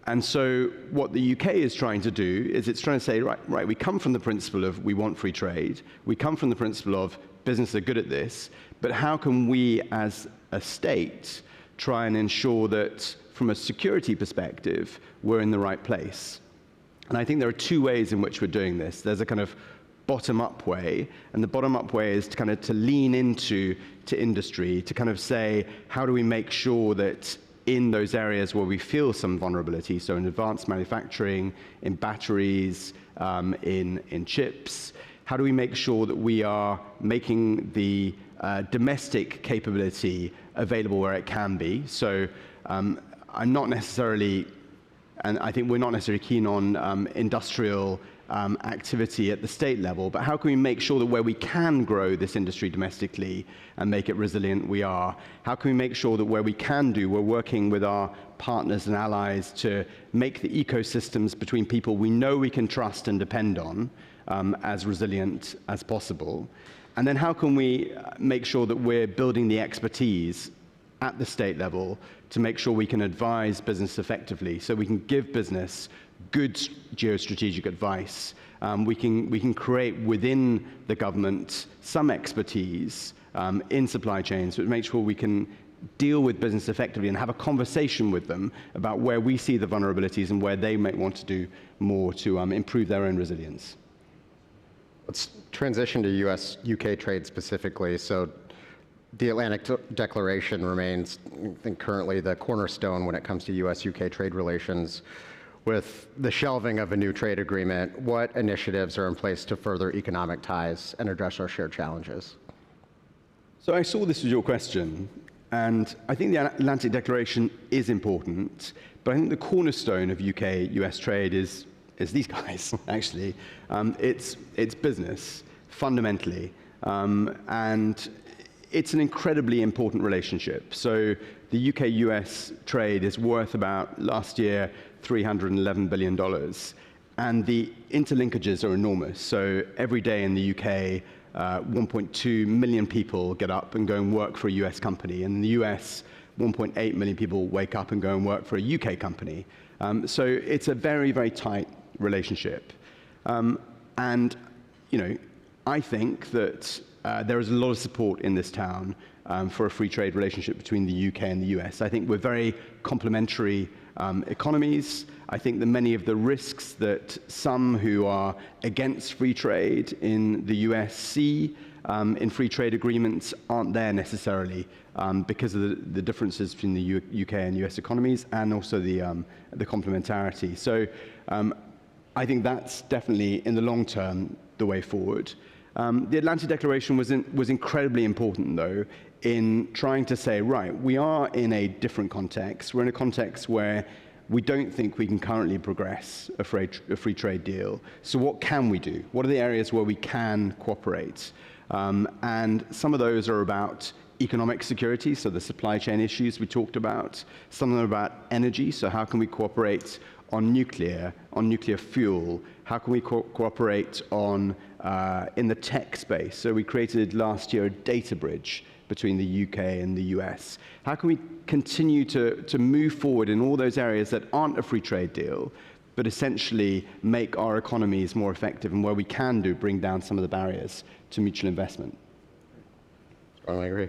Speaker 15: And so what the UK is trying to do is it's trying to say, right, we come from the principle of we want free trade, we come from the principle of businesses are good at this, but how can we as a state try and ensure that from a security perspective, we're in the right place? And I think there are two ways in which we're doing this. There's a kind of bottom-up way, and the bottom-up way is to kind of lean into industry, to kind of say, how do we make sure that in those areas where we feel some vulnerability, so in advanced manufacturing, in batteries, in chips, how do we make sure that we are making the domestic capability available where it can be? So I'm not necessarily, and I think we're not necessarily keen on industrial activity at the state level, but how can we make sure that where we can grow this industry domestically and make it resilient, we are? How can we make sure that where we can do, we're working with our partners and allies to make the ecosystems between people we know we can trust and depend on as resilient as possible? And then how can we make sure that we're building the expertise at the state level to make sure we can advise business effectively, so we can give business good geostrategic advice. We can create within the government some expertise in supply chains, which makes sure we can deal with business effectively and have a conversation with them about where we see the vulnerabilities and where they might want to do more to improve their own resilience.
Speaker 14: Let's transition to US-UK trade specifically. So the Atlantic Declaration remains, I think, currently the cornerstone when it comes to US-UK trade relations. With the shelving of a new trade agreement, what initiatives are in place to further economic ties and address our shared challenges?
Speaker 15: So I saw this was your question, and I think the Atlantic Declaration is important, but I think the cornerstone of UK-US trade is these guys, actually. It's business, fundamentally, and it's an incredibly important relationship. So the UK-US trade is worth about, last year, $311 billion. And the interlinkages are enormous. So every day in the UK, 1.2 million people get up and go and work for a US company. And in the US, 1.8 million people wake up and go and work for a UK company. So it's a very, very tight relationship. And, you know, I think that there is a lot of support in this town for a free trade relationship between the UK and the US. I think we're very complementary economies. I think that many of the risks that some who are against free trade in the US see in free trade agreements aren't there necessarily because of the differences between the UK and US economies, and also the complementarity. So I think that's definitely, in the long term, the way forward. The Atlantic Declaration was incredibly important, though, in trying to say, right, we are in a different context. We're in a context where we don't think we can currently progress a free trade deal. So what can we do? What are the areas where we can cooperate? And some of those are about economic security, so the supply chain issues we talked about. Some of them are about energy, so how can we cooperate on nuclear fuel? How can we cooperate on in the tech space? So we created last year a data bridge between the UK and the US. How can we continue to move forward in all those areas that aren't a free trade deal, but essentially make our economies more effective, and where we can bring down some of the barriers to mutual investment?
Speaker 14: Strongly agree.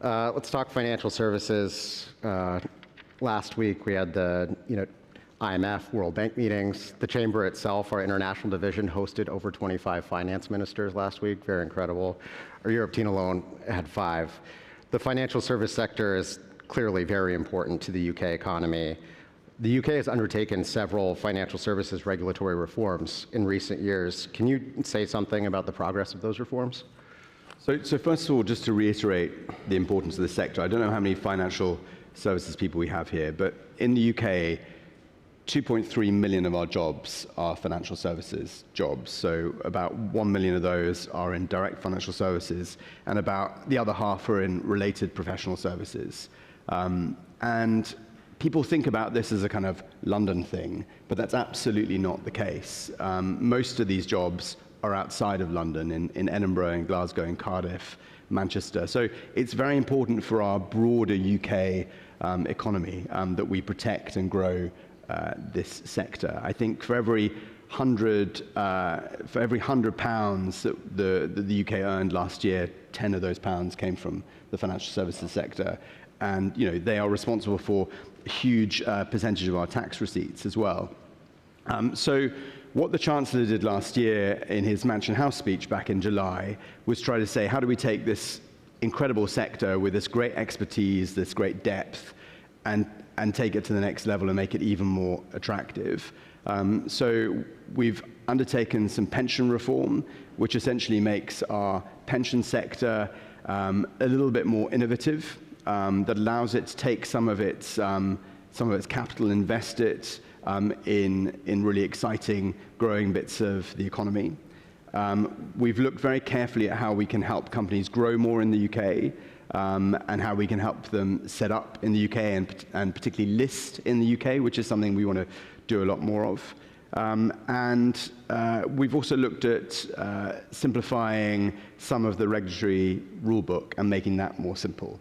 Speaker 14: Let's talk financial services. Last week we had the IMF, World Bank meetings. The Chamber itself, our international division, hosted over 25 finance ministers last week, very incredible. Our Europe team alone had 5. The financial service sector is clearly very important to the UK economy. The UK has undertaken several financial services regulatory reforms in recent years. Can you say something about the progress of those reforms?
Speaker 15: So first of all, just to reiterate the importance of the sector, I don't know how many financial services people we have here, but in the UK, 2.3 million of our jobs are financial services jobs. So about 1 million of those are in direct financial services, and about the other half are in related professional services. And people think about this as a kind of London thing, but that's absolutely not the case. Most of these jobs are outside of London, in Edinburgh, in Glasgow, in Cardiff, Manchester. So it's very important for our broader UK economy that we protect and grow this sector. I think for every £100 that the UK earned last year, 10 of those pounds came from the financial services sector. And they are responsible for a huge percentage of our tax receipts as well. So what the Chancellor did last year in his Mansion House speech back in July was try to say, how do we take this incredible sector with this great expertise, this great depth, and take it to the next level and make it even more attractive. So we've undertaken some pension reform, which essentially makes our pension sector a little bit more innovative, that allows it to take some of its capital, invest it in really exciting, growing bits of the economy. We've looked very carefully at how we can help companies grow more in the UK, and how we can help them set up in the UK and particularly list in the UK, which is something we want to do a lot more of. And we've also looked at simplifying some of the regulatory rule book and making that more simple.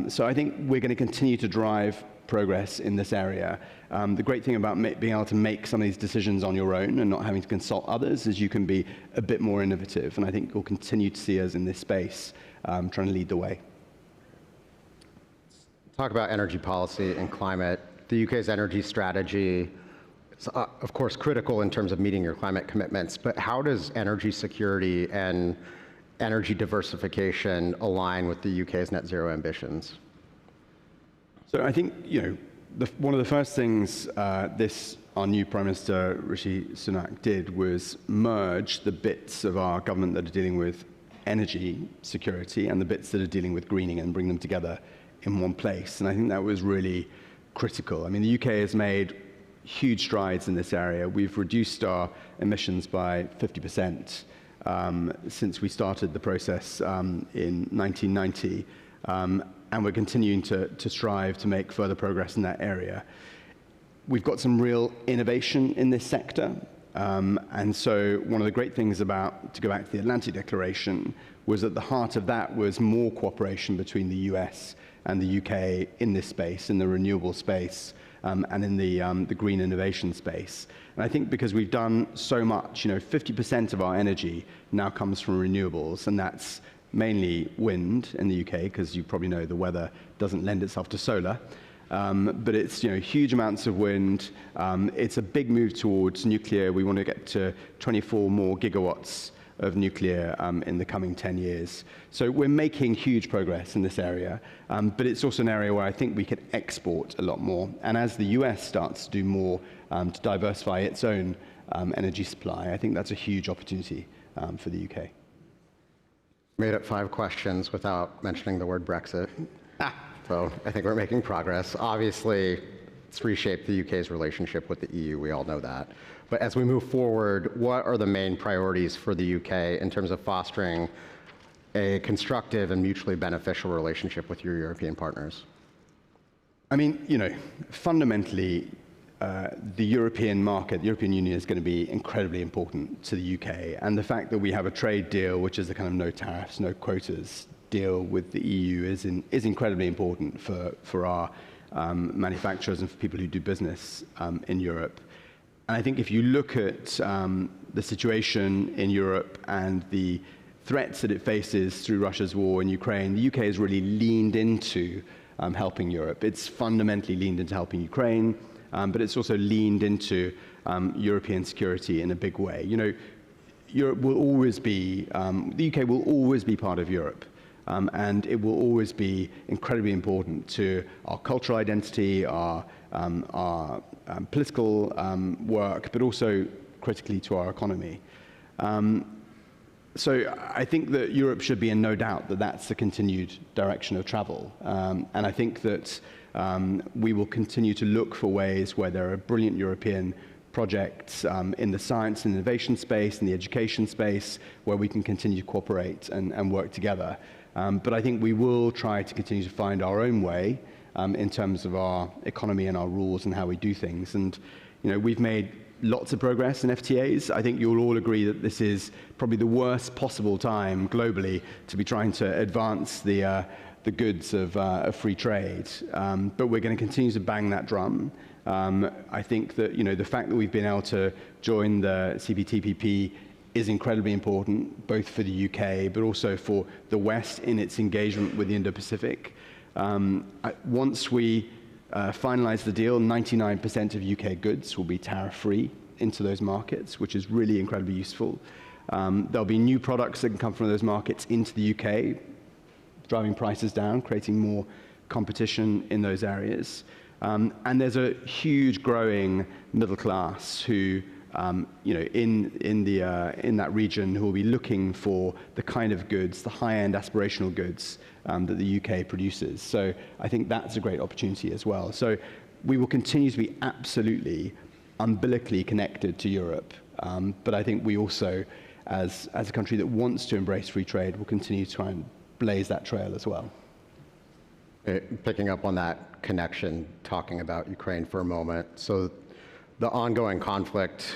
Speaker 15: So I think we're going to continue to drive progress in this area. The great thing about being able to make some of these decisions on your own and not having to consult others is you can be a bit more innovative. And I think you'll continue to see us in this space trying to lead the way.
Speaker 14: Talk about energy policy and climate. The UK's energy strategy is, of course, critical in terms of meeting your climate commitments, but how does energy security and energy diversification align with the UK's net zero ambitions?
Speaker 15: So I think, one of the first things our new Prime Minister, Rishi Sunak, did was merge the bits of our government that are dealing with energy security and the bits that are dealing with greening and bring them together in one place. And I think that was really critical. I mean, the UK has made huge strides in this area. We've reduced our emissions by 50% since we started the process in 1990. And we're continuing to strive to make further progress in that area. We've got some real innovation in this sector. And so one of the great things to go back to the Atlantic Declaration, was at the heart of that was more cooperation between the US and the UK in this space, in the renewable space, and in the green innovation space. And I think because we've done so much, 50% of our energy now comes from renewables, and that's mainly wind in the UK, because you probably know the weather doesn't lend itself to solar. But it's huge amounts of wind. It's a big move towards nuclear. We want to get to 24 more gigawatts of nuclear in the coming 10 years. So we're making huge progress in this area, but it's also an area where I think we could export a lot more. And as the US starts to do more to diversify its own energy supply, I think that's a huge opportunity for the UK.
Speaker 14: Made it 5 questions without mentioning the word Brexit. So I think we're making progress. Obviously, it's reshaped the UK's relationship with the EU. We all know that. But as we move forward, what are the main priorities for the UK in terms of fostering a constructive and mutually beneficial relationship with your European partners?
Speaker 15: I mean, fundamentally, the European market, the European Union, is going to be incredibly important to the UK. And the fact that we have a trade deal, which is the kind of no tariffs, no quotas deal with the EU, is incredibly important for our manufacturers and for people who do business in Europe. And I think if you look at the situation in Europe and the threats that it faces through Russia's war in Ukraine, the UK has really leaned into helping Europe. It's fundamentally leaned into helping Ukraine. but it's also leaned into European security in a big way. You know, Europe will always be, the UK will always be part of Europe. And it will always be incredibly important to our cultural identity, our political work, but also critically to our economy. So I think that Europe should be in no doubt that that's the continued direction of travel. And I think that we will continue to look for ways where there are brilliant European projects in the science and innovation space, in the education space, where we can continue to cooperate and work together. But I think we will try to continue to find our own way in terms of our economy and our rules and how we do things. And you know, we've made lots of progress in FTAs. I think you'll all agree that this is probably the worst possible time globally to be trying to advance the goods of free trade. But we're going to continue to bang that drum. I think that, you know, the fact that we've been able to join the CPTPP is incredibly important, both for the UK, but also for the West in its engagement with the Indo-Pacific. Once we finalize the deal, 99% of UK goods will be tariff-free into those markets, which is really incredibly useful. There'll be new products that can come from those markets into the UK, driving prices down, creating more competition in those areas. And there's a huge growing middle class who, you know, in that region, who will be looking for the kind of goods, the high-end aspirational goods that the UK produces. So I think that's a great opportunity as well. So we will continue to be absolutely umbilically connected to Europe. But I think we also, as a country that wants to embrace free trade, will continue to try and blaze that trail as well.
Speaker 14: Picking up on that connection, talking about Ukraine for a moment. So the ongoing conflict,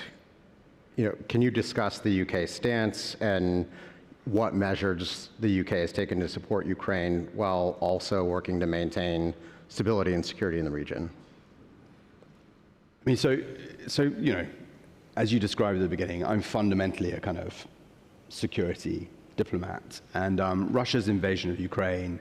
Speaker 14: you know, can you discuss the UK stance and what measures the UK has taken to support Ukraine while also working to maintain stability and security in the region?
Speaker 15: I mean, so you know, as you described at the beginning, I'm fundamentally a kind of security diplomat, and Russia's invasion of Ukraine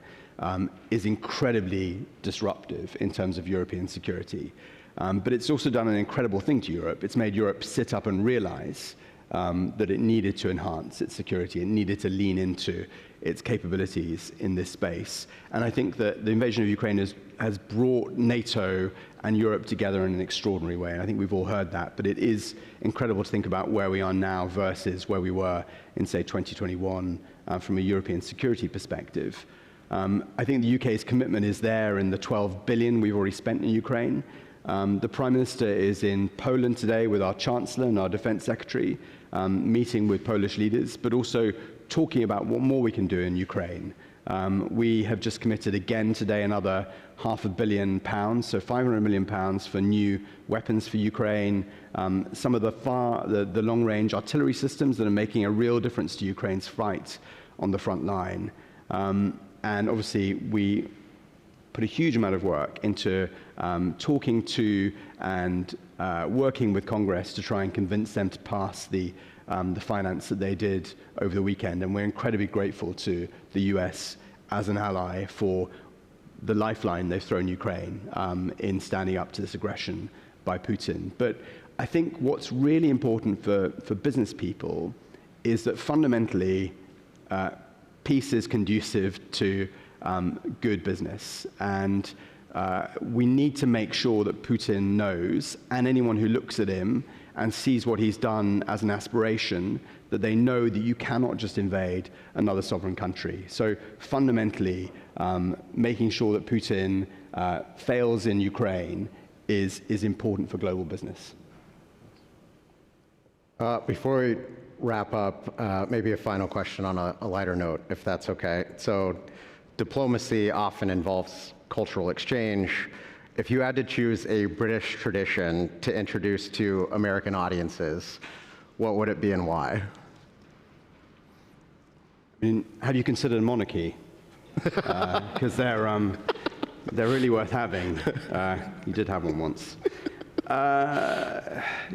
Speaker 15: is incredibly disruptive in terms of European security. But it's also done an incredible thing to Europe. It's made Europe sit up and realize that it needed to enhance its security. It needed to lean into its capabilities in this space. And I think that the invasion of Ukraine has brought NATO and Europe together in an extraordinary way. And I think we've all heard that. But it is incredible to think about where we are now versus where we were in, say, 2021 from a European security perspective. I think the UK's commitment is there in the 12 billion we've already spent in Ukraine. The Prime Minister is in Poland today with our Chancellor and our Defense Secretary, meeting with Polish leaders, but also talking about what more we can do in Ukraine. We have just committed again today another £500 million, so £500 million for new weapons for Ukraine, some of the long-range artillery systems that are making a real difference to Ukraine's fight on the front line. And obviously, we put a huge amount of work into talking to and working with Congress to try and convince them to pass the finance that they did over the weekend. And we're incredibly grateful to the US as an ally for the lifeline they've thrown Ukraine in standing up to this aggression by Putin. But I think what's really important for business people is that fundamentally peace is conducive to good business. And we need to make sure that Putin knows, and anyone who looks at him and sees what he's done as an aspiration, that they know that you cannot just invade another sovereign country. So fundamentally, making sure that Putin fails in Ukraine is important for global business.
Speaker 14: Before we wrap up, maybe a final question on a lighter note, if that's okay. So diplomacy often involves cultural exchange. If you had to choose a British tradition to introduce to American audiences, what would it be and why?
Speaker 15: I mean, have you considered monarchy? Because they're really worth having. You did have one once.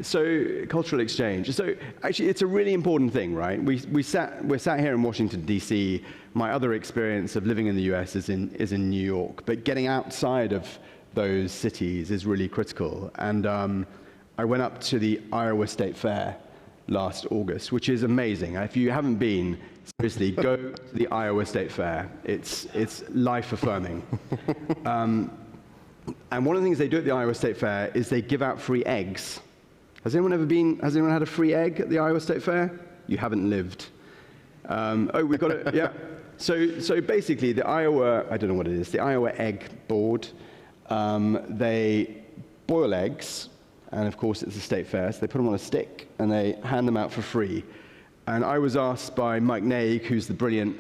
Speaker 15: So cultural exchange. So actually, it's a really important thing, right? We're sat here in Washington, D.C. My other experience of living in the U.S. is in New York. But getting outside of those cities is really critical. And I went up to the Iowa State Fair last August, which is amazing. If you haven't been, seriously, go to the Iowa State Fair. It's life-affirming. And one of the things they do at the Iowa State Fair is they give out free eggs. Has anyone had a free egg at the Iowa State Fair? You haven't lived. Oh, we've got it, yeah. So basically, the Iowa, I don't know what it is, the Iowa Egg Board, they boil eggs, and of course it's a state fair, so they put them on a stick, and they hand them out for free. And I was asked by Mike Naig, who's the brilliant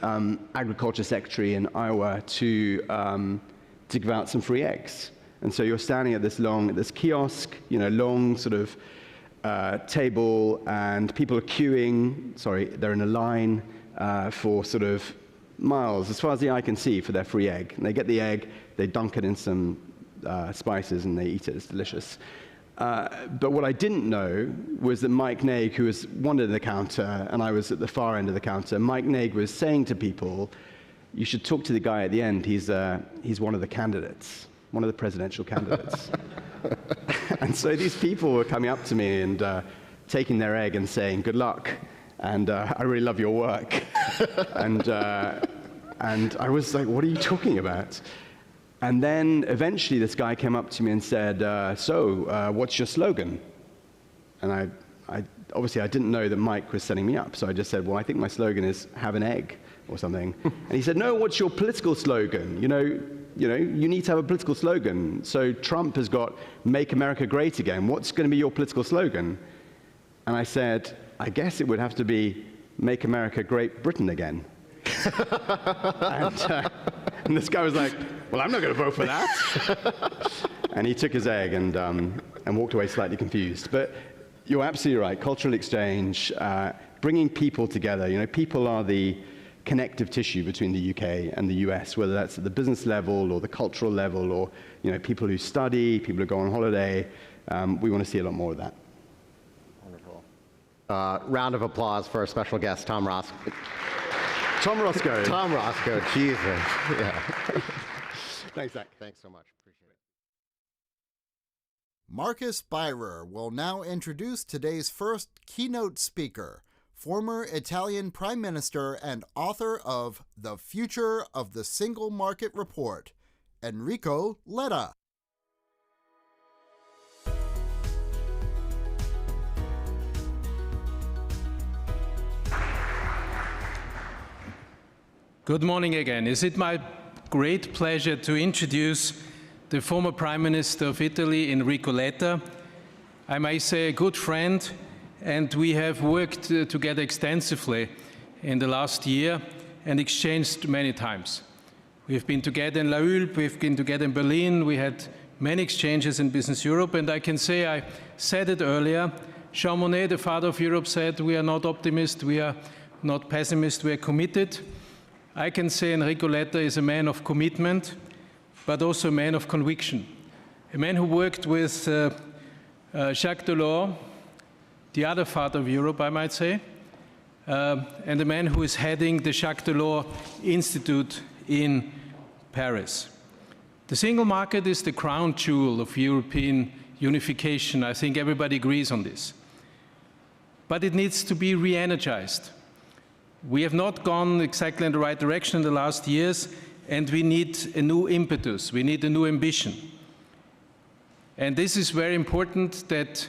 Speaker 15: agriculture secretary in Iowa, to give out some free eggs. And so you're standing at this kiosk, long sort of table, and people are queuing, they're in a line for sort of miles, as far as the eye can see, for their free egg. And they get the egg, they dunk it in some spices, and they eat it. It's delicious. But what I didn't know was that Mike Naig, who was one end of the counter, and I was at the far end of the counter, Mike Naig was saying to people, you should talk to the guy at the end. He's one of the candidates, one of the presidential candidates. And so these people were coming up to me and taking their egg and saying, good luck, and I really love your work. And I was like, what are you talking about? And then eventually this guy came up to me and said, what's your slogan? And I obviously I didn't know that Mike was setting me up, so I just said, well, I think my slogan is have an egg or something. And he said, no, what's your political slogan? You need to have a political slogan. So Trump has got Make America Great Again. What's going to be your political slogan? And I said, I guess it would have to be Make America Great Britain Again. And this guy was like, well, I'm not going to vote for that. And he took his egg and walked away slightly confused. But you're absolutely right. Cultural exchange, bringing people together. People are the connective tissue between the UK and the US, whether that's at the business level or the cultural level, or people who study, people who go on holiday. We want to see a lot more of that.
Speaker 14: Wonderful. Round of applause for our special guest, Tom Roscoe.
Speaker 15: Tom Roscoe.
Speaker 14: Tom Roscoe, Jesus. Yeah. Thanks, Zach. Thanks so much. Appreciate it.
Speaker 9: Marcus Beirer will now introduce today's first keynote speaker, former Italian Prime Minister and author of The Future of the Single Market Report, Enrico Letta.
Speaker 8: Good morning again. Is it my great pleasure to introduce the former Prime Minister of Italy, Enrico Letta. I may say a good friend, and we have worked together extensively in the last year and exchanged many times. We've been together in La Hulpe, we've been together in Berlin, we had many exchanges in Business Europe, and I can say, I said it earlier, Jean Monnet, the father of Europe, said, we are not optimists, we are not pessimists, we are committed. I can say Enrico Letta is a man of commitment, but also a man of conviction. A man who worked with Jacques Delors, the other father of Europe, I might say, and a man who is heading the Jacques Delors Institute in Paris. The single market is the crown jewel of European unification. I think everybody agrees on this. But it needs to be re-energized. We have not gone exactly in the right direction in the last years, and we need a new impetus. We need a new ambition. And this is very important that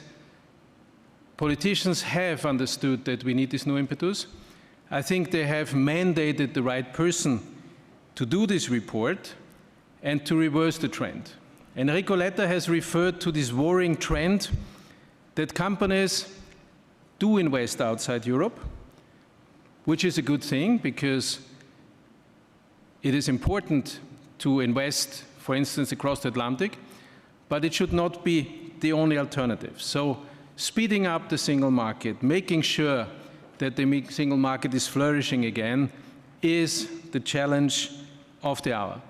Speaker 8: politicians have understood that we need this new impetus. I think they have mandated the right person to do this report and to reverse the trend. Enrico Letta has referred to this worrying trend that companies do invest outside Europe, which is a good thing because it is important to invest, for instance, across the Atlantic, but it should not be the only alternative. So speeding up the single market, making sure that the single market is flourishing again is the challenge of the hour.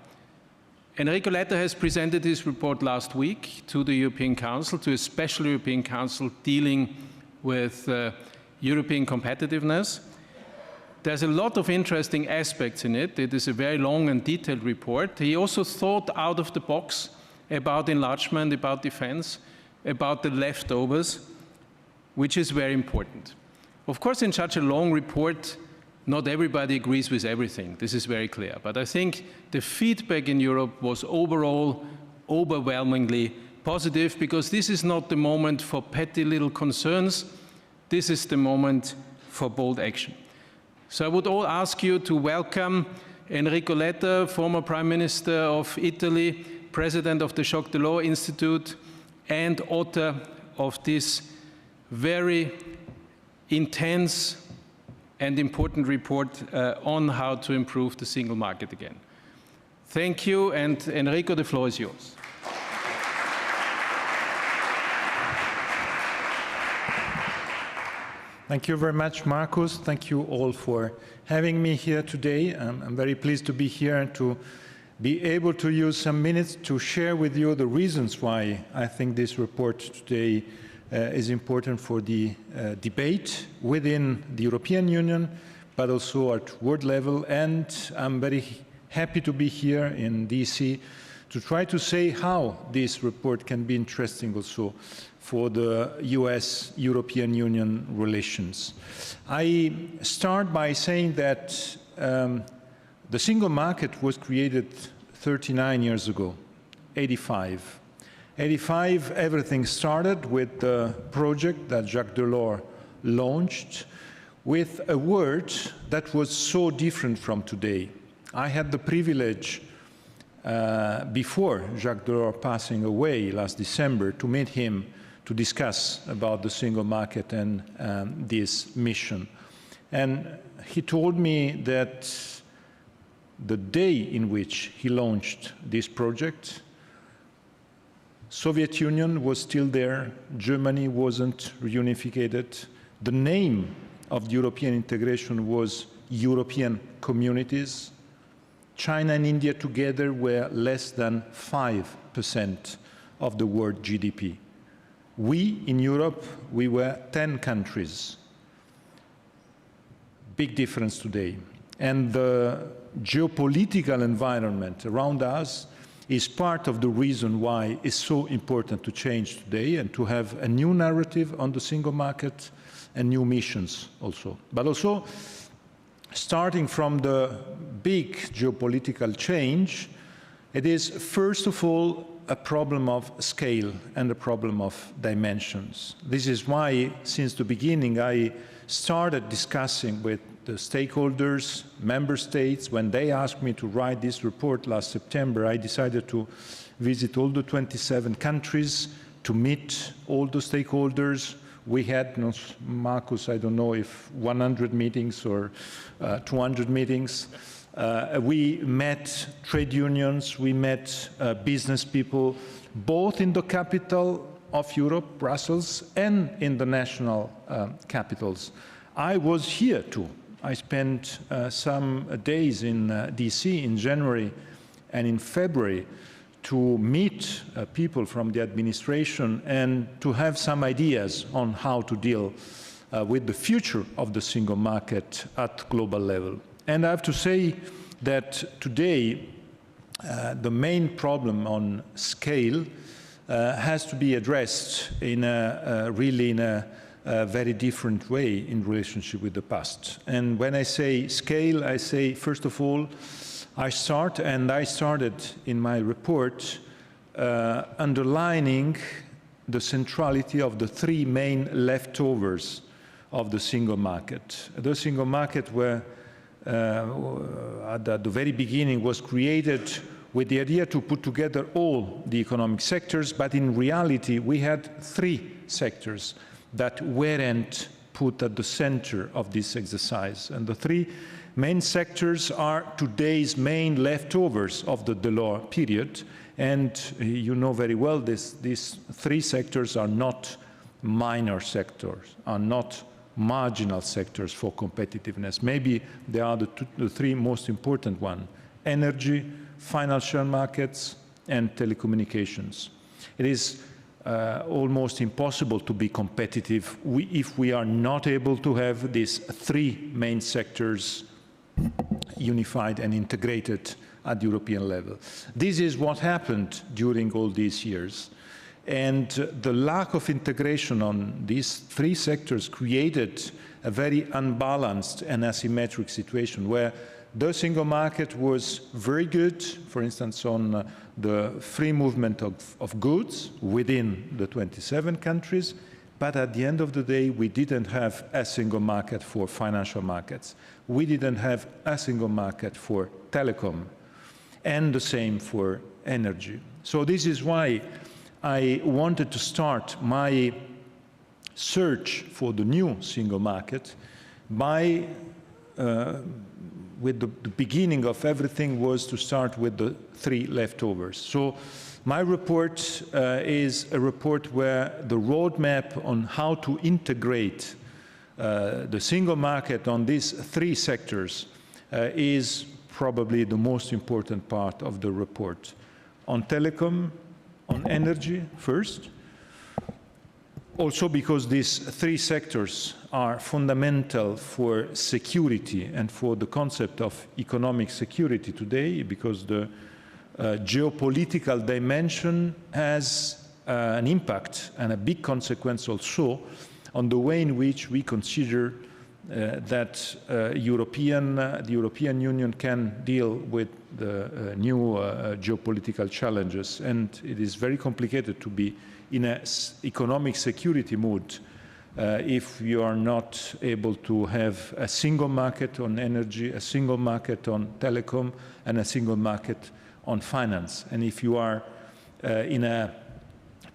Speaker 8: Enrico Letta has presented his report last week to the European Council, to a special European Council dealing with European competitiveness. There's a lot of interesting aspects in it. It is a very long and detailed report. He also thought out of the box about enlargement, about defense, about the leftovers, which is very important. Of course, in such a long report, not everybody agrees with everything. This is very clear. But I think the feedback in Europe was overall overwhelmingly positive, because this is not the moment for petty little concerns. This is the moment for bold action. So I would all ask you to welcome Enrico Letta, former Prime Minister of Italy, President of the Jacques Delors Institute, and author of this very intense and important report on how to improve the single market again. Thank you, and Enrico, the floor is yours.
Speaker 16: Thank you very much, Markus. Thank you all for having me here today. I'm very pleased to be here and to be able to use some minutes to share with you the reasons why I think this report today is important for the debate within the European Union, but also at world level. And I'm very happy to be here in DC to try to say how this report can be interesting also for the US-European Union relations. I start by saying that the single market was created 39 years ago, 85. 85, everything started with the project that Jacques Delors launched with a word that was so different from today. I had the privilege before Jacques Delors passing away last December to meet him to discuss about the single market and this mission. And he told me that the day in which he launched this project, Soviet Union was still there, Germany wasn't reunified, the name of the European integration was European communities. China and India together were less than 5% of the world GDP. We, in Europe, we were 10 countries. Big difference today. And the geopolitical environment around us is part of the reason why it's so important to change today and to have a new narrative on the single market and new missions also. But also, starting from the big geopolitical change, it is first of all a problem of scale and a problem of dimensions. This is why, since the beginning, I started discussing with the stakeholders, member states. When they asked me to write this report last September, I decided to visit all the 27 countries, to meet all the stakeholders. We had, Markus, I don't know if 100 meetings or 200 meetings. We met trade unions, we met business people, both in the capital of Europe, Brussels, and in the national capitals. I was here too. I spent some days in DC in January and in February to meet people from the administration and to have some ideas on how to deal with the future of the single market at global level. And I have to say that today, the main problem on scale has to be addressed in really in a very different way in relationship with the past. And when I say scale, I say, first of all, I started in my report underlining the centrality of the three main leftovers of the single market. The single market were at the very beginning was created with the idea to put together all the economic sectors, but in reality we had three sectors that weren't put at the center of this exercise. And the three main sectors are today's main leftovers of the Delors period. And you know very well these three sectors are not minor sectors, are not marginal sectors for competitiveness. Maybe they are the three most important ones: energy, financial markets, and telecommunications. It is almost impossible to be competitive if we are not able to have these three main sectors unified and integrated at European level. This is what happened during all these years. And the lack of integration on these three sectors created a very unbalanced and asymmetric situation where the single market was very good, for instance, on the free movement of goods within the 27 countries, but at the end of the day, we didn't have a single market for financial markets. We didn't have a single market for telecom, and the same for energy. So this is why I wanted to start my search for the new single market by with the beginning of everything was to start with the three leftovers. So my report is a report where the roadmap on how to integrate the single market on these three sectors is probably the most important part of the report. On telecom, on energy first, also because these three sectors are fundamental for security and for the concept of economic security today, because the geopolitical dimension has an impact and a big consequence also on the way in which we consider that the European Union can deal with the new geopolitical challenges. And it is very complicated to be in an economic security mood if you are not able to have a single market on energy, a single market on telecom, and a single market on finance. And if you are in a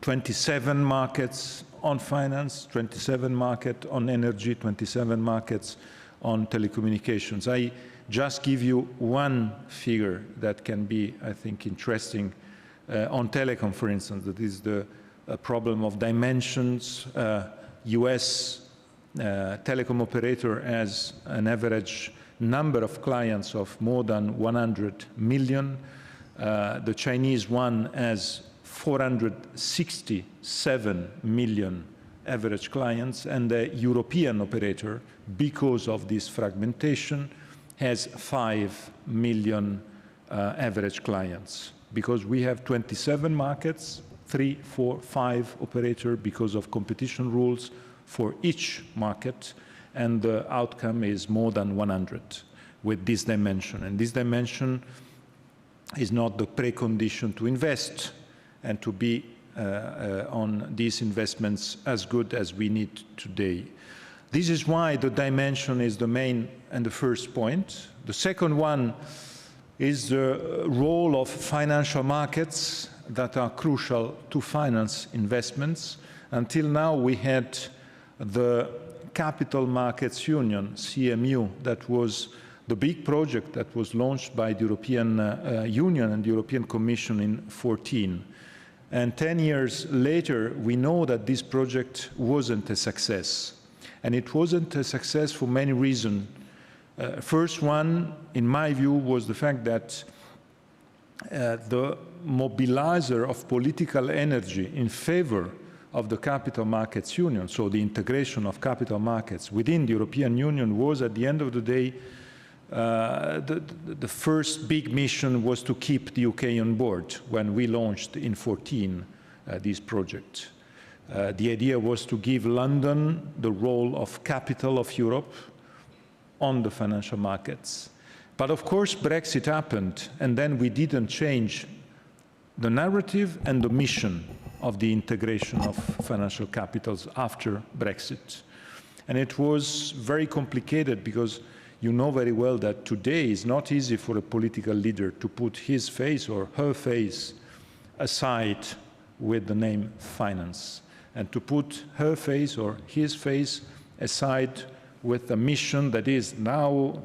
Speaker 16: 27 markets on finance, 27 market on energy, 27 markets on telecommunications. I just give you one figure that can be, I think, interesting. On telecom, for instance, that is the problem of dimensions. US telecom operator has an average number of clients of more than 100 million. The Chinese one has 467 million average clients, and the European operator, because of this fragmentation, has 5 million average clients. Because we have 27 markets, 3, 4, 5 operator because of competition rules for each market, and the outcome is more than 100 with this dimension. And this dimension is not the precondition to invest and to be on these investments as good as we need today. This is why the dimension is the main and the first point. The second one is the role of financial markets that are crucial to finance investments. Until now, we had the Capital Markets Union, CMU, that was the big project that was launched by the European Union and the European Commission in 2014. And 10 years later, we know that this project wasn't a success. And it wasn't a success for many reasons. First one, in my view, was the fact that the mobilizer of political energy in favor of the Capital Markets Union, so the integration of capital markets within the European Union, was at the end of the day the first big mission was to keep the UK on board when we launched in 2014 this project. The idea was to give London the role of capital of Europe on the financial markets. But of course, Brexit happened, and then we didn't change the narrative and the mission of the integration of financial capitals after Brexit. And it was very complicated because you know very well that today it's not easy for a political leader to put his face or her face aside with the name finance, and to put her face or his face aside with a mission that is now,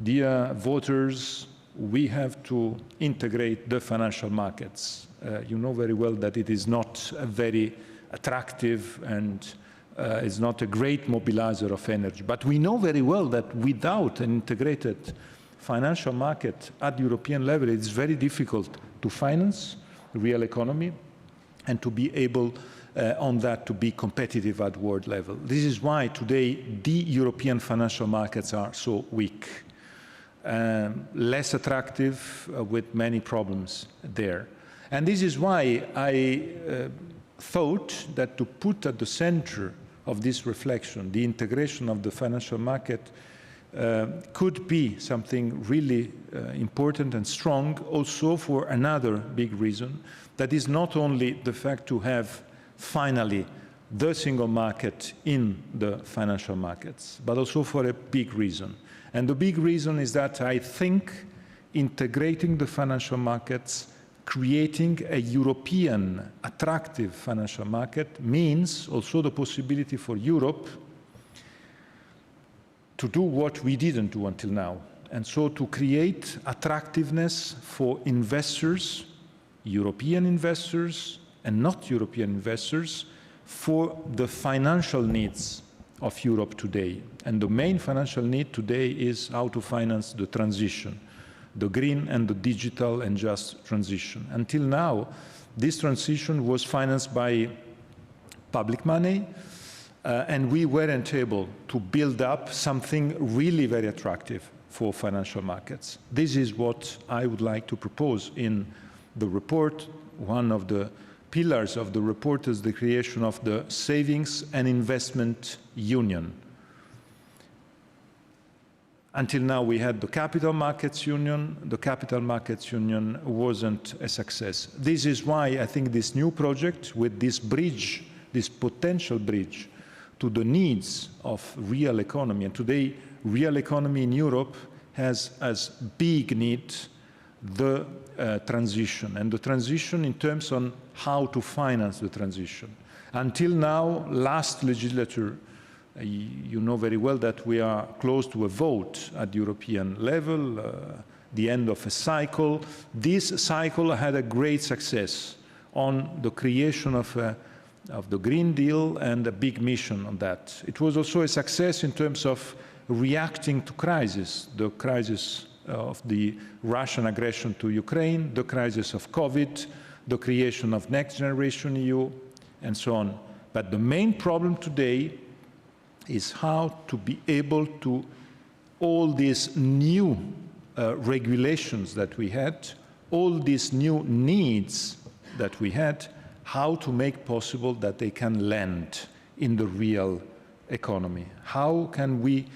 Speaker 16: dear voters, we have to integrate the financial markets. You know very well that it is not a very attractive and is not a great mobilizer of energy. But we know very well that without an integrated financial market at European level, it's very difficult to finance the real economy and to be able on that to be competitive at world level. This is why today the European financial markets are so weak. less attractive, with many problems there. And this is why I thought that to put at the center of this reflection the integration of the financial market could be something really important and strong, also for another big reason, that is not only the fact to have finally the single market in the financial markets, but also for a big reason. And the big reason is that I think integrating the financial markets, creating a European attractive financial market, means also the possibility for Europe to do what we didn't do until now. And so to create attractiveness for investors, European investors and not European investors, for the financial needs of Europe today. And the main financial need today is how to finance the transition, the green and the digital and just transition. Until now, this transition was financed by public money, and we weren't able to build up something really very attractive for financial markets. This is what I would like to propose in the report. One of the pillars of the report is the creation of the Savings and Investment Union. Until now, we had the Capital Markets Union. The Capital Markets Union wasn't a success. This is why I think this new project, with this bridge, this potential bridge to the needs of real economy, and today real economy in Europe has as big need the transition, and the transition in terms on how to finance the transition. Until now, last legislature, you know very well that we are close to a vote at European level, the end of a cycle. This cycle had a great success on the creation of the Green Deal and a big mission on that. It was also a success in terms of reacting to crisis, the crisis of the Russian aggression to Ukraine, the crisis of COVID, the creation of Next Generation EU, and so on. But the main problem today is how to be able to all these new regulations that we had, all these new needs that we had, how to make possible that they can land in the real economy. How can we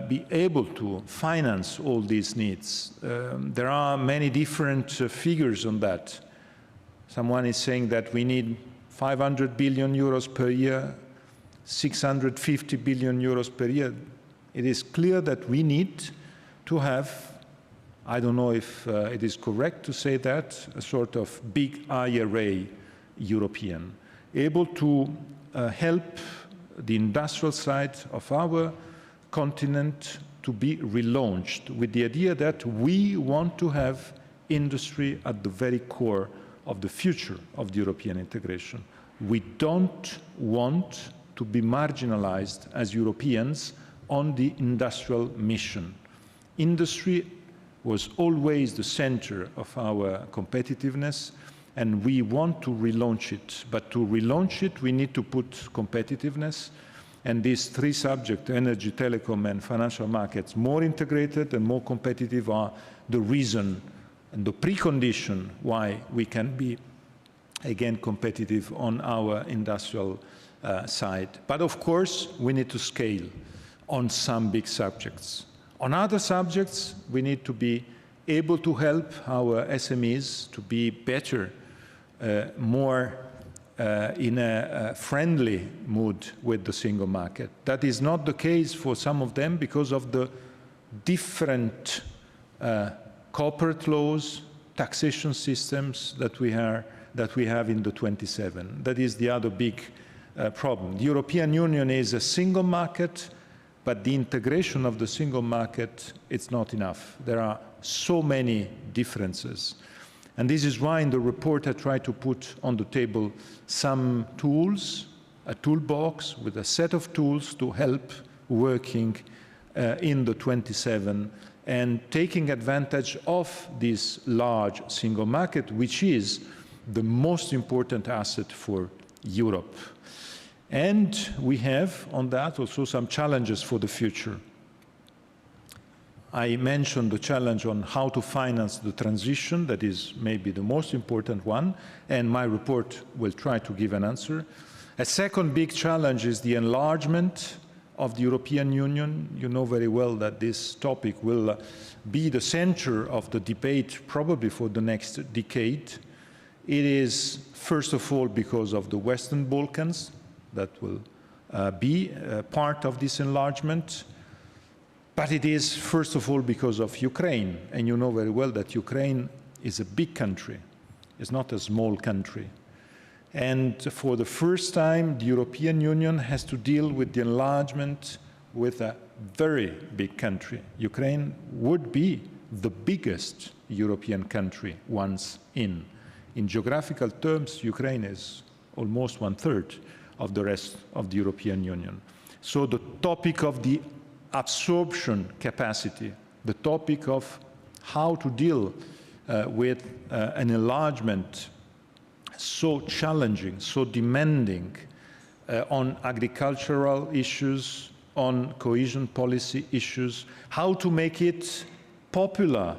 Speaker 16: be able to finance all these needs? There are many different figures on that. Someone is saying that we need 500 billion euros per year, 650 billion euros per year. It is clear that we need to have, I don't know if it is correct to say that, a sort of big IRA European, able to help the industrial side of our continent to be relaunched, with the idea that we want to have industry at the very core of the future of the European integration. We don't want to be marginalized as Europeans on the industrial mission. Industry was always the center of our competitiveness, and we want to relaunch it. But to relaunch it, we need to put competitiveness and these three subjects, energy, telecom, and financial markets, more integrated and more competitive, are the reason and the precondition why we can be, again, competitive on our industrial side. But of course, we need to scale on some big subjects. On other subjects, we need to be able to help our SMEs to be better, more in a friendly mood with the single market. That is not the case for some of them because of the different corporate laws, taxation systems that we have in the 27. That is the other big problem. The European Union is a single market, but the integration of the single market, it's not enough. There are so many differences. And this is why in the report I try to put on the table some tools, a toolbox with a set of tools to help working in the 27 and taking advantage of this large single market, which is the most important asset for Europe. And we have on that also some challenges for the future. I mentioned the challenge on how to finance the transition. That is maybe the most important one, and my report will try to give an answer. A second big challenge is the enlargement of the European Union. You know very well that this topic will be the center of the debate probably for the next decade. It is, first of all, because of the Western Balkans that will be part of this enlargement. But it is, first of all, because of Ukraine. And you know very well that Ukraine is a big country. It's not a small country. And for the first time, the European Union has to deal with the enlargement with a very big country. Ukraine would be the biggest European country once in. In geographical terms, Ukraine is almost 1/3 of the rest of the European Union. So the topic of the absorption capacity, the topic of how to deal with an enlargement so challenging, so demanding on agricultural issues, on cohesion policy issues, how to make it popular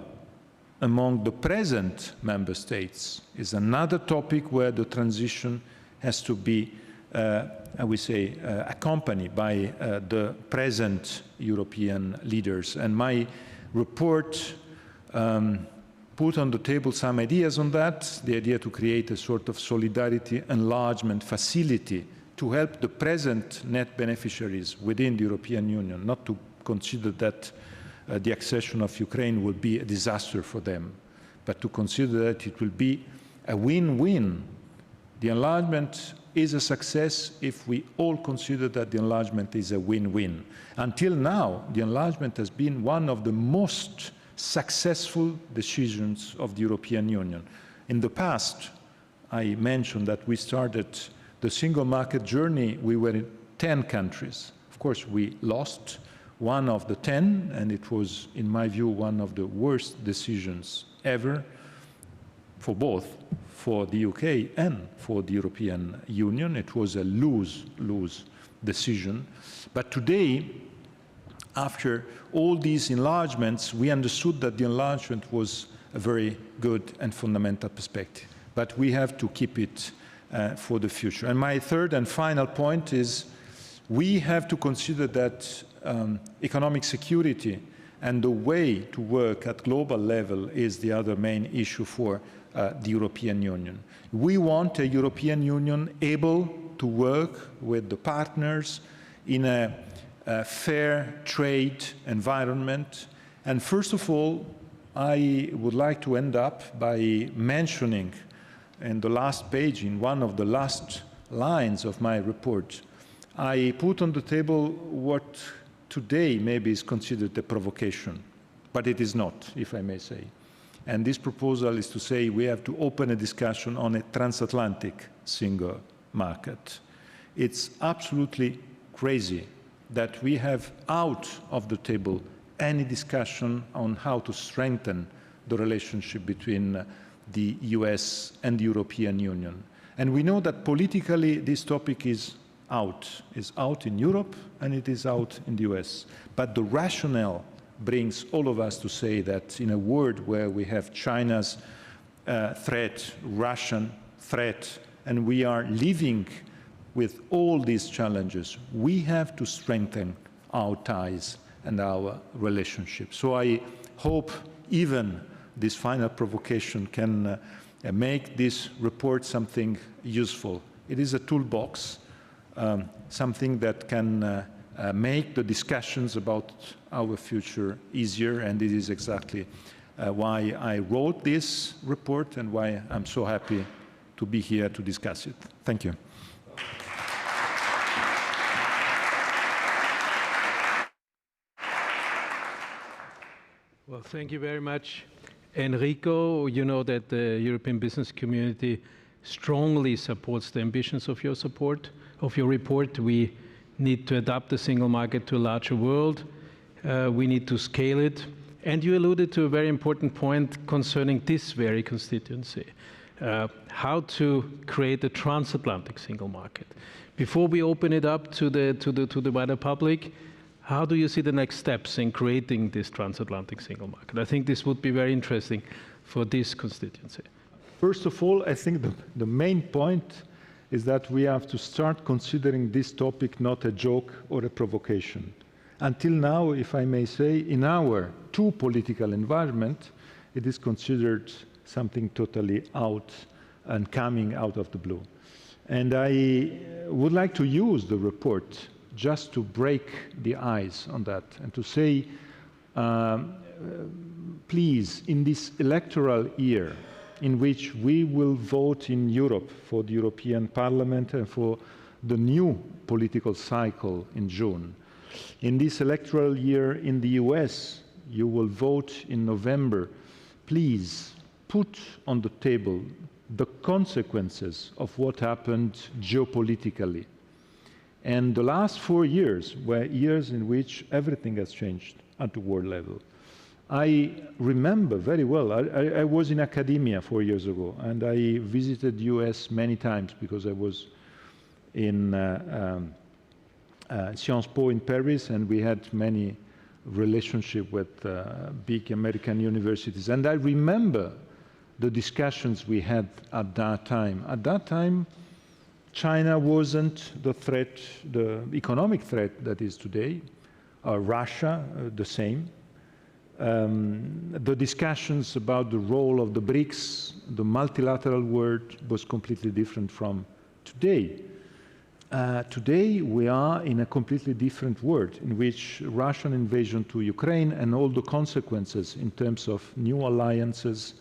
Speaker 16: among the present member states is another topic where the transition has to be, I would say, accompanied by the present European leaders. And my report put on the table some ideas on that, the idea to create a sort of solidarity enlargement facility to help the present net beneficiaries within the European Union, not to consider that the accession of Ukraine will be a disaster for them, but to consider that it will be a win-win. The enlargement is a success if we all consider that the enlargement is a win-win. Until now, the enlargement has been one of the most successful decisions of the European Union. In the past, I mentioned that we started the single market journey, we were in 10 countries. Of course, we lost one of the 10, and it was, in my view, one of the worst decisions ever for both, for the UK and for the European Union. It was a lose-lose decision. But today, after all these enlargements, we understood that the enlargement was a very good and fundamental perspective. But we have to keep it for the future. And my third and final point is we have to consider that economic security and the way to work at global level is the other main issue for the European Union. We want a European Union able to work with the partners in a fair trade environment. And first of all, I would like to end up by mentioning in the last page, in one of the last lines of my report, I put on the table what today maybe is considered a provocation, but it is not, if I may say. And this proposal is to say we have to open a discussion on a transatlantic single market. It's absolutely crazy that we have out of the table any discussion on how to strengthen the relationship between the US and the European Union. And we know that politically this topic is out in Europe and it is out in the US. But the rationale brings all of us to say that in a world where we have China's threat, Russian threat, and we are living with all these challenges, we have to strengthen our ties and our relationship. So I hope even this final provocation can make this report something useful. It is a toolbox, something that can make the discussions about our future easier, and it is exactly why I wrote this report and why I'm so happy to be here to discuss it. Thank you.
Speaker 8: Well, thank you very much, Enrico. You know that the European business community strongly supports the ambitions of your report. We need to adapt the single market to a larger world. We need to scale it. And you alluded to a very important point concerning this very constituency, how to create a transatlantic single market. Before we open it up to the wider public, how do you see the next steps in creating this transatlantic single market? I think this would be very interesting for this constituency.
Speaker 16: First of all, I think the main point is that we have to start considering this topic not a joke or a provocation. Until now, if I may say, in our too political environment, it is considered something totally out and coming out of the blue. And I would like to use the report just to break the ice on that and to say, please, in this electoral year, in which we will vote in Europe for the European Parliament and for the new political cycle in June. In this electoral year in the US, you will vote in November. Please put on the table the consequences of what happened geopolitically. And the last 4 years were years in which everything has changed at the world level. I remember very well, I was in academia 4 years ago, and I visited US many times because I was in Sciences Po in Paris, and we had many relationships with big American universities. And I remember the discussions we had at that time. At that time, China wasn't the threat, the economic threat that is today. Russia, the same. The discussions about the role of the BRICS, the multilateral world, was completely different from today. Today, we are in a completely different world in which Russian invasion to Ukraine and all the consequences in terms of new alliances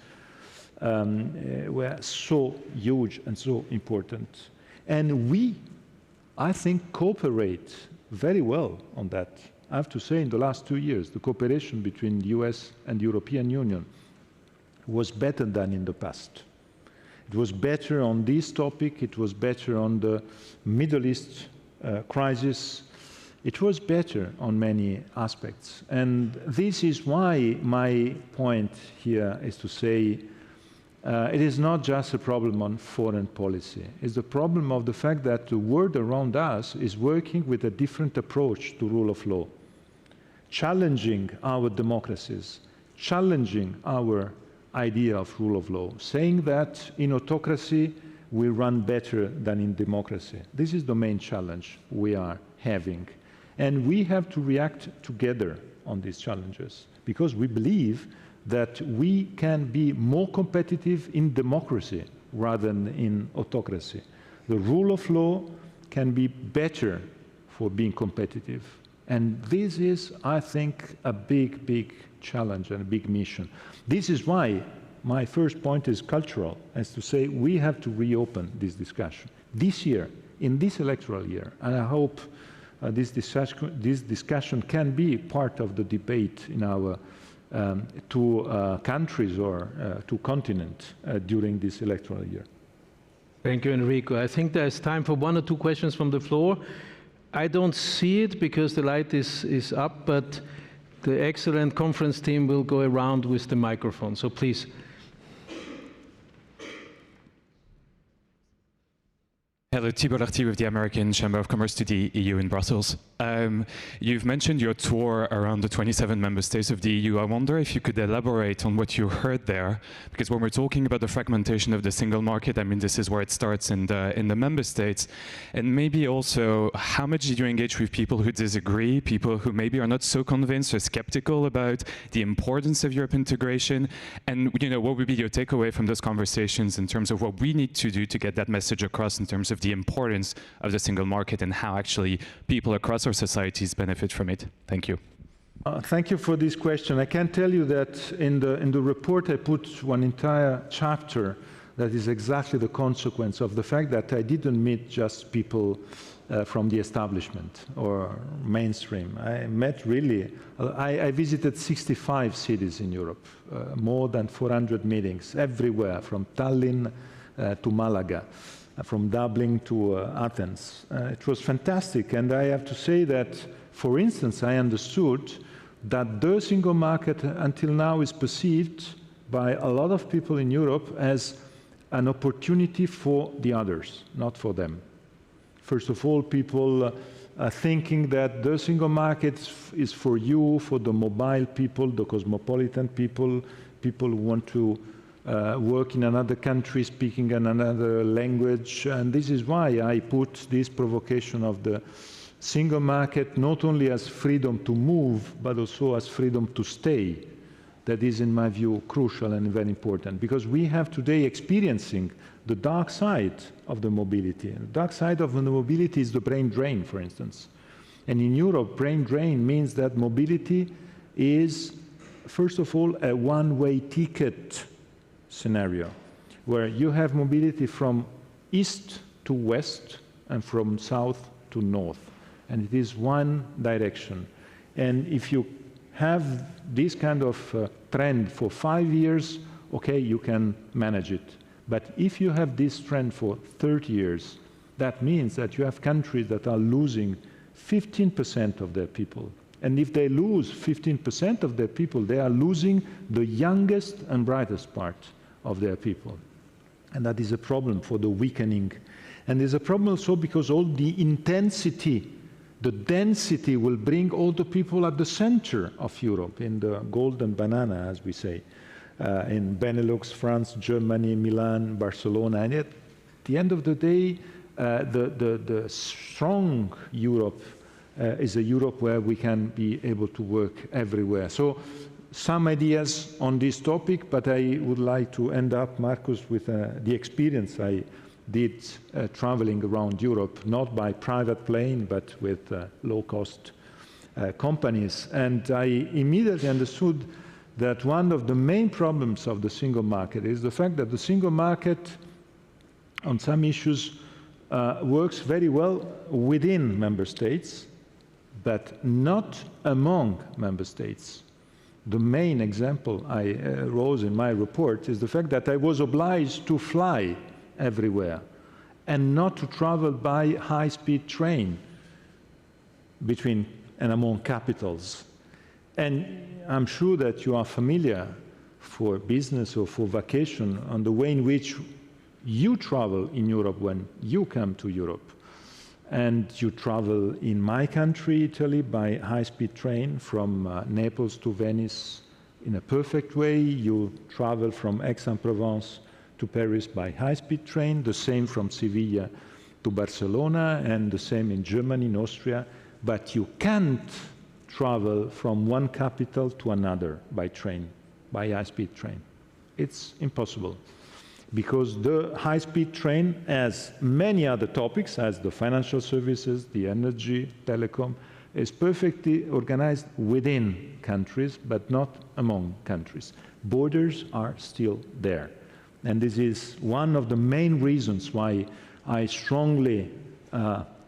Speaker 16: were so huge and so important. And we, I think, cooperate very well on that. I have to say, in the last 2 years, the cooperation between the US and the European Union was better than in the past. It was better on this topic, it was better on the Middle East crisis, it was better on many aspects. And this is why my point here is to say it is not just a problem on foreign policy. It's the problem of the fact that the world around us is working with a different approach to rule of law, challenging our democracies, challenging our idea of rule of law, saying that in autocracy we run better than in democracy. This is the main challenge we are having. And we have to react together on these challenges because we believe that we can be more competitive in democracy rather than in autocracy. The rule of law can be better for being competitive. And this is, I think, a big, big challenge and a big mission. This is why my first point is cultural, as to say we have to reopen this discussion this year, in this electoral year. And I hope this discussion can be part of the debate in our two countries or two continents during this electoral year.
Speaker 8: Thank you, Enrico. I think there's time for 1 or 2 questions from the floor. I don't see it because the light is up, but the excellent conference team will go around with the microphone. So please.
Speaker 17: Hello, Thibault Lartigue with the American Chamber of Commerce to the EU in Brussels. You've mentioned your tour around the 27 member states of the EU. I wonder if you could elaborate on what you heard there, because when we're talking about the fragmentation of the single market, I mean, this is where it starts in the member states. And maybe also, how much did you engage with people who disagree, people who maybe are not so convinced or skeptical about the importance of Europe integration? And what would be your takeaway from those conversations in terms of what we need to do to get that message across in terms of the importance of the single market and how actually people across our societies benefit from it? Thank you.
Speaker 16: Thank you for this question. I can tell you that in the report I put one entire chapter that is exactly the consequence of the fact that I didn't meet just people from the establishment or mainstream. I met really, I visited 65 cities in Europe, more than 400 meetings everywhere, from Tallinn to Malaga, from Dublin to Athens. It was fantastic, and I have to say that, for instance, I understood that the single market until now is perceived by a lot of people in Europe as an opportunity for the others, not for them. First of all, people thinking that the single market is for you, for the mobile people, the cosmopolitan people, people who want to work in another country, speaking in another language. And this is why I put this provocation of the single market not only as freedom to move, but also as freedom to stay. That is, in my view, crucial and very important, because we have today experiencing the dark side of the mobility. And the dark side of the mobility is the brain drain, for instance. And in Europe, brain drain means that mobility is, first of all, a one-way ticket scenario, where you have mobility from east to west and from south to north. And it is one direction. And if you have this kind of trend for 5 years, okay, you can manage it. But if you have this trend for 30 years, that means that you have countries that are losing 15% of their people. And if they lose 15% of their people, they are losing the youngest and brightest part of their people. And that is a problem for the weakening. And there's a problem also because all the intensity, the density will bring all the people at the center of Europe, in the golden banana, as we say, in Benelux, France, Germany, Milan, Barcelona. And at the end of the day, the strong Europe is a Europe where we can be able to work everywhere. So some ideas on this topic, but I would like to end up, Marcus, with the experience I did traveling around Europe, not by private plane, but with low-cost companies. And I immediately understood that one of the main problems of the single market is the fact that the single market, on some issues, works very well within member states, but not among member states. The main example I rose in my report is the fact that I was obliged to fly everywhere and not to travel by high-speed train between and among capitals. And I'm sure that you are familiar for business or for vacation on the way in which you travel in Europe when you come to Europe. And you travel in my country, Italy, by high-speed train from Naples to Venice in a perfect way. You travel from Aix-en-Provence to Paris by high-speed train, the same from Sevilla to Barcelona, and the same in Germany, in Austria. But you can't travel from one capital to another by train, by high-speed train. It's impossible, because the high-speed train has many other topics, as the financial services, the energy, telecom, is perfectly organized within countries, but not among countries. Borders are still there. And this is one of the main reasons why I strongly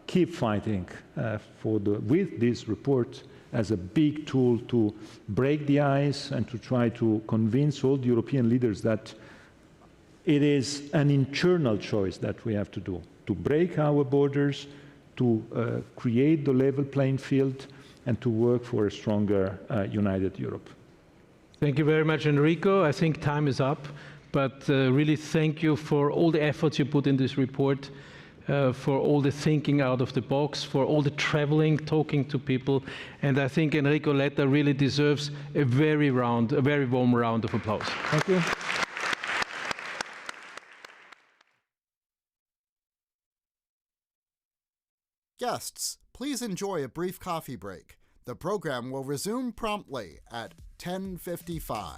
Speaker 16: keep fighting with this report as a big tool to break the ice and to try to convince all the European leaders that it is an internal choice that we have to do, to break our borders, to create the level playing field, and to work for a stronger, united Europe.
Speaker 8: Thank you very much, Enrico. I think time is up, but really thank you for all the efforts you put in this report, for all the thinking out of the box, for all the traveling, talking to people. And I think Enrico Letta really deserves a very warm round of applause.
Speaker 16: Thank you.
Speaker 9: Guests, please enjoy a brief coffee break. The program will resume promptly at 10:55.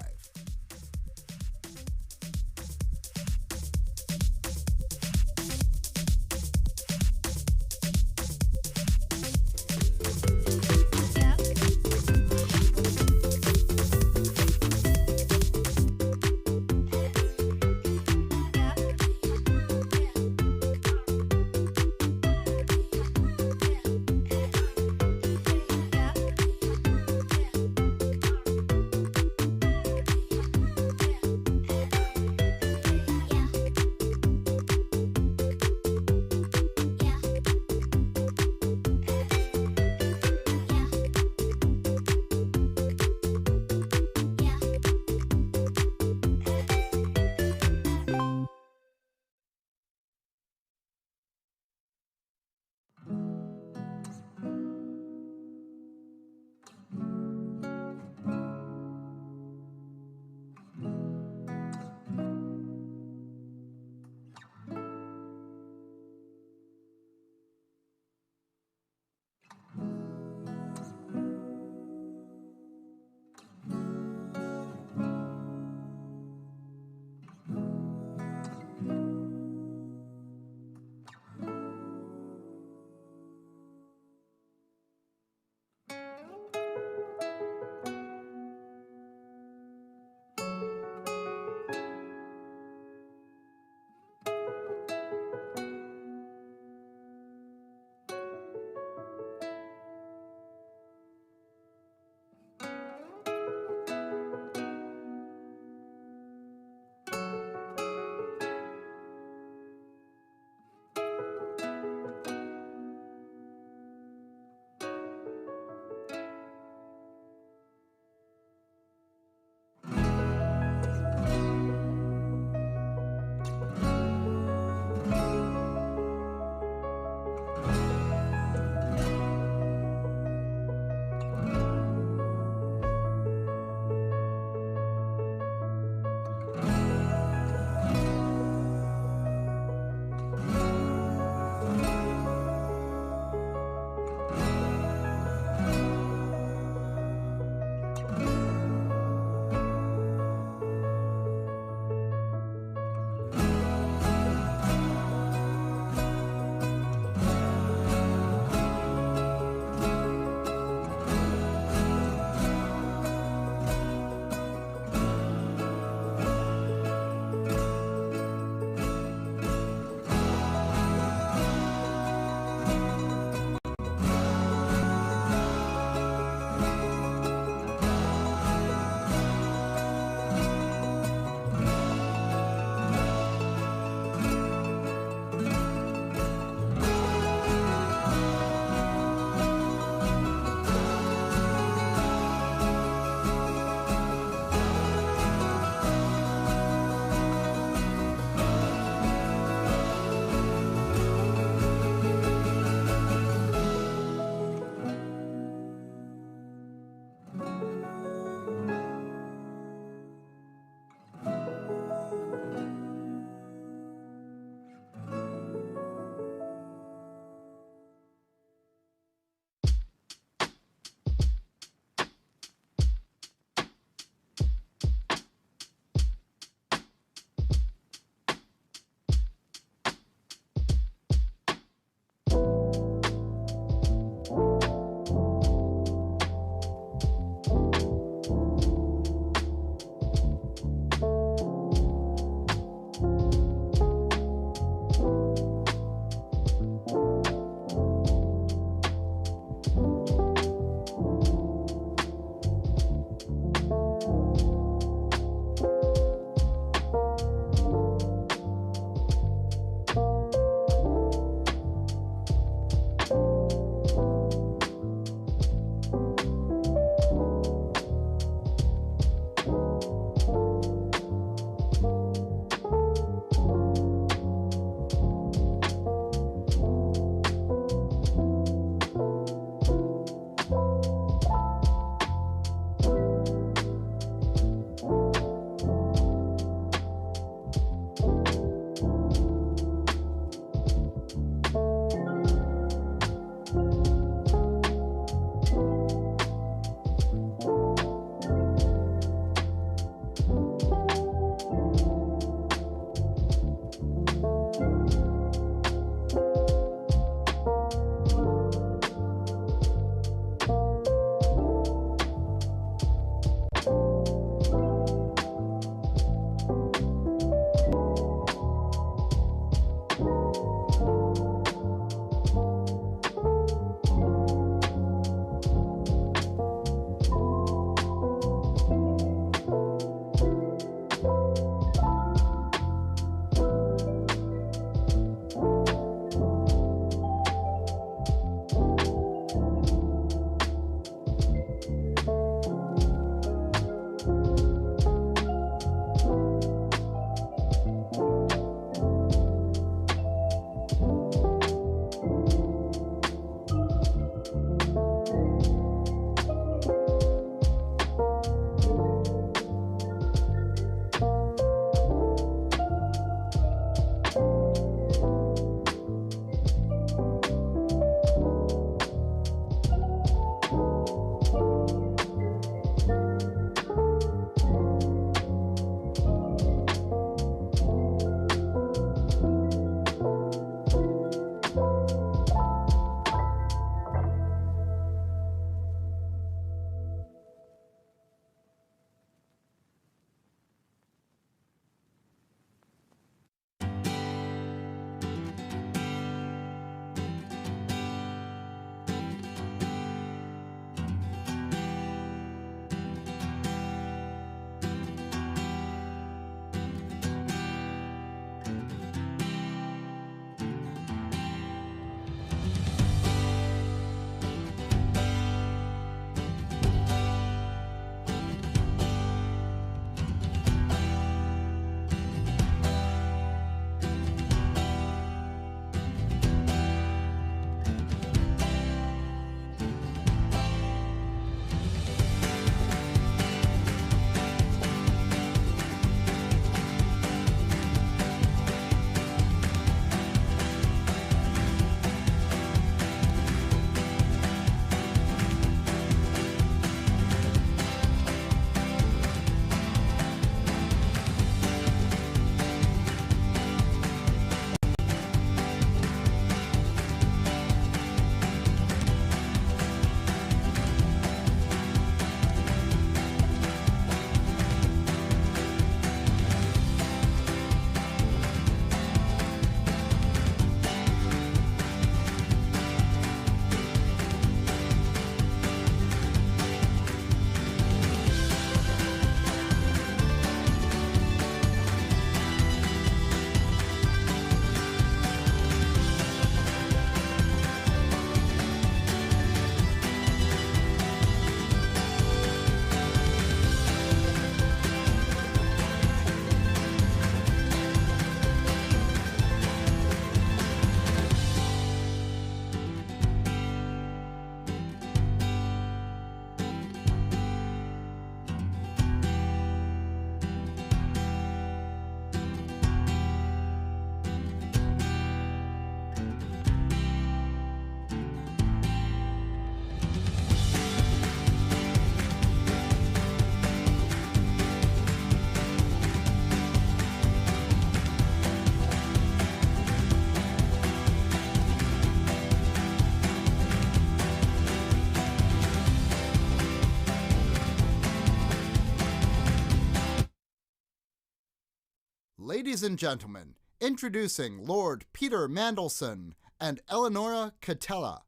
Speaker 9: ladies and gentlemen, introducing Lord Peter Mandelson and Eleonora Catella.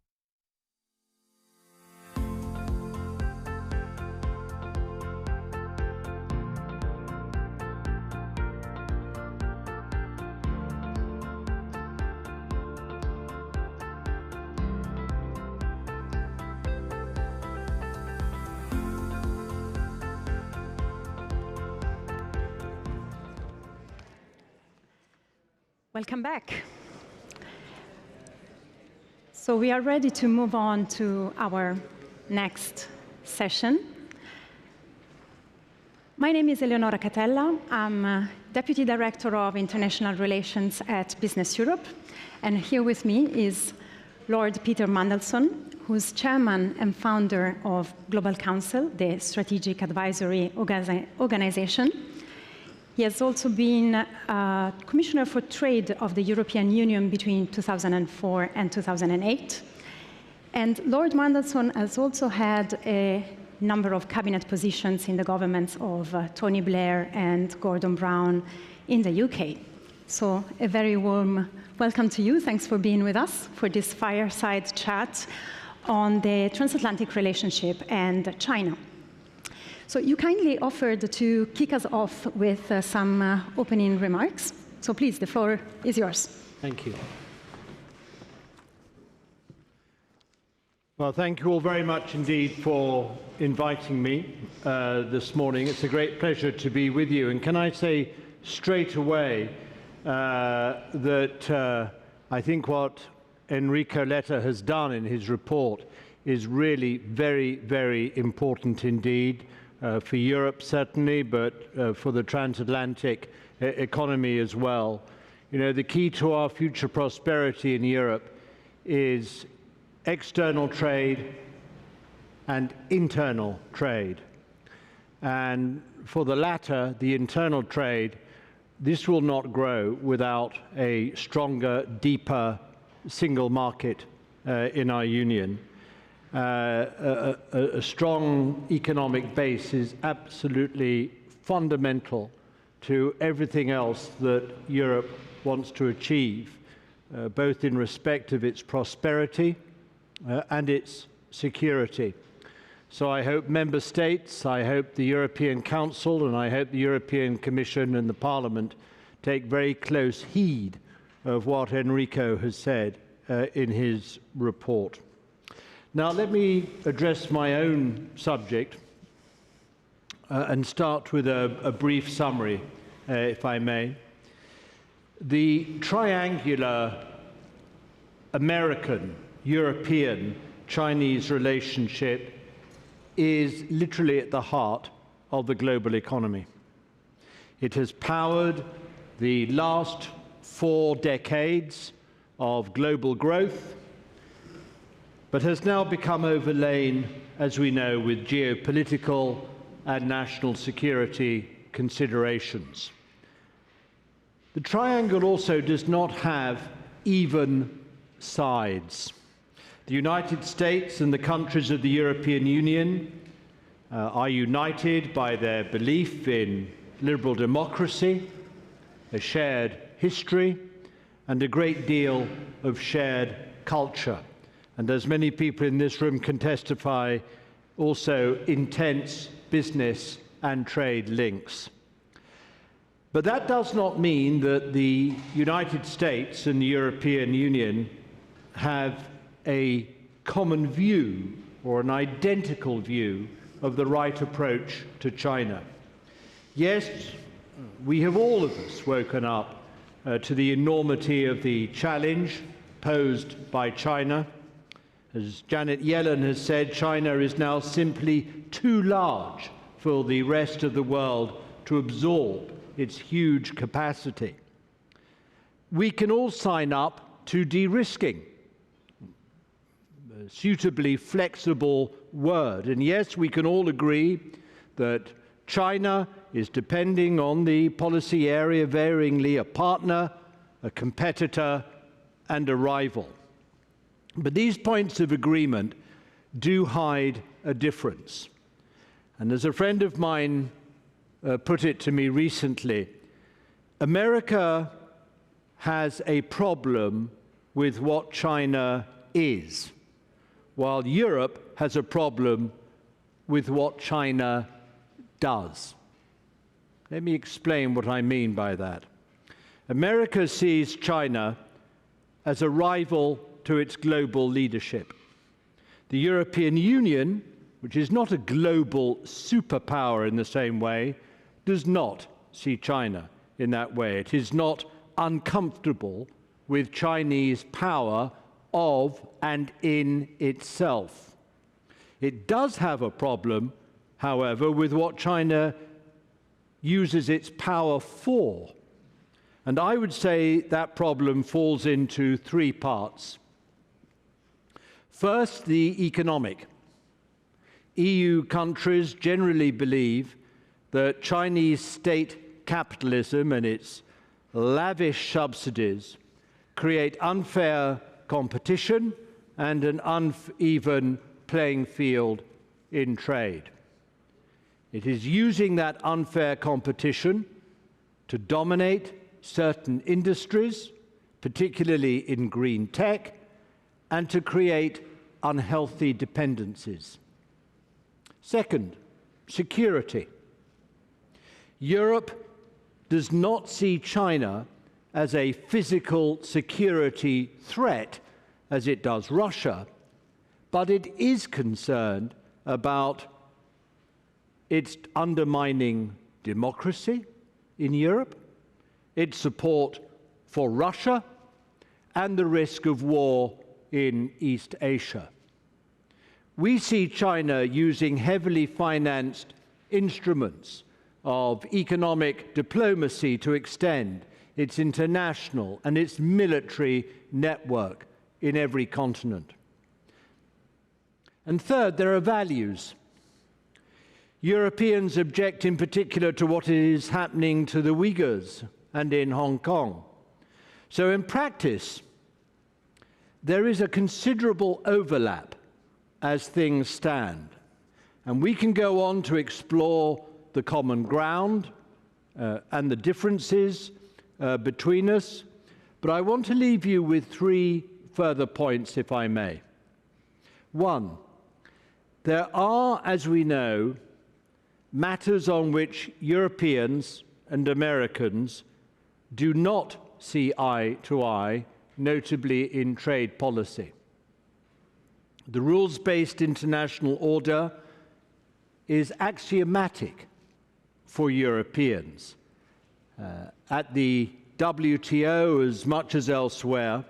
Speaker 18: Welcome back. So we are ready to move on to our next session. My name is Eleonora Catella. I'm Deputy Director of International Relations at Business Europe. And here with me is Lord Peter Mandelson, who's chairman and founder of Global Council, the strategic advisory organization. He has also been Commissioner for Trade of the European Union between 2004 and 2008. And Lord Mandelson has also had a number of cabinet positions in the governments of Tony Blair and Gordon Brown in the UK. So a very warm welcome to you. Thanks for being with us for this fireside chat on the transatlantic relationship and China. So you kindly offered to kick us off with some opening remarks. So please, the floor is yours.
Speaker 19: Thank you. Well, thank you all very much indeed for inviting me this morning. It's a great pleasure to be with you. And can I say straight away that I think what Enrico Letta has done in his report is really very, very important indeed. For Europe, certainly, but for the transatlantic economy as well. You know, the key to our future prosperity in Europe is external trade and internal trade. And for the latter, the internal trade, this will not grow without a stronger, deeper single market in our union. A strong economic base is absolutely fundamental to everything else that Europe wants to achieve, both in respect of its prosperity and its security. So I hope member states, I hope the European Council, and I hope the European Commission and the Parliament take very close heed of what Enrico has said in his report. Now, let me address my own subject and start with a brief summary, if I may. The triangular American, European, Chinese relationship is literally at the heart of the global economy. It has powered the last 4 decades of global growth, but has now become overlain, as we know, with geopolitical and national security considerations. The triangle also does not have even sides. The United States and the countries of the European Union are united by their belief in liberal democracy, a shared history, and a great deal of shared culture. And as many people in this room can testify, also intense business and trade links. But that does not mean that the United States and the European Union have a common view or an identical view of the right approach to China. Yes, we have all of us woken up to the enormity of the challenge posed by China. As Janet Yellen has said, China is now simply too large for the rest of the world to absorb its huge capacity. We can all sign up to de-risking, a suitably flexible word. And yes, we can all agree that China is, depending on the policy area, varyingly a partner, a competitor, and a rival. But these points of agreement do hide a difference. And as a friend of mine put it to me recently, America has a problem with what China is, while Europe has a problem with what China does. Let me explain what I mean by that. America sees China as a rival to its global leadership. The European Union, which is not a global superpower in the same way, does not see China in that way. It is not uncomfortable with Chinese power of and in itself. It does have a problem, however, with what China uses its power for. And I would say that problem falls into three parts. First, the economic. EU countries generally believe that Chinese state capitalism and its lavish subsidies create unfair competition and an uneven playing field in trade. It is using that unfair competition to dominate certain industries, particularly in green tech, and to create unhealthy dependencies. Second, security. Europe does not see China as a physical security threat as it does Russia, but it is concerned about its undermining democracy in Europe, its support for Russia, and the risk of war in East Asia. We see China using heavily financed instruments of economic diplomacy to extend its international and its military network in every continent. And third, there are values. Europeans object in particular to what is happening to the Uyghurs and in Hong Kong. So in practice, there is a considerable overlap as things stand. And we can go on to explore the common ground and the differences between us, but I want to leave you with three further points, if I may. One, there are, as we know, matters on which Europeans and Americans do not see eye to eye, notably in trade policy. The rules-based international order is axiomatic for Europeans. At the WTO as much as elsewhere,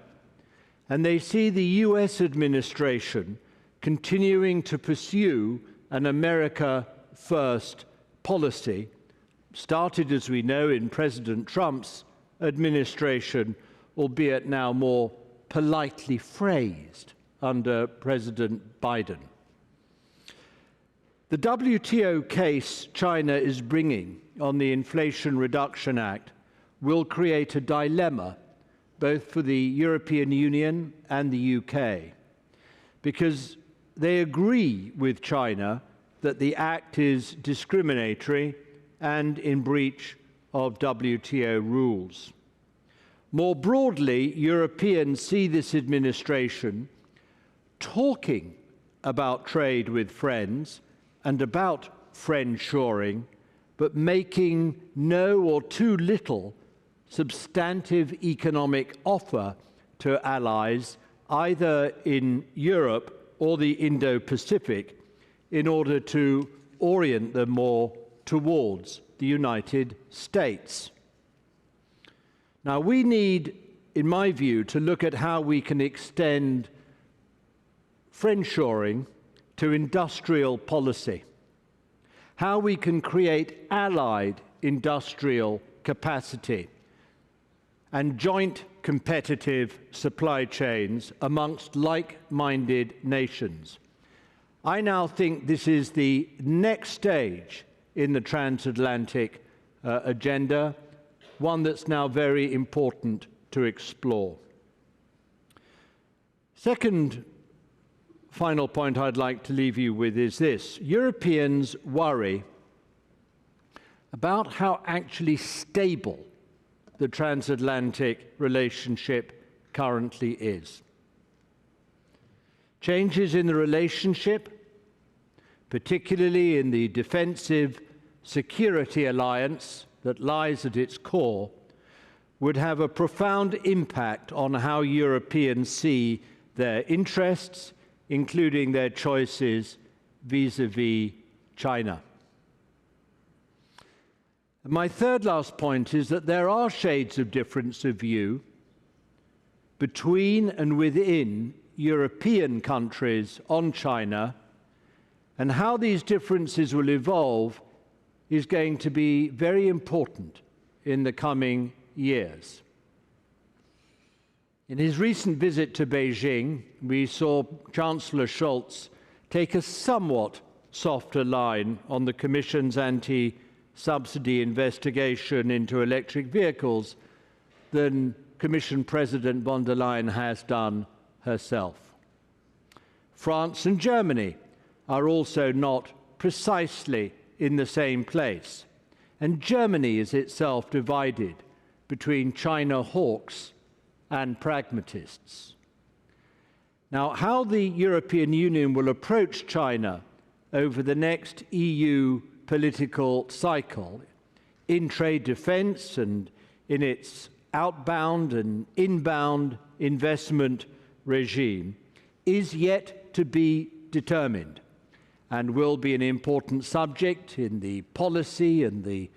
Speaker 19: and they see the US administration continuing to pursue an America first policy, started, as we know, in President Trump's administration, albeit now more politely phrased under President Biden. The WTO case China is bringing on the Inflation Reduction Act will create a dilemma both for the European Union and the UK, because they agree with China that the act is discriminatory and in breach of WTO rules. More broadly, Europeans see this administration talking about trade with friends and about friendshoring, but making no or too little substantive economic offer to allies, either in Europe or the Indo-Pacific, in order to orient them more towards the United States. Now, we need, in my view, to look at how we can extend friendshoring to industrial policy, how we can create allied industrial capacity and joint competitive supply chains amongst like-minded nations. I now think this is the next stage in the transatlantic agenda, one that's now very important to explore. Second final point I'd like to leave you with is this. Europeans worry about how actually stable the transatlantic relationship currently is. Changes in the relationship, particularly in the defensive security alliance that lies at its core, would have a profound impact on how Europeans see their interests, including their choices vis-à-vis China. My third last point is that there are shades of difference of view between and within European countries on China, and how these differences will evolve is going to be very important in the coming years. In his recent visit to Beijing, we saw Chancellor Scholz take a somewhat softer line on the Commission's anti-subsidy investigation into electric vehicles than Commission President von der Leyen has done herself. France and Germany are also not precisely in the same place, and Germany is itself divided between China hawks and pragmatists. Now, how the European Union will approach China over the next EU political cycle, in trade defense and in its outbound and inbound investment regime, is yet to be determined, and will be an important subject in the policy and the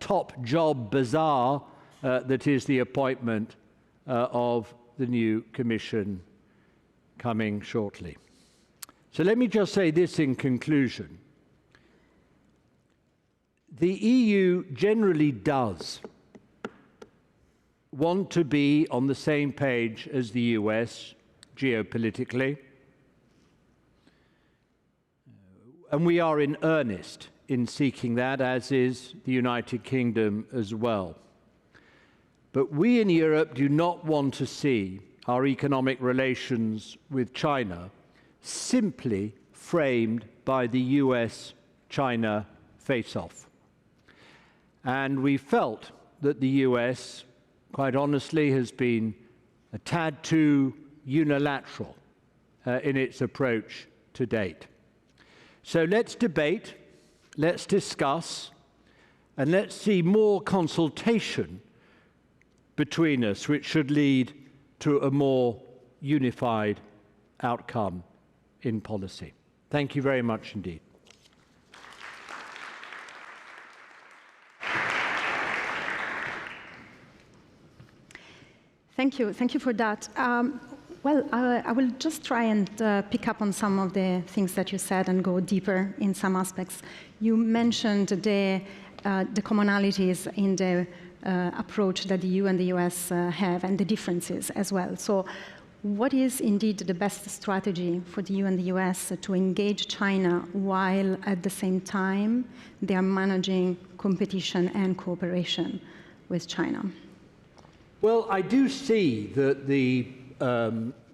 Speaker 19: top job bazaar that is the appointment of the new Commission coming shortly. So let me just say this in conclusion. The EU generally does want to be on the same page as the US geopolitically, and we are in earnest in seeking that, as is the United Kingdom as well. But we in Europe do not want to see our economic relations with China simply framed by the US-China face-off. And we felt that the US, quite honestly, has been a tad too unilateral in its approach to date. So let's debate, let's discuss, and let's see more consultation between us, which should lead to a more unified outcome in policy. Thank you very much indeed.
Speaker 18: Thank you for that. Well, I will just try and pick up on some of the things that you said and go deeper in some aspects. You mentioned the commonalities in the approach that the EU and the US have, and the differences as well. So what is indeed the best strategy for the EU and the US to engage China while at the same time they are managing competition and cooperation with China?
Speaker 19: Well, I do see that the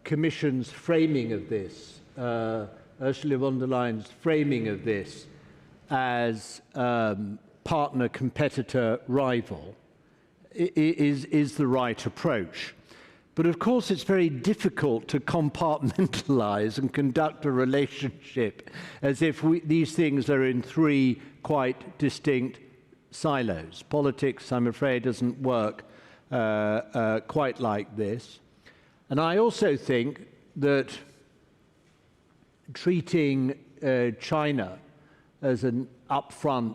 Speaker 19: Commission's framing of this, Ursula von der Leyen's framing of this as partner, competitor, rival, is the right approach. But of course, it's very difficult to compartmentalize and conduct a relationship as if these things are in three quite distinct silos. Politics, I'm afraid, doesn't work quite like this. And I also think that treating China as an upfront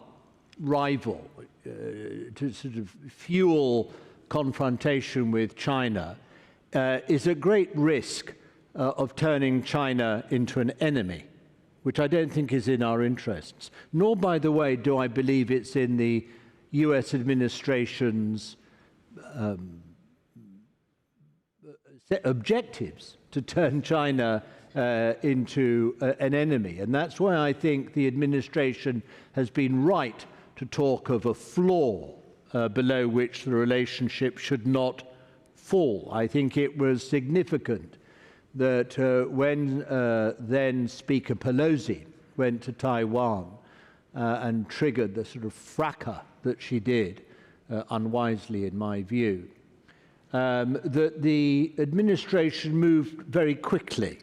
Speaker 19: rival to sort of fuel confrontation with China is a great risk of turning China into an enemy, which I don't think is in our interests. Nor, by the way, do I believe it's in the US administration's objectives to turn China into an enemy. And that's why I think the administration has been right to talk of a floor below which the relationship should not fall. I think it was significant that when then Speaker Pelosi went to Taiwan and triggered the sort of fracas that she did unwisely in my view, that the administration moved very quickly,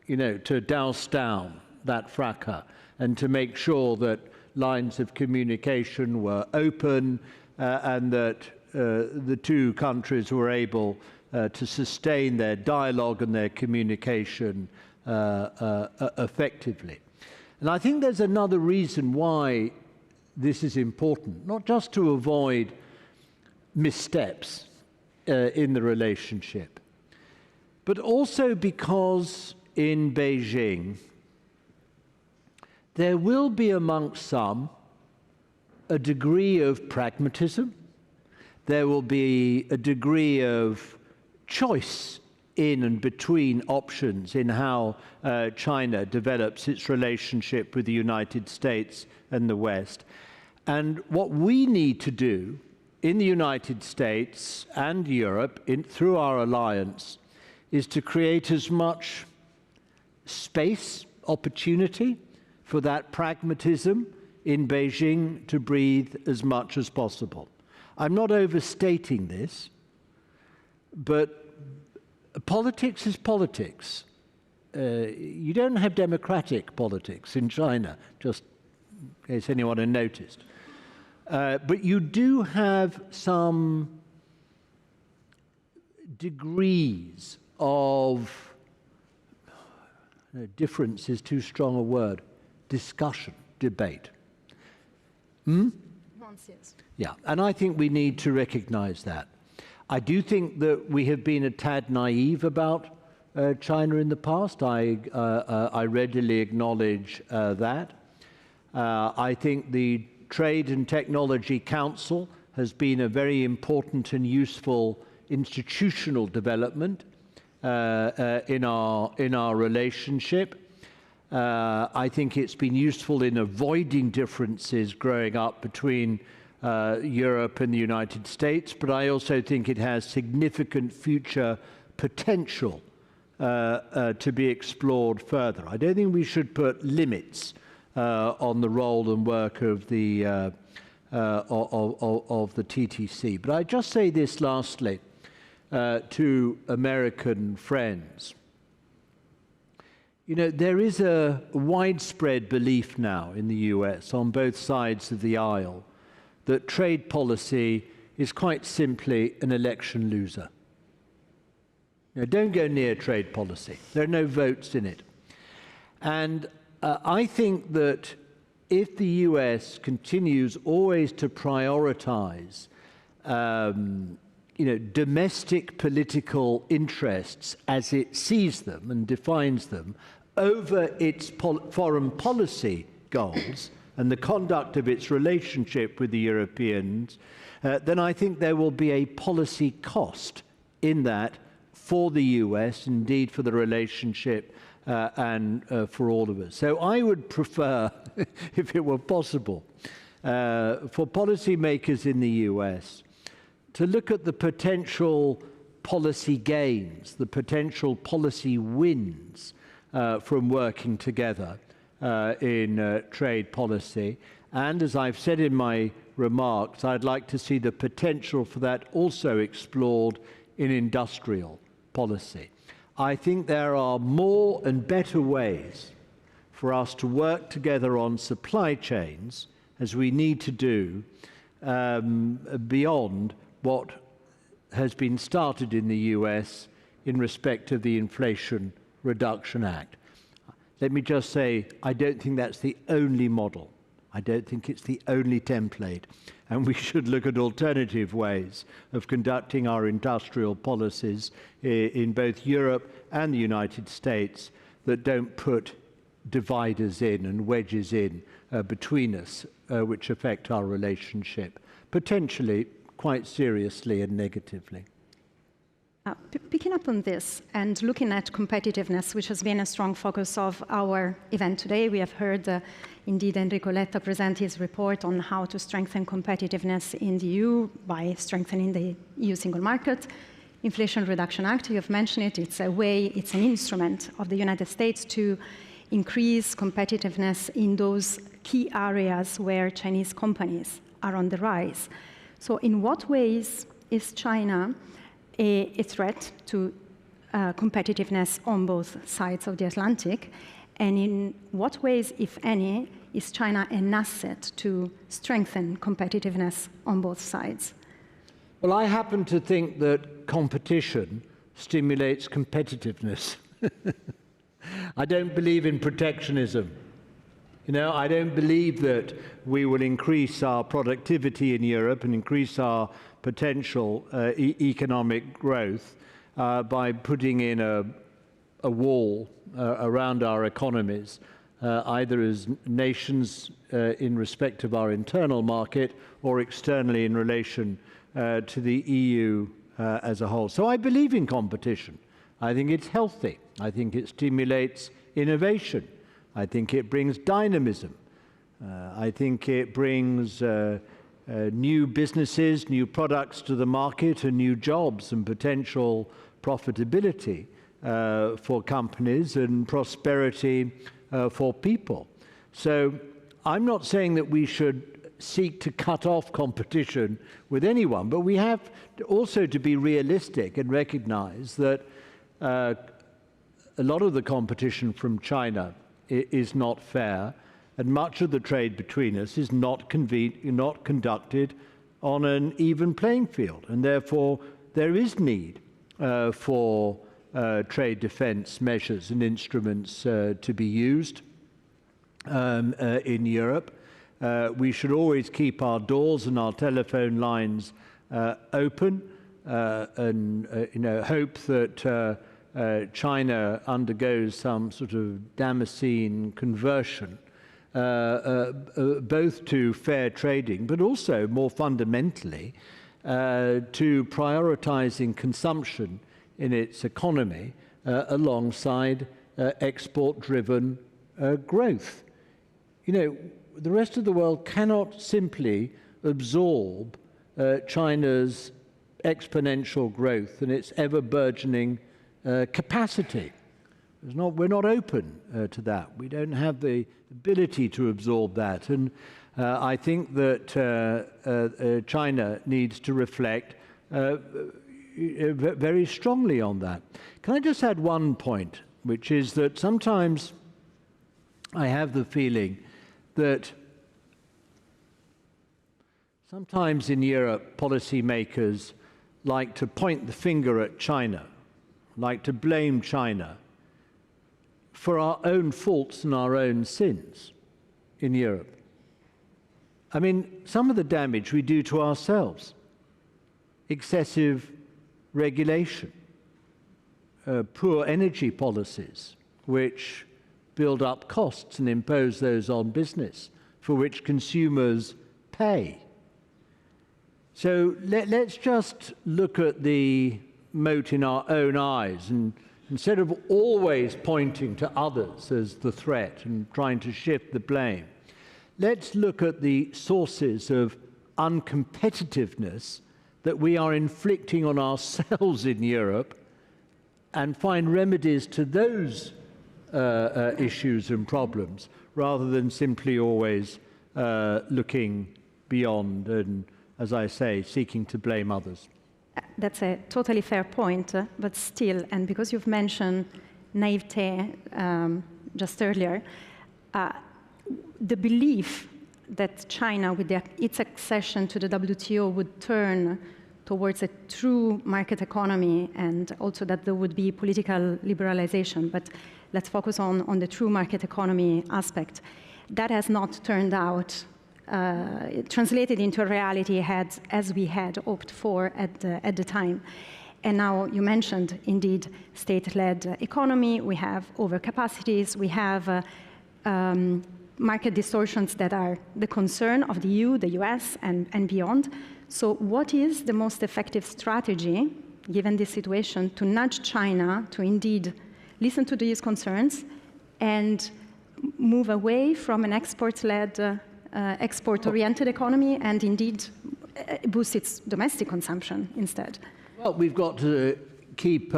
Speaker 19: to douse down that fracas and to make sure that lines of communication were open and that the two countries were able to sustain their dialogue and their communication effectively. And I think there's another reason why this is important, not just to avoid missteps in the relationship, but also because in Beijing, there will be amongst some a degree of pragmatism, there will be a degree of choice in and between options in how China develops its relationship with the United States and the West. And what we need to do in the United States and Europe, through our alliance, is to create as much space, opportunity for that pragmatism in Beijing to breathe as much as possible. I'm not overstating this, but politics is politics. You don't have democratic politics in China, just in case anyone had noticed. But you do have some degrees of, difference is too strong a word, discussion, debate.
Speaker 18: Nonsense.
Speaker 19: Yeah, and I think we need to recognize that. I do think that we have been a tad naive about China in the past. I readily acknowledge that. I think the Trade and Technology Council has been a very important and useful institutional development in our relationship. I think it's been useful in avoiding differences growing up between Europe and the United States, but I also think it has significant future potential to be explored further. I don't think we should put limits on the role and work of the TTC. But I just say this lastly to American friends. There is a widespread belief now in the US on both sides of the aisle that trade policy is quite simply an election loser. Don't go near trade policy. There are no votes in it. And I think that if the US continues always to prioritize domestic political interests as it sees them and defines them over its foreign policy goals and the conduct of its relationship with the Europeans, then I think there will be a policy cost in that for the US, indeed for the relationship and for all of us. So I would prefer, if it were possible, for policymakers in the US to look at the potential policy gains, the potential policy wins from working together in trade policy. And as I've said in my remarks, I'd like to see the potential for that also explored in industrial policy. I think there are more and better ways for us to work together on supply chains, as we need to do, beyond what has been started in the US in respect of the Inflation Reduction Act. Let me just say, I don't think that's the only model. I don't think it's the only template. And we should look at alternative ways of conducting our industrial policies in both Europe and the United States that don't put dividers in and wedges in between us, which affect our relationship, potentially quite seriously and negatively.
Speaker 18: Picking up on this and looking at competitiveness, which has been a strong focus of our event today, we have heard indeed Enrico Letta present his report on how to strengthen competitiveness in the EU by strengthening the EU single market. Inflation Reduction Act, you have mentioned it, it's a way, it's an instrument of the United States to increase competitiveness in those key areas where Chinese companies are on the rise. So in what ways is China a threat to competitiveness on both sides of the Atlantic? And in what ways, if any, is China an asset to strengthen competitiveness on both sides?
Speaker 19: Well, I happen to think that competition stimulates competitiveness. I don't believe in protectionism. You know, I don't believe that we will increase our productivity in Europe and increase our potential economic growth by putting in a wall around our economies, either as nations in respect of our internal market or externally in relation to the EU as a whole. So I believe in competition. I think it's healthy. I think it stimulates innovation. I think it brings dynamism. I think it brings new businesses, new products to the market, and new jobs and potential profitability for companies and prosperity for people. So I'm not saying that we should seek to cut off competition with anyone, but we have also to be realistic and recognize that a lot of the competition from China is not fair, and much of the trade between us is not conducted on an even playing field, and therefore there is need for trade defense measures and instruments to be used in Europe. We should always keep our doors and our telephone lines open and hope that China undergoes some sort of Damascene conversion, both to fair trading, but also more fundamentally to prioritizing consumption in its economy alongside export-driven growth. You know, the rest of the world cannot simply absorb China's exponential growth and its ever-burgeoning capacity. We're not open to that. We don't have the ability to absorb that. And I think that China needs to reflect very strongly on that. Can I just add one point, which is that sometimes I have the feeling that sometimes in Europe, policymakers like to point the finger at China, like to blame China for our own faults and our own sins in Europe. I mean, some of the damage we do to ourselves, excessive regulation, poor energy policies, which build up costs and impose those on business, for which consumers pay. So let's just look at the mote in our own eyes, and instead of always pointing to others as the threat and trying to shift the blame, let's look at the sources of uncompetitiveness that we are inflicting on ourselves in Europe and find remedies to those issues and problems, rather than simply always looking beyond and, as I say, seeking to blame others.
Speaker 18: That's a totally fair point, but still, and because you've mentioned naivete just earlier, the belief that China, with its accession to the WTO, would turn towards a true market economy, and also that there would be political liberalization, but let's focus on the true market economy aspect. That has not turned out translated into a reality as we had hoped for at the time. And now you mentioned, indeed, state-led economy. We have overcapacities. We have market distortions that are the concern of the EU, the US, and beyond. So what is the most effective strategy, given this situation, to nudge China to indeed listen to these concerns and move away from an export-led export-oriented economy and indeed boost its domestic consumption instead?
Speaker 19: Well, we've got to keep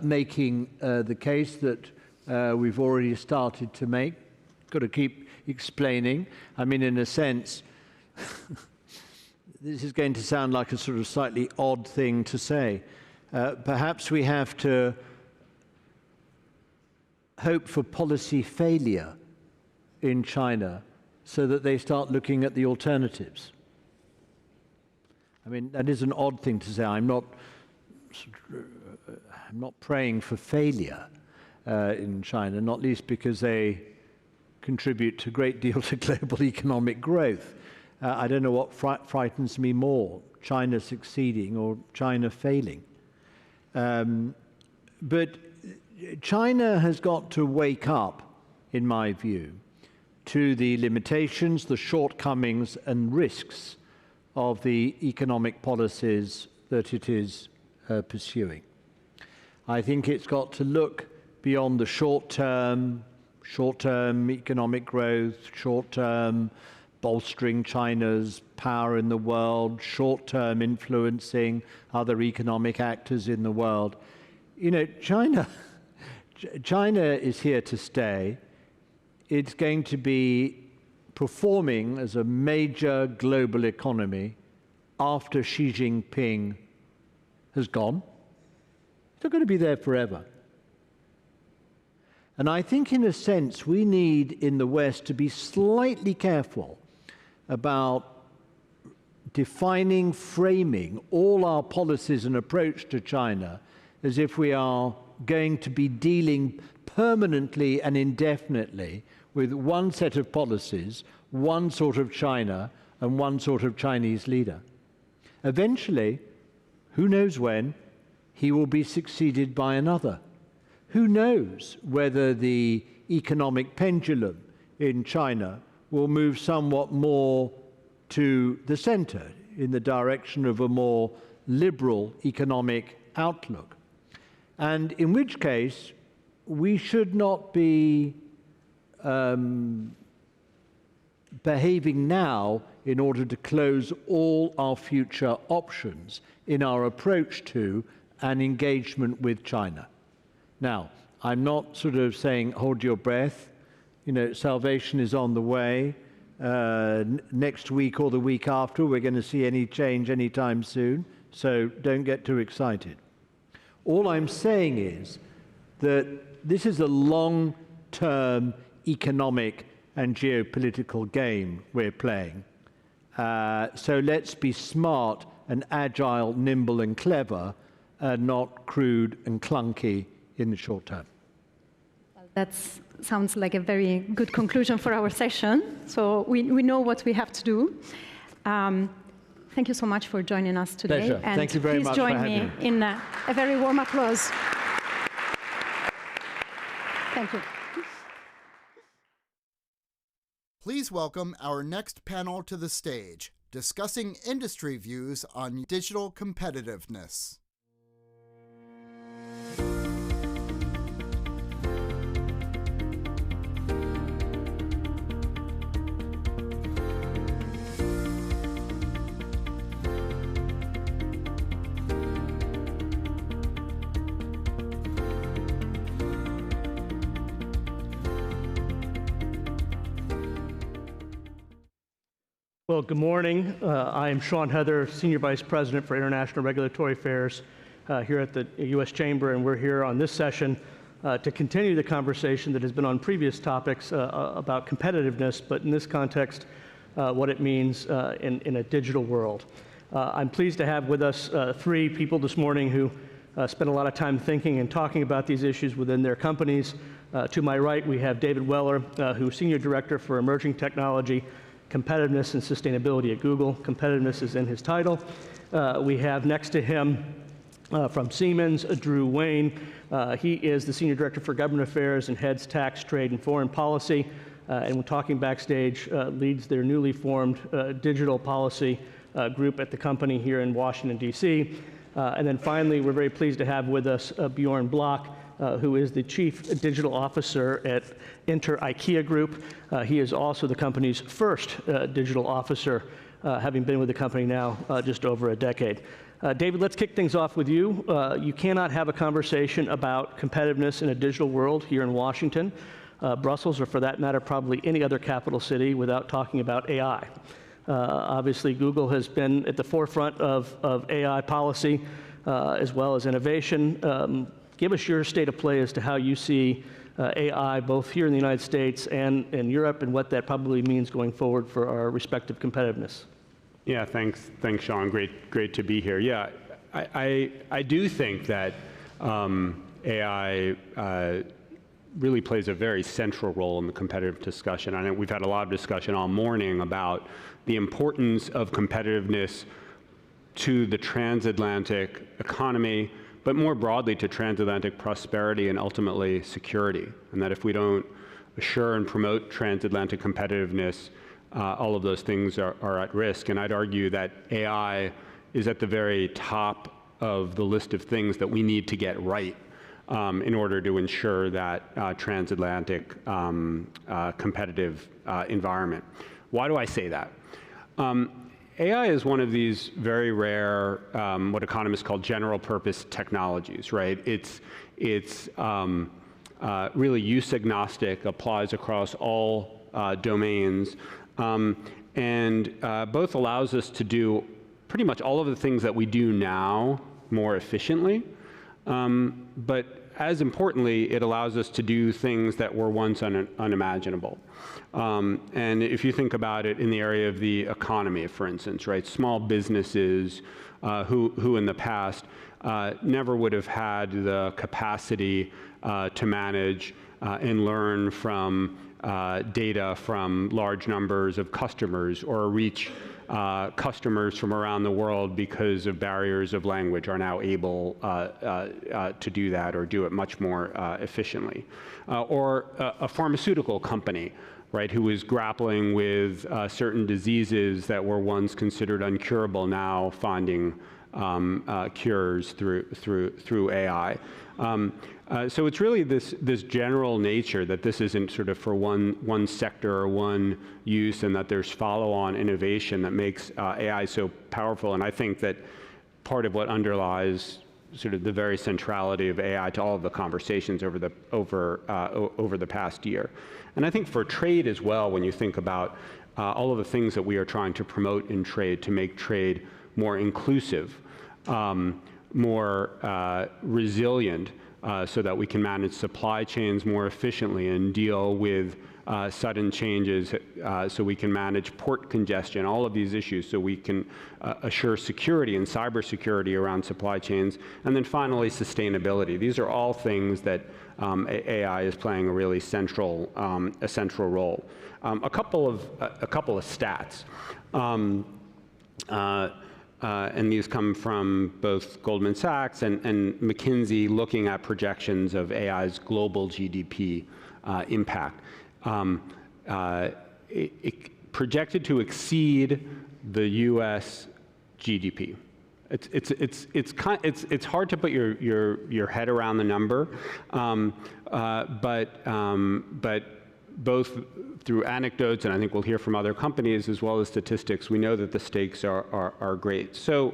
Speaker 19: making the case that we've already started to make. Got to keep explaining. I mean, in a sense, this is going to sound like a sort of slightly odd thing to say. Perhaps we have to hope for policy failure in China so that they start looking at the alternatives. I mean, that is an odd thing to say. I'm not praying for failure in China, not least because they contribute a great deal to global economic growth. I don't know what frightens me more, China succeeding or China failing. But China has got to wake up, in my view, to the limitations, the shortcomings and risks of the economic policies that it is pursuing. I think it's got to look beyond the short-term economic growth, short-term bolstering China's power in the world, short-term influencing other economic actors in the world. You know, China is here to stay. It's going to be performing as a major global economy after Xi Jinping has gone. It's not going to be there forever. And I think, in a sense, we need in the West to be slightly careful about defining, framing all our policies and approach to China as if we are going to be dealing permanently and indefinitely with one set of policies, one sort of China, and one sort of Chinese leader. Eventually, who knows when, he will be succeeded by another. Who knows whether the economic pendulum in China will move somewhat more to the center in the direction of a more liberal economic outlook. And in which case, we should not be behaving now in order to close all our future options in our approach to an engagement with China. Now, I'm not sort of saying hold your breath. You know, salvation is on the way. Next week or the week after, we're going to see any change anytime soon, so don't get too excited. All I'm saying is that this is a long-term economic and geopolitical game we're playing. So let's be smart and agile, nimble and clever, not crude and clunky in the short term.
Speaker 18: That sounds like a very good conclusion for our session. So we know what we have to do. Thank you so much for joining us today.
Speaker 19: Pleasure.
Speaker 18: And
Speaker 19: thank you very much for having me.
Speaker 18: Please join me in a very warm applause. Thank you.
Speaker 9: Please welcome our next panel to the stage, discussing industry views on digital competitiveness.
Speaker 20: Well, good morning. I am Sean Heather, Senior Vice President for International Regulatory Affairs here at the U.S. Chamber, and we're here on this session to continue the conversation that has been on previous topics about competitiveness, but in this context, what it means in a digital world. I'm pleased to have with us three people this morning who spent a lot of time thinking and talking about these issues within their companies. To my right, we have David Weller, who's Senior Director for Emerging Technology, Competitiveness and Sustainability at Google. Competitiveness is in his title. We have next to him from Siemens, Drew Wayne. He is the Senior Director for Government Affairs and heads Tax, Trade, and Foreign Policy. And when talking backstage, leads their newly formed digital policy group at the company here in Washington, D.C. And then finally, we're very pleased to have with us Bjorn Block, who is the Chief Digital Officer at IKEA Group. He is also the company's first digital officer, having been with the company now just over a decade. David, let's kick things off with you. You cannot have a conversation about competitiveness in a digital world here in Washington, Brussels, or for that matter, probably any other capital city without talking about AI. Obviously, Google has been at the forefront of AI policy as well as innovation. Give us your state of play as to how you see AI both here in the United States and in Europe, and what that probably means going forward for our respective competitiveness.
Speaker 21: Yeah, thanks, Sean. Great to be here. Yeah, I do think that AI really plays a very central role in the competitive discussion. I know we've had a lot of discussion all morning about the importance of competitiveness to the transatlantic economy, but more broadly to transatlantic prosperity and ultimately security. And that if we don't assure and promote transatlantic competitiveness, all of those things are at risk. And I'd argue that AI is at the very top of the list of things that we need to get right in order to ensure that transatlantic competitive environment. Why do I say that? AI is one of these very rare, what economists call general purpose technologies, right? It's really use agnostic, applies across all domains, and both allows us to do pretty much all of the things that we do now more efficiently, but as importantly, it allows us to do things that were once unimaginable. And if you think about it in the area of the economy, for instance, right, small businesses who in the past never would have had the capacity to manage and learn from data from large numbers of customers or reach customers from around the world because of barriers of language are now able to do that or do it much more efficiently. Or a pharmaceutical company, right, who is grappling with certain diseases that were once considered uncurable, now finding cures through AI. So it's really this general nature that this isn't sort of for one sector or one use, and that there's follow-on innovation that makes AI so powerful. And I think that part of what underlies sort of the very centrality of AI to all of the conversations over the past year. And I think for trade as well, when you think about all of the things that we are trying to promote in trade to make trade more inclusive, more resilient, so that we can manage supply chains more efficiently and deal with sudden changes, so we can manage port congestion, all of these issues, so we can assure security and cybersecurity around supply chains. And then finally, sustainability. These are all things that AI is playing a really central role. A couple of stats. And these come from both Goldman Sachs and McKinsey, looking at projections of AI's global GDP impact. It projected to exceed the U.S. GDP. It's hard to put your head around the number, but both through anecdotes, and I think we'll hear from other companies, as well as statistics, we know that the stakes are great. So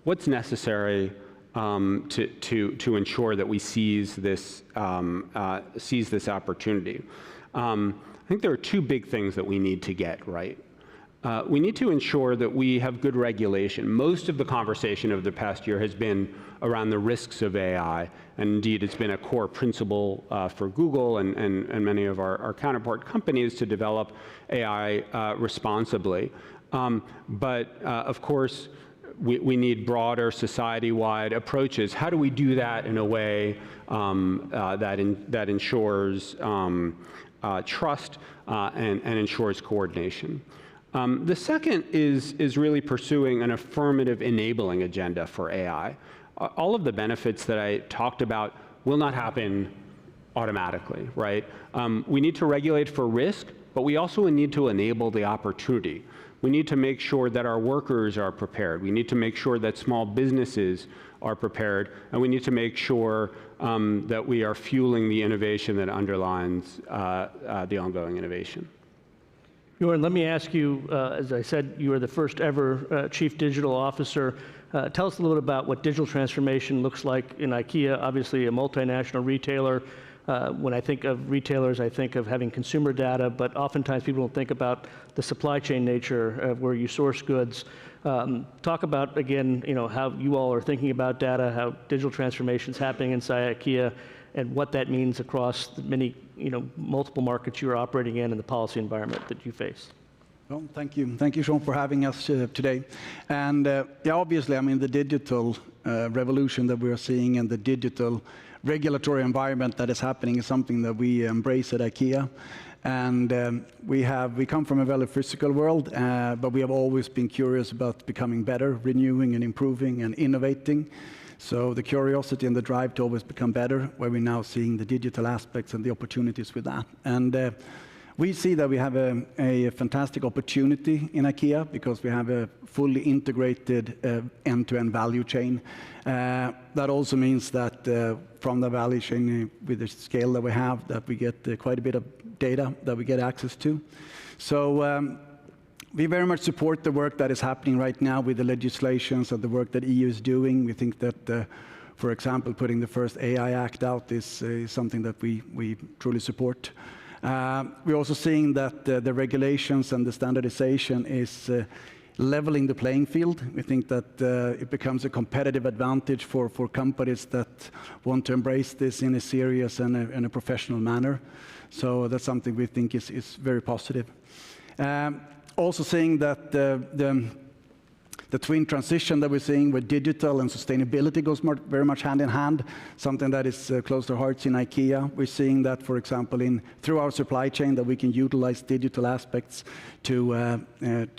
Speaker 21: what's necessary to ensure that we seize this opportunity? I think there are two big things that we need to get right. We need to ensure that we have good regulation. Most of the conversation of the past year has been around the risks of AI, and indeed it's been a core principle for Google and many of our counterpart companies to develop AI responsibly. But of course, we need broader society-wide approaches. How do we do that in a way that ensures trust and ensures coordination? The second is really pursuing an affirmative enabling agenda for AI. All of the benefits that I talked about will not happen automatically, right? We need to regulate for risk, but we also need to enable the opportunity. We need to make sure that our workers are prepared. We need to make sure that small businesses are prepared, and we need to make sure that we are fueling the innovation that underlines the ongoing innovation.
Speaker 20: Jorn, let me ask you, as I said, you are the first ever Chief Digital Officer. Tell us a little bit about what digital transformation looks like in IKEA, obviously a multinational retailer. When I think of retailers, I think of having consumer data, but oftentimes people don't think about the supply chain nature of where you source goods. Talk about, again, how you all are thinking about data, how digital transformation is happening inside IKEA, and what that means across the many, multiple markets you are operating in and the policy environment that you face.
Speaker 2: Well, thank you. Thank you, Sean, for having us today. And yeah, obviously, I mean, the digital revolution that we are seeing and the digital regulatory environment that is happening is something that we embrace at IKEA. And we come from a very physical world, but we have always been curious about becoming better, renewing and improving and innovating. So the curiosity and the drive to always become better, where we're now seeing the digital aspects and the opportunities with that. And we see that we have a fantastic opportunity in IKEA because we have a fully integrated end-to-end value chain. That also means that from the value chain, with the scale that we have, that we get quite a bit of data that we get access to. So we very much support the work that is happening right now with the legislations and the work that EU is doing. We think that, for example, putting the first AI Act out is something that we truly support. We're also seeing that the regulations and the standardization is leveling the playing field. We think that it becomes a competitive advantage for companies that want to embrace this in a serious and in a professional manner. So that's something we think is very positive. Also seeing that the twin transition that we're seeing with digital and sustainability goes very much hand in hand, something that is close to our hearts in IKEA. We're seeing that, for example, through our supply chain, that we can utilize digital aspects to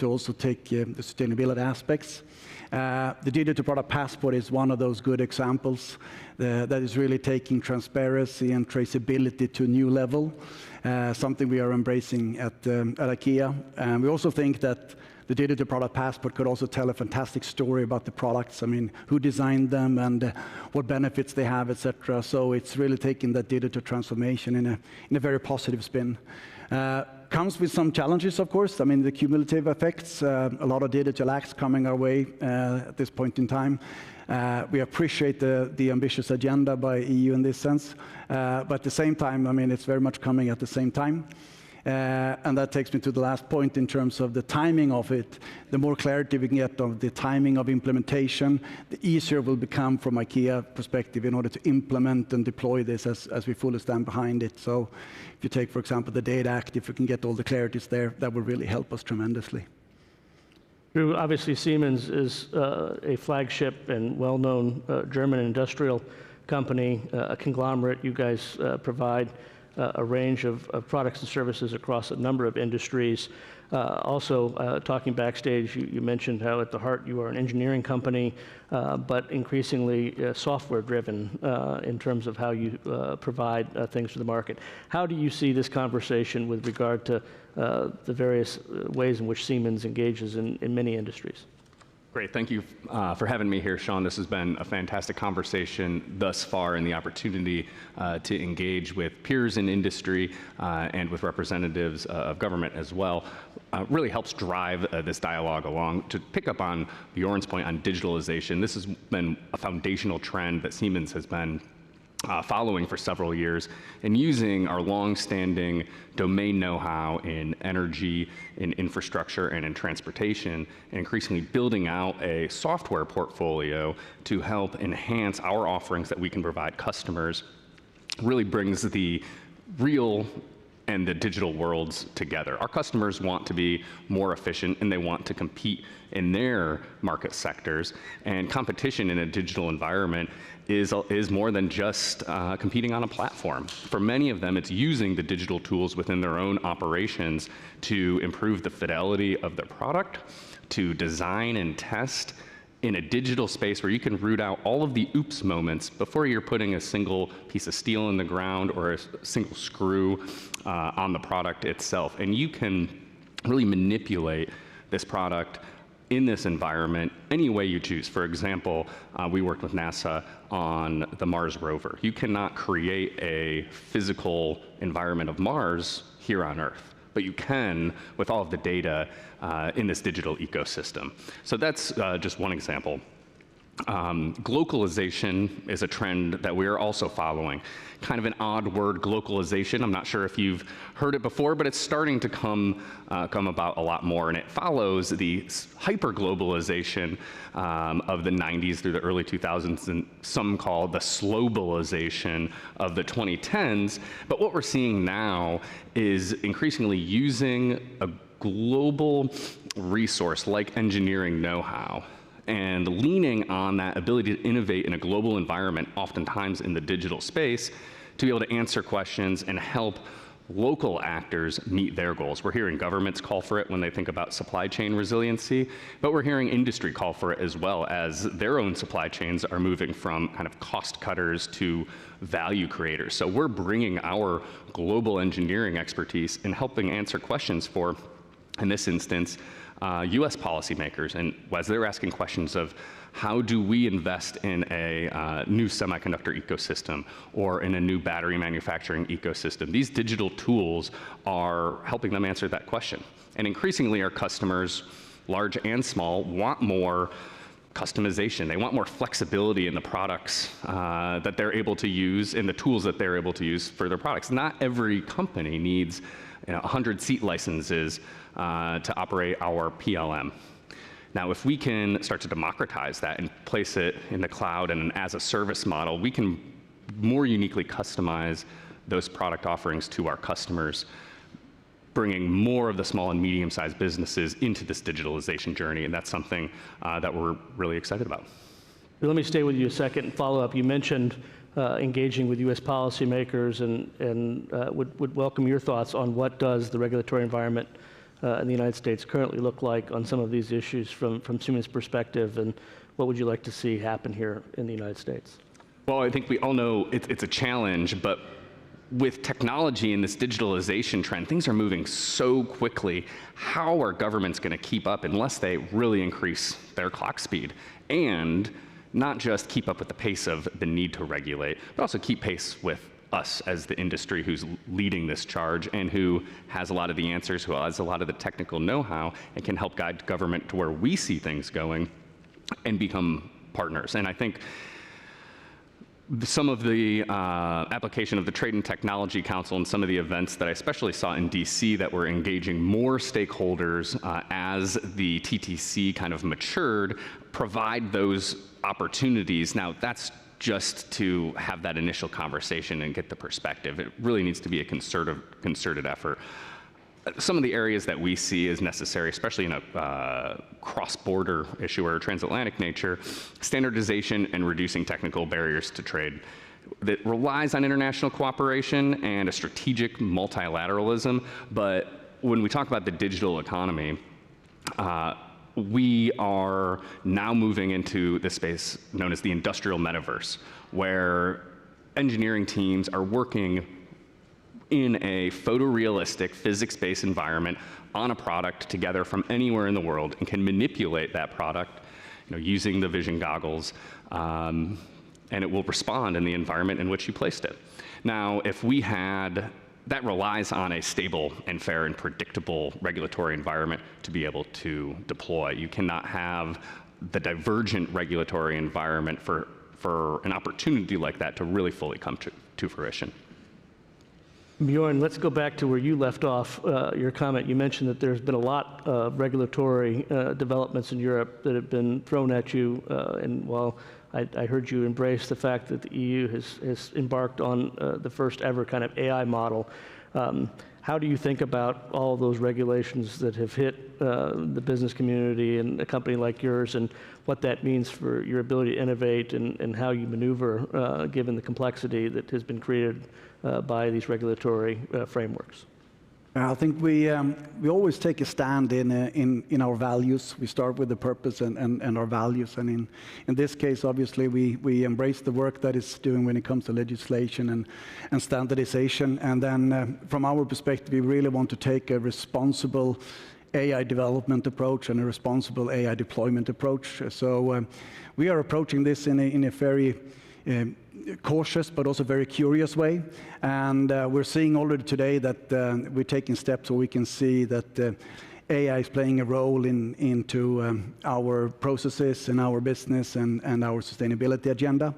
Speaker 2: also take the sustainability aspects. The Digital Product Passport is one of those good examples that is really taking transparency and traceability to a new level, something we are embracing at IKEA. And we also think that the Digital Product Passport could also tell a fantastic story about the products. I mean, who designed them and what benefits they have, etc. So it's really taking that digital transformation in a very positive spin. Comes with some challenges, of course. I mean, the cumulative effects, a lot of digital acts coming our way at this point in time. We appreciate the ambitious agenda by EU in this sense. But at the same time, I mean, it's very much coming at the same time. And that takes me to the last point in terms of the timing of it. The more clarity we can get of the timing of implementation, the easier it will become from IKEA perspective in order to implement and deploy this as we fully stand behind it. So if you take, for example, the Data Act, if we can get all the clarities there, that will really help us tremendously.
Speaker 20: Obviously, Siemens is a flagship and well-known German industrial company, a conglomerate. You guys provide a range of products and services across a number of industries. Also, talking backstage, you mentioned how at the heart you are an engineering company, but increasingly software-driven in terms of how you provide things to the market. How do you see this conversation with regard to the various ways in which Siemens engages in many industries?
Speaker 22: Great, thank you for having me here, Sean. This has been a fantastic conversation thus far, and the opportunity to engage with peers in industry and with representatives of government as well really helps drive this dialogue along. To pick up on Bjorn's point on digitalization, this has been a foundational trend that Siemens has been following for several years, and using our long-standing domain know-how in energy, in infrastructure, and in transportation, and increasingly building out a software portfolio to help enhance our offerings that we can provide customers, really brings the real and the digital worlds together. Our customers want to be more efficient, and they want to compete in their market sectors, and competition in a digital environment is more than just competing on a platform. For many of them, it's using the digital tools within their own operations to improve the fidelity of their product, to design and test in a digital space where you can root out all of the oops moments before you're putting a single piece of steel in the ground or a single screw on the product itself. And you can really manipulate this product in this environment any way you choose. For example, we worked with NASA on the Mars rover. You cannot create a physical environment of Mars here on Earth, but you can with all of the data in this digital ecosystem. So that's just one example. Globalization is a trend that we are also following. Kind of an odd word, globalization. I'm not sure if you've heard it before, but it's starting to come about a lot more, and it follows the hyper-globalization of the 90s through the early 2000s, and some call the slowbalization of the 2010s. But what we're seeing now is increasingly using a global resource like engineering know-how and leaning on that ability to innovate in a global environment, oftentimes in the digital space, to be able to answer questions and help local actors meet their goals. We're hearing governments call for it when they think about supply chain resiliency, but we're hearing industry call for it as well, as their own supply chains are moving from kind of cost cutters to value creators. So we're bringing our global engineering expertise and helping answer questions for, in this instance, US policymakers, and as they're asking questions of how do we invest in a new semiconductor ecosystem or in a new battery manufacturing ecosystem. These digital tools are helping them answer that question. And increasingly our customers, large and small, want more customization. They want more flexibility in the products that they're able to use and the tools that they're able to use for their products. Not every company needs 100 seat licenses to operate our PLM. Now, if we can start to democratize that and place it in the cloud and an as-a-service model, we can more uniquely customize those product offerings to our customers, bringing more of the small and medium-sized businesses into this digitalization journey, and that's something that we're really excited about.
Speaker 20: Let me stay with you a second and follow up. You mentioned engaging with U.S. policymakers, and would welcome your thoughts on what does the regulatory environment in the United States currently look like on some of these issues from Siemens' perspective, and what would you like to see happen here in the United States?
Speaker 22: Well, I think we all know it's a challenge, but with technology and this digitalization trend, things are moving so quickly. How are governments going to keep up unless they really increase their clock speed? And not just keep up with the pace of the need to regulate, but also keep pace with us as the industry who's leading this charge and who has a lot of the answers, who has a lot of the technical know-how, and can help guide government to where we see things going and become partners. And I think some of the application of the Trade and Technology Council and some of the events that I especially saw in DC that were engaging more stakeholders as the TTC kind of matured, provide those opportunities. Now, that's just to have that initial conversation and get the perspective. It really needs to be a concerted effort. Some of the areas that we see as necessary, especially in a cross-border issue or transatlantic nature, standardization and reducing technical barriers to trade that relies on international cooperation and a strategic multilateralism. But when we talk about the digital economy, we are now moving into the space known as the industrial metaverse, where engineering teams are working in a photorealistic physics-based environment on a product together from anywhere in the world and can manipulate that product using the vision goggles, and it will respond in the environment in which you placed it. Now, if we had that relies on a stable and fair and predictable regulatory environment to be able to deploy. You cannot have the divergent regulatory environment for an opportunity like that to really fully come to fruition.
Speaker 20: Bjorn, let's go back to where you left off your comment. You mentioned that there's been a lot of regulatory developments in Europe that have been thrown at you, and while I heard you embrace the fact that the EU has embarked on the first ever kind of AI model. How do you think about all those regulations that have hit the business community and a company like yours, and what that means for your ability to innovate and how you maneuver given the complexity that has been created by these regulatory frameworks?
Speaker 2: I think we always take a stand in our values. We start with the purpose and our values. And in this case, obviously, we embrace the work that is doing when it comes to legislation and standardization. And then from our perspective, we really want to take a responsible AI development approach and a responsible AI deployment approach. So we are approaching this in a very cautious but also very curious way, and we're seeing already today that we're taking steps so we can see that AI is playing a role into our processes and our business and our sustainability agenda.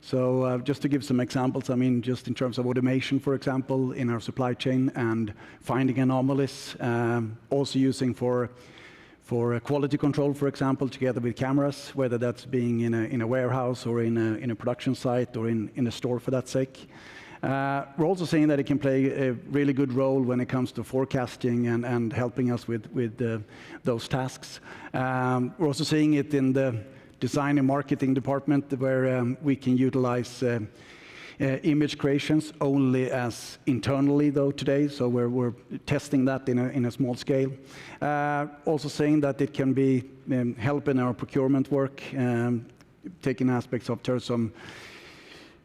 Speaker 2: So just to give some examples, I mean, just in terms of automation, for example, in our supply chain and finding anomalies, also using for quality control, for example, together with cameras, whether that's being in a warehouse or in a production site or in a store for that sake. We're also seeing that it can play a really good role when it comes to forecasting and helping us with those tasks. We're also seeing it in the design and marketing department, where we can utilize image creations only as internally, though, today. So we're testing that in a small scale. Also saying that it can be helping our procurement work, taking aspects of tourism,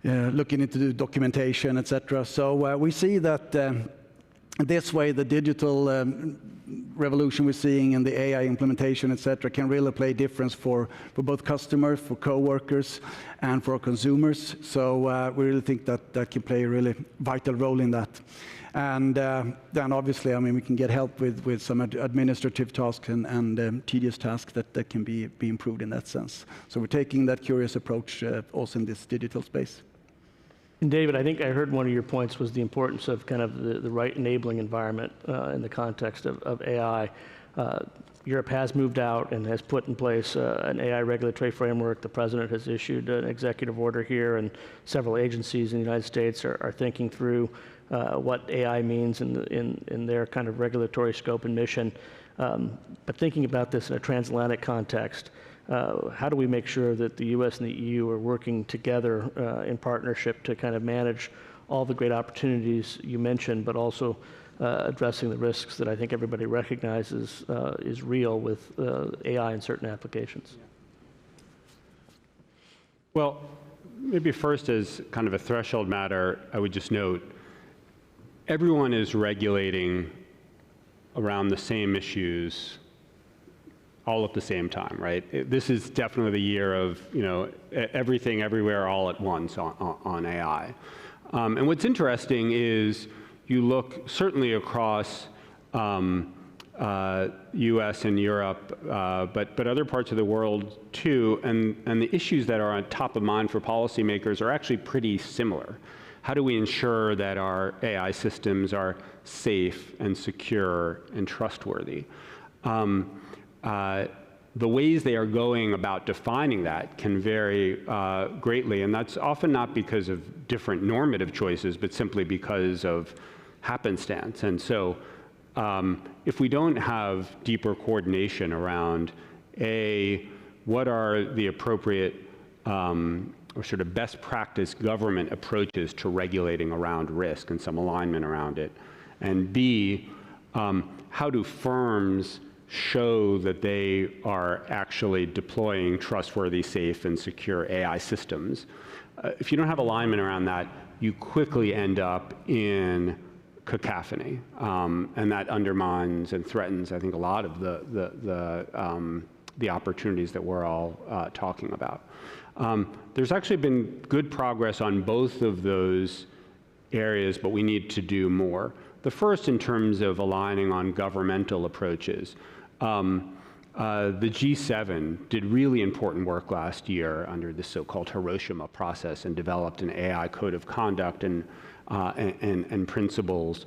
Speaker 2: looking into the documentation, etc. So we see that this way the digital revolution we're seeing and the AI implementation, etc., can really play a difference for both customers, for co-workers, and for consumers. So we really think that that can play a really vital role in that. And then obviously, I mean, we can get help with some administrative tasks and tedious tasks that can be improved in that sense. So we're taking that curious approach also in this digital space.
Speaker 20: And David, I think I heard one of your points was the importance of kind of the right enabling environment in the context of AI. Europe has moved out and has put in place an AI regulatory framework. The president has issued an executive order here, and several agencies in the United States are thinking through what AI means in their kind of regulatory scope and mission. But thinking about this in a transatlantic context, how do we make sure that the U.S. and the EU are working together in partnership to kind of manage all the great opportunities you mentioned, but also addressing the risks that I think everybody recognizes is real with AI in certain applications?
Speaker 21: Well, maybe first as kind of a threshold matter, I would just note, everyone is regulating around the same issues all at the same time, right? This is definitely the year of, you know, everything, everywhere, all at once on AI. And what's interesting is you look certainly across US and Europe, but other parts of the world too, and the issues that are on top of mind for policymakers are actually pretty similar. How do we ensure that our AI systems are safe and secure and trustworthy? The ways they are going about defining that can vary greatly, and that's often not because of different normative choices, but simply because of happenstance. And so if we don't have deeper coordination around, what are the appropriate or sort of best practice government approaches to regulating around risk and some alignment around it, and B, how do firms show that they are actually deploying trustworthy, safe, and secure AI systems? If you don't have alignment around that, you quickly end up in cacophony, and that undermines and threatens, I think, a lot of the opportunities that we're all talking about. There's actually been good progress on both of those areas, but we need to do more. The first, in terms of aligning on governmental approaches. The G7 did really important work last year under the so-called Hiroshima process and developed an AI code of conduct and principles,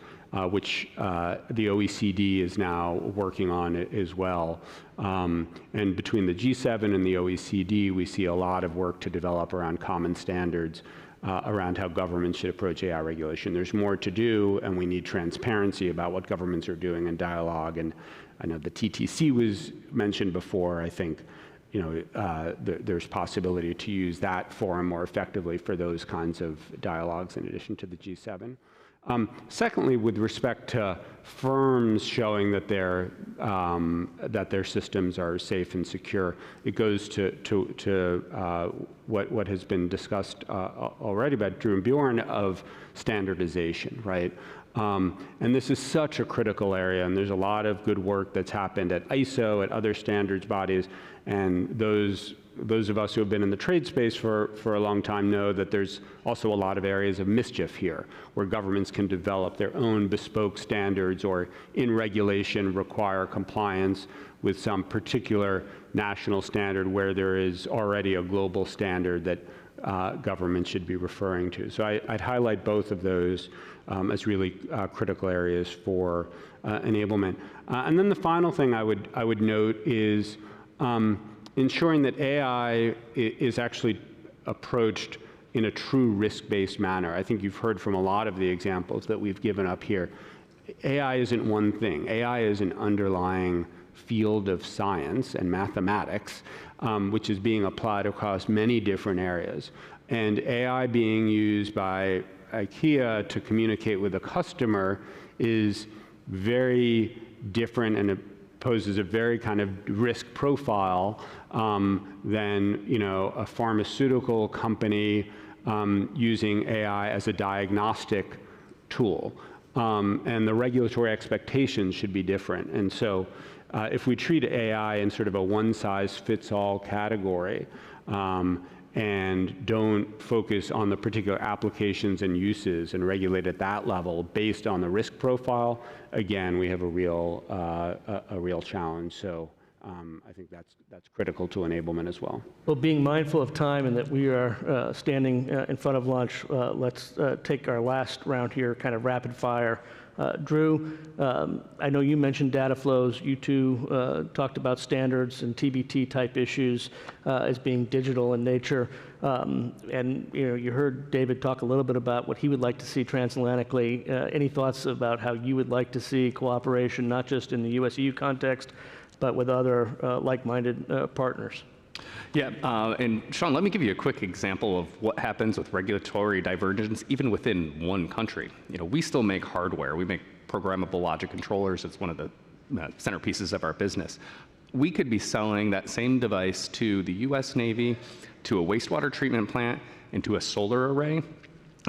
Speaker 21: which the OECD is now working on as well. And between the G7 and the OECD, we see a lot of work to develop around common standards around how governments should approach AI regulation. There's more to do, and we need transparency about what governments are doing and dialogue. And I know the TTC was mentioned before. I think, you know, there's possibility to use that forum more effectively for those kinds of dialogues in addition to the G7. Secondly, with respect to firms showing that their systems are safe and secure, it goes to what has been discussed already by Drew and Bjorn of standardization, right? And this is such a critical area, and there's a lot of good work that's happened at ISO, at other standards bodies, and those those of us who have been in the trade space for a long time know that there's also a lot of areas of mischief here, where governments can develop their own bespoke standards or in regulation require compliance with some particular national standard where there is already a global standard that governments should be referring to. So I'd highlight both of those as really critical areas for enablement. And then the final thing I would note is ensuring that AI is actually approached in a true risk-based manner. I think you've heard from a lot of the examples that we've given up here. AI isn't one thing. AI is an underlying field of science and mathematics, which is being applied across many different areas. And AI being used by IKEA to communicate with a customer is very different, and it poses a very kind of risk profile than, you know, a pharmaceutical company using AI as a diagnostic tool. And the regulatory expectations should be different. And so if we treat AI in sort of a one-size-fits-all category and don't focus on the particular applications and uses and regulate at that level based on the risk profile, again, we have a real challenge. So I think that's critical to enablement as well.
Speaker 20: Well, being mindful of time and that we are standing in front of lunch, let's take our last round here, kind of rapid fire. Drew, I know you mentioned data flows. You two talked about standards and TBT type issues as being digital in nature. And you heard David talk a little bit about what he would like to see transatlantically. Any thoughts about how you would like to see cooperation, not just in the US-EU context, but with other like-minded partners?
Speaker 22: Yeah, and Sean, let me give you a quick example of what happens with regulatory divergence even within one country. You know, we still make hardware. We make programmable logic controllers. It's one of the centerpieces of our business. We could be selling that same device to the US Navy, to a wastewater treatment plant, and to a solar array,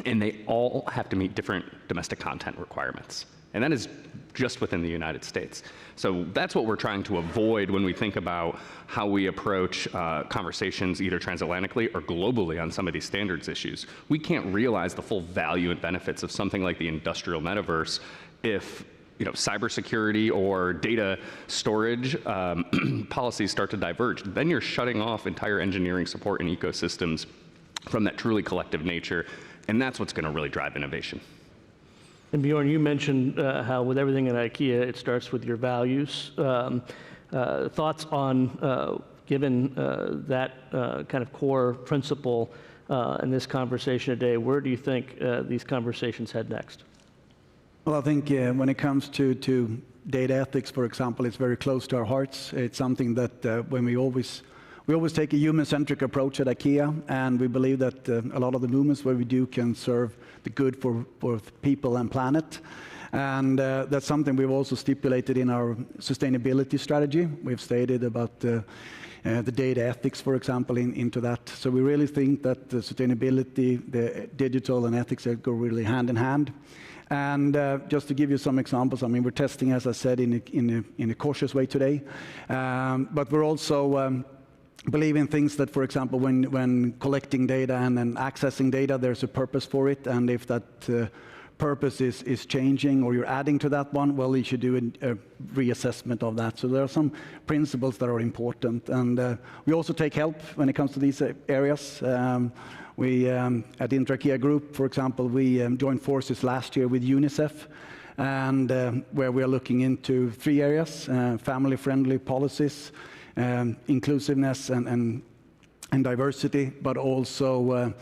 Speaker 22: and they all have to meet different domestic content requirements. And that is just within the United States. So that's what we're trying to avoid when we think about how we approach conversations either transatlantically or globally on some of these standards issues. We can't realize the full value and benefits of something like the industrial metaverse if cybersecurity or data storage policies start to diverge. Then you're shutting off entire engineering support and ecosystems from that truly collective nature, and that's what's going to really drive innovation.
Speaker 20: And Bjorn, you mentioned how with everything at IKEA, it starts with your values. Thoughts on, given that kind of core principle in this conversation today, where do you think these conversations head next?
Speaker 2: Well, I think when it comes to data ethics, for example, it's very close to our hearts. It's something that when we always take a human-centric approach at IKEA, and we believe that a lot of the movements where we do can serve the good for both people and planet. And that's something we've also stipulated in our sustainability strategy. We've stated about the data ethics, for example, into that. So we really think that the sustainability, the digital and ethics go really hand in hand. And just to give you some examples, I mean, we're testing, as I said, in a cautious way today. But we're also believe in things that, for example, when collecting data and then accessing data, there's a purpose for it. And if that purpose is changing or you're adding to that one, well, you should do a reassessment of that. So there are some principles that are important. And we also take help when it comes to these areas. We, at Inter-IKEA Group, for example, we joined forces last year with UNICEF, and where we are looking into 3 areas, family-friendly policies, inclusiveness and diversity, but also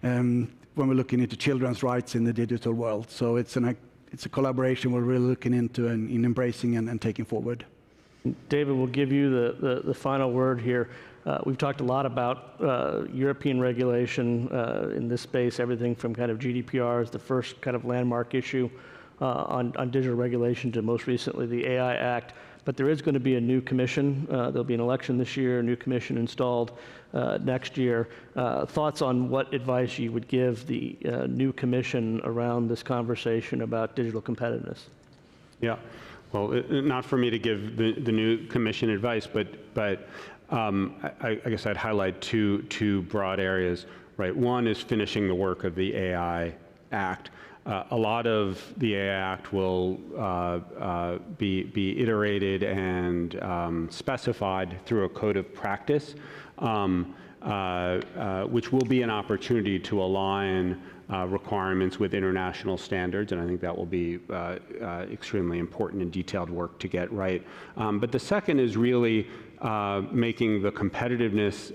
Speaker 2: when we're looking into children's rights in the digital world. So it's a collaboration we're really looking into and in embracing and taking forward.
Speaker 20: David, we'll give you the final word here. We've talked a lot about European regulation in this space, everything from kind of GDPR as the first kind of landmark issue on digital regulation to most recently the AI Act. But there is going to be a new commission. There'll be an election this year, a new commission installed next year. Thoughts on what advice you would give the new commission around this conversation about digital competitiveness?
Speaker 21: Yeah. Well, not for me to give the new commission advice, but I guess I'd highlight two broad areas, right? One is finishing the work of the AI Act. A lot of the AI Act will be iterated and specified through a code of practice, which will be an opportunity to align requirements with international standards, and I think that will be extremely important and detailed work to get right. But the second is really making the competitiveness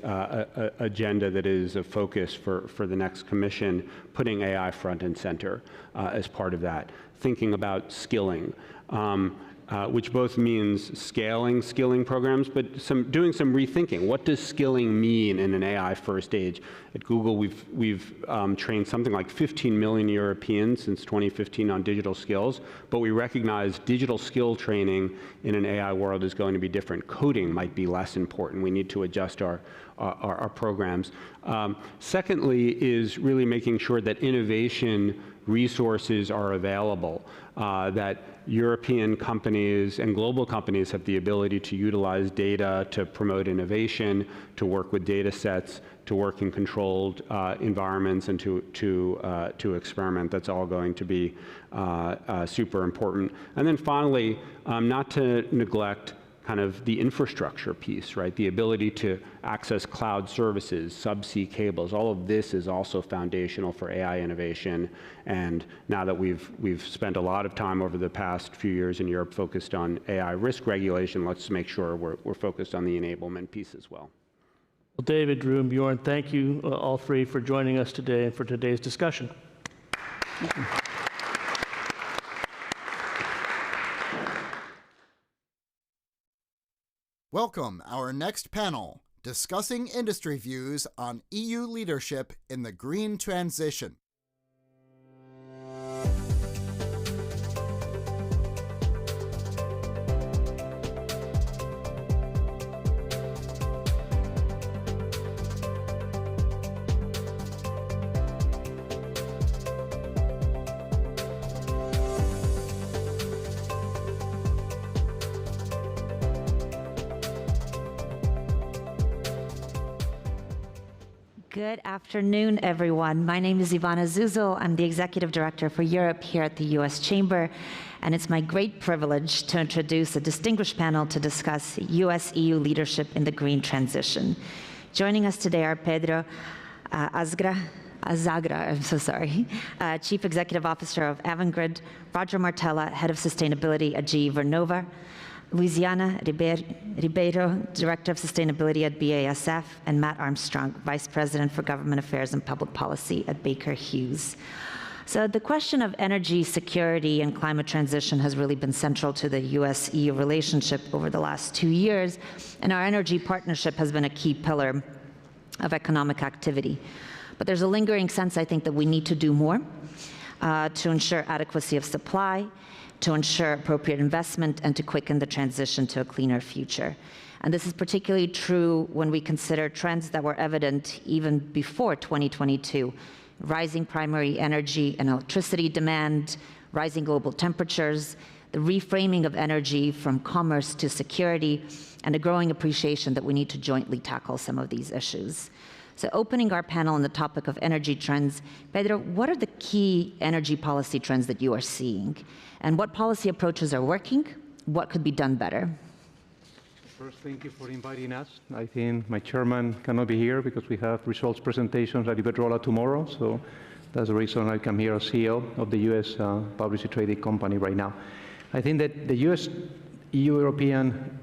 Speaker 21: agenda that is a focus for the next commission, putting AI front and center as part of that, thinking about skilling. Which both means skilling programs, but doing some rethinking. What does skilling mean in an AI first age? At Google, we've trained something like 15 million Europeans since 2015 on digital skills, but we recognize digital skill training in an AI world is going to be different. Coding might be less important. We need to adjust our programs. Secondly is really making sure that innovation resources are available, that European companies and global companies have the ability to utilize data to promote innovation, to work with data sets, to work in controlled environments, and to experiment. That's all going to be super important. And then finally, not to neglect kind of the infrastructure piece, right? The ability to access cloud services, subsea cables, all of this is also foundational for AI innovation. And now that we've spent a lot of time over the past few years in Europe focused on AI risk regulation, let's make sure we're focused on the enablement piece as well.
Speaker 20: Well, David, Drew, and Bjorn, thank you all three for joining us today and for today's discussion. Thank you.
Speaker 9: Welcome our next panel, discussing industry views on EU leadership in the green transition.
Speaker 1: Good afternoon, everyone. My name is Ivana Zuzul. I'm the Executive Director for Europe here at the U.S. Chamber, and it's my great privilege to introduce a distinguished panel to discuss U.S.-EU leadership in the green transition. Joining us today are Pedro Azagra, I'm so sorry, Chief Executive Officer of Avangrid, Roger Martella, Head of Sustainability at GE Vernova, Luisiana Ribeiro, Director of Sustainability at BASF, and Matt Armstrong, Vice President for Government Affairs and Public Policy at Baker Hughes. So the question of energy security and climate transition has really been central to the US-EU relationship over the last 2 years, and our energy partnership has been a key pillar of economic activity. But there's a lingering sense, I think, that we need to do more to ensure adequacy of supply, to ensure appropriate investment, and to quicken the transition to a cleaner future. And this is particularly true when we consider trends that were evident even before 2022, rising primary energy and electricity demand, rising global temperatures, the reframing of energy from commerce to security, and a growing appreciation that we need to jointly tackle some of these issues. So opening our panel on the topic of energy trends, Pedro, what are the key energy policy trends that you are seeing? And what policy approaches are working? What could be done better?
Speaker 8: First, thank you for inviting us. I think my chairman cannot be here because we have results presentations at Iberdrola tomorrow, so that's the reason I come here as CEO of the U.S. publicly traded company right now. I think that the US-EU-European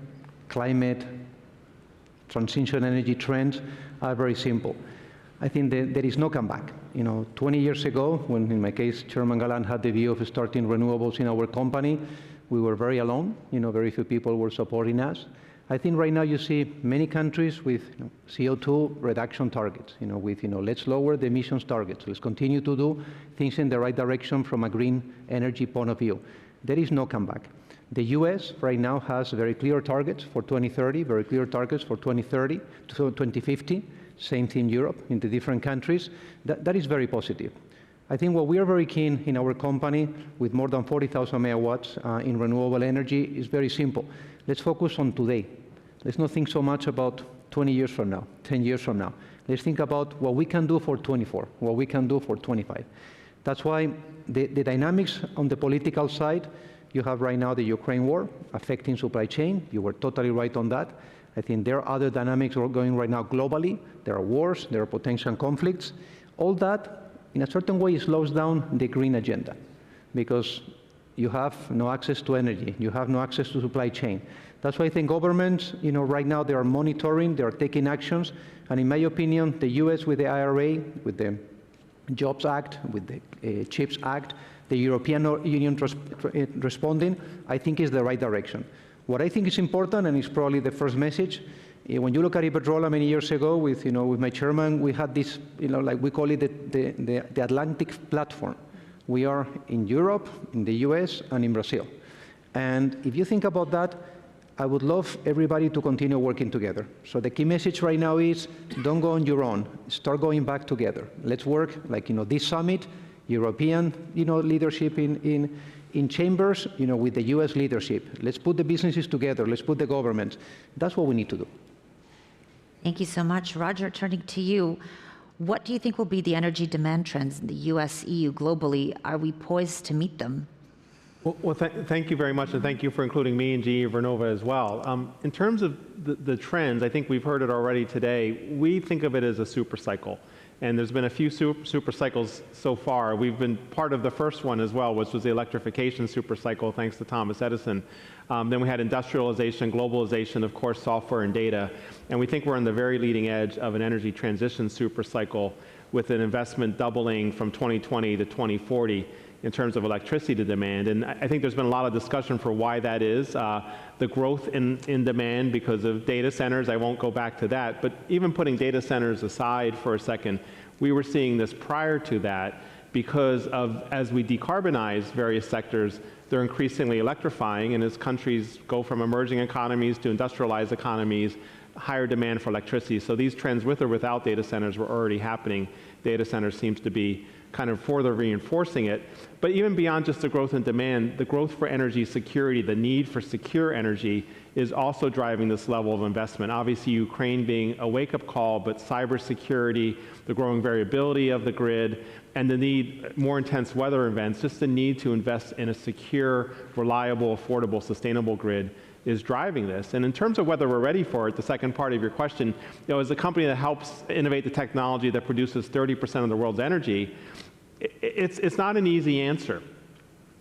Speaker 8: climate transition energy trends are very simple. I think that there is no comeback. 20 years ago, when in my case, Chairman Gallant had the view of starting renewables in our company, we were very alone. Very few people were supporting us. I think right now you see many countries with CO2 reduction targets, with, let's lower the emissions targets. Let's continue to do things in the right direction from a green energy point of view. There is no comeback. The US right now has very clear targets for 2030, very clear targets for 2030 to 2050. Same thing in Europe, in the different countries. That is very positive. I think what we are very keen in our company, with more than 40,000 megawatts in renewable energy, is very simple. Let's focus on today. Let's not think so much about
Speaker 4: 20 years from now, 10 years from now. Let's think about what we can do for 24, what we can do for 25. That's why the dynamics on the political side, you have right now the Ukraine war affecting supply chain. You were totally right on that. I think there are other dynamics going right now globally. There are wars, there are potential conflicts. All that, in a certain way, slows down the green agenda because you have no access to energy, you have no access to supply chain. That's why I think governments, right now they are monitoring, they are taking actions, and in my opinion, the US with the IRA, with the Jobs Act, with the CHIPS Act, the European Union responding, I think is the right direction. What I think is important, and it's probably the first message, when you look at Iberdrola many years ago with my chairman, we had this, like we call it the Atlantic platform. We are in Europe, in the US, and in Brazil. And if you think about that, I would love everybody to continue working together. So the key message right now is don't go on your own, start going back together. Let's work like, this summit, European, leadership in chambers, with the US leadership. Let's put the businesses together, let's put the governments. That's what we need to do.
Speaker 1: Thank you so much. Roger, turning to you, what do you think will be the energy demand trends in the US, EU, globally? Are we poised to meet them?
Speaker 6: Well, thank you very much, and thank you for including me and GE Vernova as well. In terms of the trends, I think we've heard it already today. We think of it as a super cycle, and there's been a few super cycles so far. We've been part of the first one as well, which was the electrification super cycle, thanks to Thomas Edison. Then we had industrialization, globalization, of course, software and data, and we think we're on the very leading edge of an energy transition super cycle with an investment doubling from 2020 to 2040. In terms of electricity demand. And I think there's been a lot of discussion for why that is. The growth in demand because of data centers, I won't go back to that, but even putting data centers aside for a second, we were seeing this prior to that because of, as we decarbonize various sectors, they're increasingly electrifying, and as countries go from emerging economies to industrialized economies, higher demand for electricity. So these trends with or without data centers were already happening. Data centers seems to be kind of further reinforcing it. But even beyond just the growth in demand, the growth for energy security, the need for secure energy is also driving this level of investment. Obviously, Ukraine being a wake-up call, but cybersecurity, the growing variability of the grid, and the need, more intense weather events, just the need to invest in a secure, reliable, affordable, sustainable grid is driving this. And in terms of whether we're ready for it, the second part of your question, as a company that helps innovate the technology that produces 30% of the world's energy, it's not an easy answer.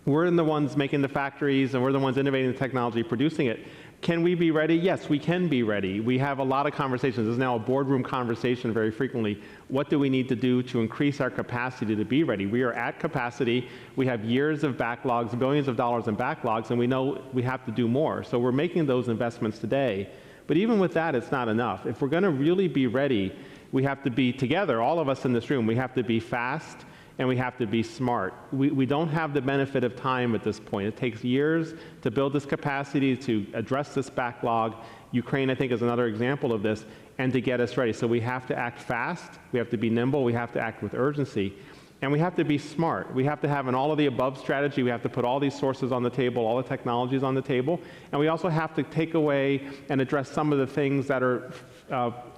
Speaker 6: We're the ones making the factories, and we're the ones innovating the technology, producing it. Can we be ready? Yes, we can be ready. We have a lot of conversations. There's now a boardroom conversation very frequently. What do we need to do to increase our capacity to be ready? We are at capacity. We have years of backlogs, billions of dollars in backlogs, and we know we have to do more. So we're making those investments today. But even with that, it's not enough. If we're going to really be ready, we have to be together, all of us in this room. We have to be fast, and we have to be smart. We don't have the benefit of time at this point. It takes years to build this capacity, to address this backlog. Ukraine, I think, is another example of this, and to get us ready. So we have to act fast, we have to be nimble, we have to act with urgency, and we have to be smart. We have to have an all-of-the-above strategy. We have to put all these sources on the table, all the technologies on the table, and we also have to take away and address some of the things that are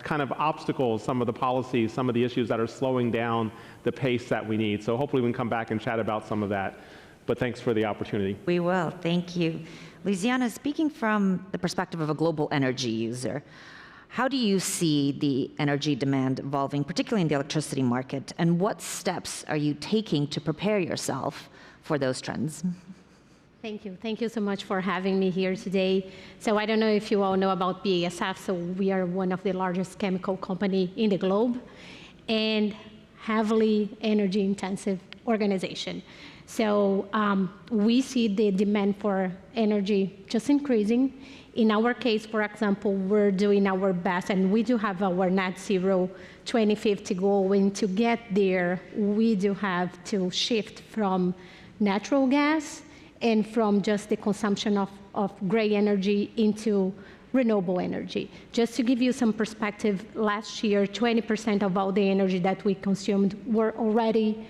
Speaker 6: kind of obstacles, some of the policies, some of the issues that are slowing down the pace that we need. So hopefully we can come back and chat about some of that. But thanks for the opportunity.
Speaker 1: We will. Thank you. Louisiana, speaking from the perspective of a global energy user, how do you see the energy demand evolving, particularly in the electricity market, and what steps are you taking to prepare yourself for those trends?
Speaker 18: Thank you. Thank you so much for having me here today. So I don't know if you all know about BASF. So we are one of the largest chemical company in the globe and heavily energy intensive organization. So we see the demand for energy just increasing. In our case, for example, we're doing our best, and we do have our net zero 2050 goal. And to get there, we do have to shift from natural gas and from just the consumption of gray energy into renewable energy. Just to give you some perspective, last year, 20% of all the energy that we consumed were already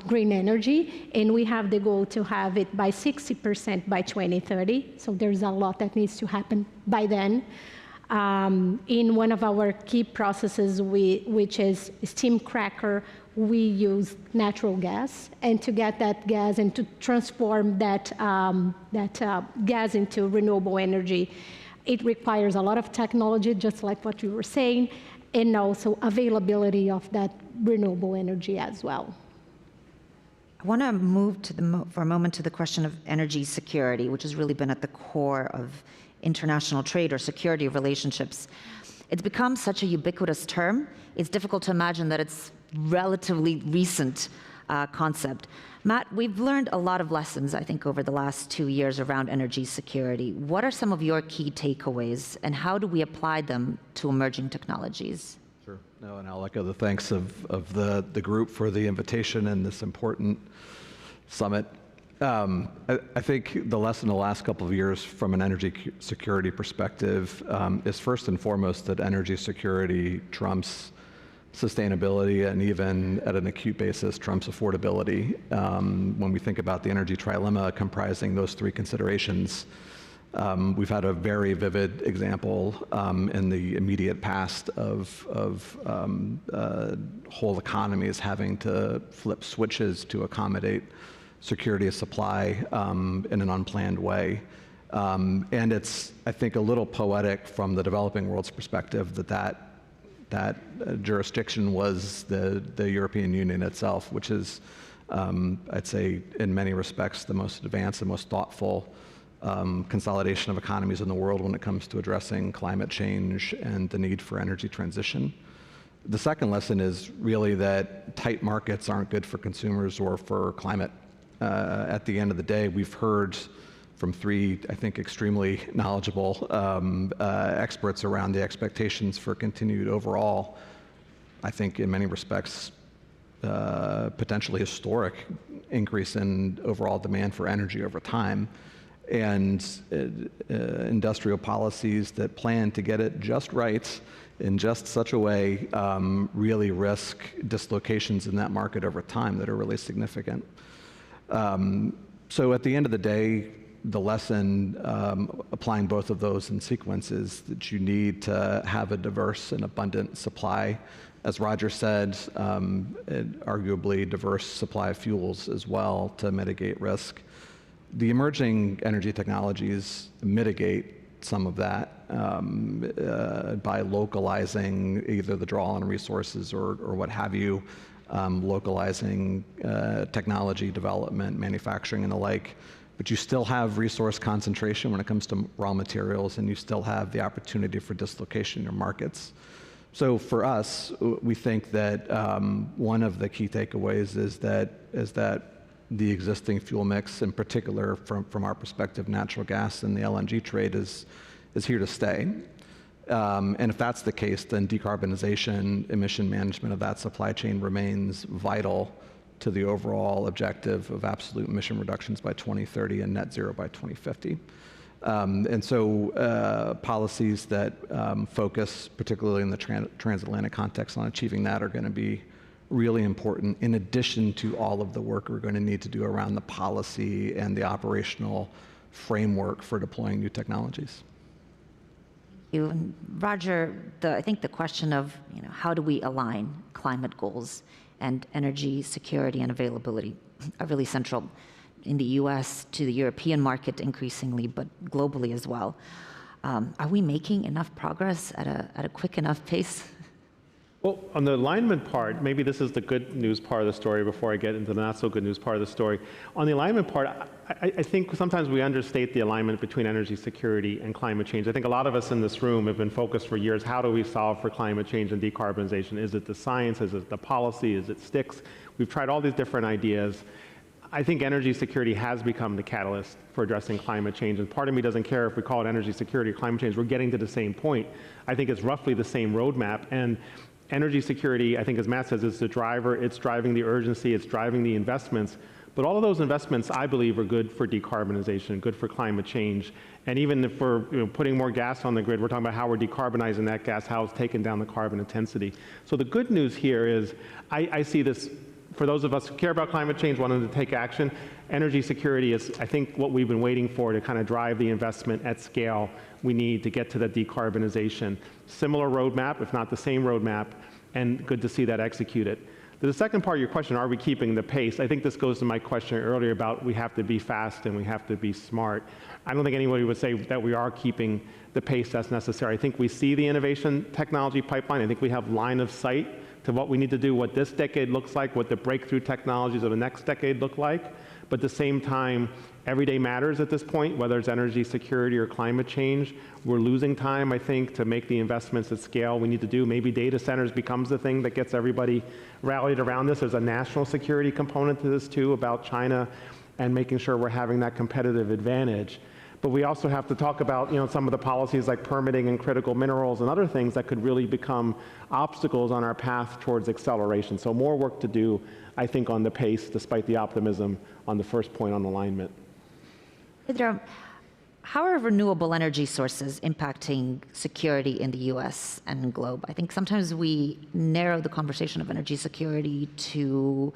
Speaker 18: green energy, and we have the goal to have it by 60% by 2030. So there's a lot that needs to happen by then. In one of our key processes, which is steam cracker, we use natural gas, and to get that gas and to transform that, gas into renewable energy, it requires a lot of technology, just like what you were saying, and also availability of that renewable energy as well.
Speaker 1: I want to move for a moment to the question of energy security, which has really been at the core of international trade or security relationships. It's become such a ubiquitous term, it's difficult to imagine that it's relatively recent concept. Matt, we've learned a lot of lessons, I think, over the last 2 years around energy security. What are some of your key takeaways, and how do we apply them to emerging technologies?
Speaker 5: Sure. No, and I'll echo the thanks of the group for the invitation and this important summit. I think the lesson the last couple of years from an energy security perspective is first and foremost that energy security trumps sustainability, and even at an acute basis trumps affordability. When we think about the energy trilemma comprising those three considerations, we've had a very vivid example in the immediate past of whole economies having to flip switches to accommodate security of supply in an unplanned way. And it's, I think, a little poetic from the developing world's perspective that jurisdiction was the European Union itself, which is, I'd say, in many respects, the most advanced and most thoughtful consolidation of economies in the world when it comes to addressing climate change and the need for energy transition. The second lesson is really that tight markets aren't good for consumers or for climate. At the end of the day, we've heard from three, I think, extremely knowledgeable experts around the expectations for continued overall, I think in many respects, potentially historic increase in overall demand for energy over time, and industrial policies that plan to get it just right in just such a way really risk dislocations in that market over time that are really significant. So at the end of the day, the lesson applying both of those in sequence is that you need to have a diverse and abundant supply. As Roger said, arguably diverse supply of fuels as well to mitigate risk. The emerging energy technologies mitigate some of that by localizing either the draw on resources or what have you, localizing technology development, manufacturing, and the like. But you still have resource concentration when it comes to raw materials, and you still have the opportunity for dislocation in your markets. So for us, we think that one of the key takeaways is that the existing fuel mix, in particular from our perspective, natural gas and the LNG trade is here to stay. And if that's the case, then decarbonization, emission management of that supply chain remains vital to the overall objective of absolute emission reductions by 2030 and net zero by 2050. And so policies that focus, particularly in the transatlantic context, on achieving that are going to be really important, in addition to all of the work we're going to need to do around the policy and the operational framework for deploying new technologies.
Speaker 1: You. And Roger, I think the question of how do we align climate goals and energy security and availability are really central in the US to the European market increasingly, but globally as well. Are we making enough progress at a quick enough pace?
Speaker 6: Well, on the alignment part, maybe this is the good news part of the story before I get into the not so good news part of the story. On the alignment part, I think sometimes we understate the alignment between energy security and climate change. I think a lot of us in this room have been focused for years, how do we solve for climate change and decarbonization? Is it the science? Is it the policy? Is it sticks? We've tried all these different ideas. I think energy security has become the catalyst for addressing climate change, and part of me doesn't care if we call it energy security or climate change. We're getting to the same point. I think it's roughly the same roadmap, and energy security, I think as Matt says, is the driver. It's driving the urgency, it's driving the investments. But all of those investments, I believe, are good for decarbonization, good for climate change. And even if we're putting more gas on the grid, we're talking about how we're decarbonizing that gas, how it's taking down the carbon intensity. So the good news here is I see this for those of us who care about climate change, wanting to take action, energy security is, I think, what we've been waiting for to kind of drive the investment at scale we need to get to the decarbonization. Similar roadmap, if not the same roadmap, and good to see that executed. The second part of your question, are we keeping the pace? I think this goes to my question earlier about we have to be fast and we have to be smart. I don't think anybody would say that we are keeping the pace that's necessary. I think we see the innovation technology pipeline. I think we have line of sight to what we need to do, what this decade looks like, what the breakthrough technologies of the next decade look like. But at the same time, every day matters at this point, whether it's energy security or climate change. We're losing time, I think, to make the investments at scale we need to do. Maybe data centers becomes the thing that gets everybody rallied around this. There's a national security component to this too, about China and making sure we're having that competitive advantage. But we also have to talk about, some of the policies like permitting and critical minerals and other things that could really become obstacles on our path towards acceleration. So more work to do, I think, on the pace, despite the optimism on the first point on alignment.
Speaker 1: Pedro, how are renewable energy sources impacting security in the US and globe? I think sometimes we narrow the conversation of energy security to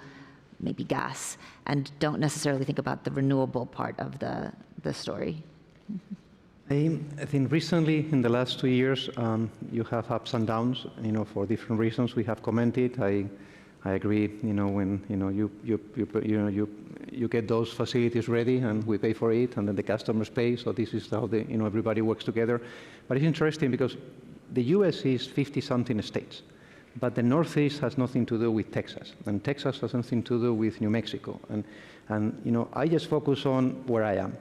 Speaker 1: maybe gas and don't necessarily think about the renewable part of the story.
Speaker 4: I think recently, in the last 2 years, you have ups and downs, for different reasons. We have commented. I agree, when you get those facilities ready and we pay for it and then the customers pay, so this is how everybody works together. But it's interesting because the US is 50-something states, but the Northeast has nothing to do with Texas, and Texas has nothing to do with New Mexico. And I just focus on where I am.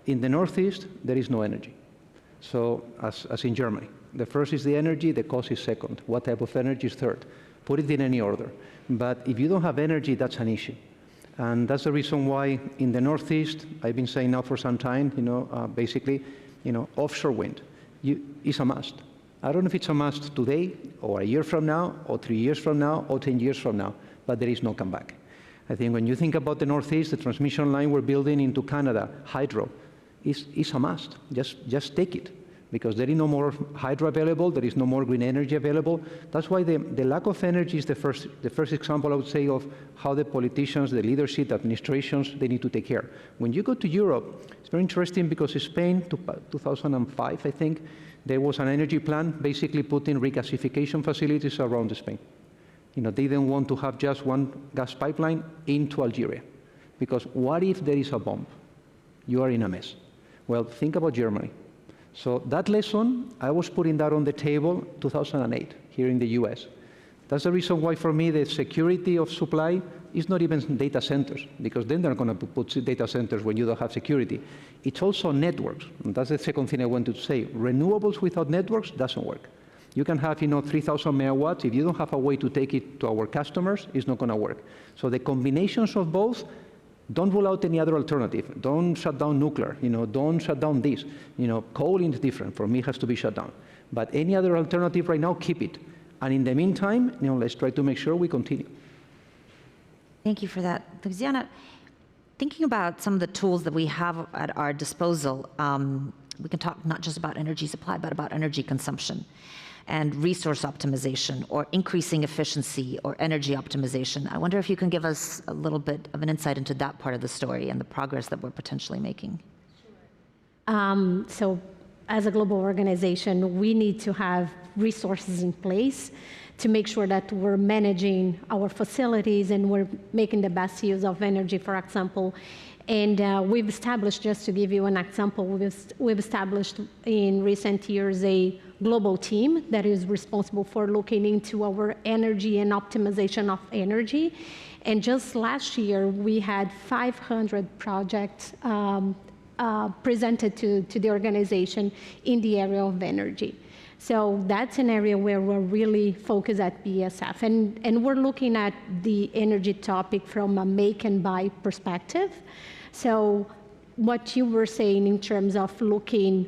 Speaker 4: In the Northeast, there is no energy. So as in Germany, the first is the energy, the cost is second. What type of energy is third? Put it in any order. But if you don't have energy, that's an issue. And that's the reason why in the Northeast, I've been saying now for some time, basically, offshore wind is a must. I don't know if it's a must today, or a year from now, or 3 years from now, or 10 years from now, but there is no comeback. I think when you think about the Northeast, the transmission line we're building into Canada, hydro, is a must. Just take it, because there is no more hydro available, there is no more green energy available. That's why the lack of energy is the first example, I would say, of how the politicians, the leadership, the administrations, they need to take care. When you go to Europe, it's very interesting because in Spain, 2005, I think, there was an energy plan basically putting regasification facilities around Spain. They didn't want to have just one gas pipeline into Algeria, because what if there is a bomb? You are in a mess. Well, think about Germany. So that lesson, I was putting that on the table 2008 here in the US. That's the reason why, for me, the security of supply is not even data centers, because then they're going to put data centers when you don't have security. It's also networks. And that's the second thing I wanted to say. Renewables without networks doesn't work. You can have, 3,000 megawatts. If you don't have a way to take it to our customers, it's not going to work. So the combinations of both, don't rule out any other alternative. Don't shut down nuclear. Don't shut down this. Coal is different. For me, it has to be shut down. But any other alternative right now, keep it. And in the meantime, let's try to make sure we continue.
Speaker 1: Thank you for that. Luciana, thinking about some of the tools that we have at our disposal, we can talk not just about energy supply, but about energy consumption and resource optimization, or increasing efficiency, or energy optimization. I wonder if you can give us a little bit of an insight into that part of the story and the progress that we're potentially making.
Speaker 18: So as a global organization, we need to have resources in place to make sure that we're managing our facilities and we're making the best use of energy, for example. And we've established, just to give you an example, we've established in recent years a global team that is responsible for looking into our energy and optimization of energy. And just last year, we had 500 projects presented to the organization in the area of energy. So that's an area where we're really focused at BASF. And we're looking at the energy topic from a make and buy perspective. So what you were saying in terms of looking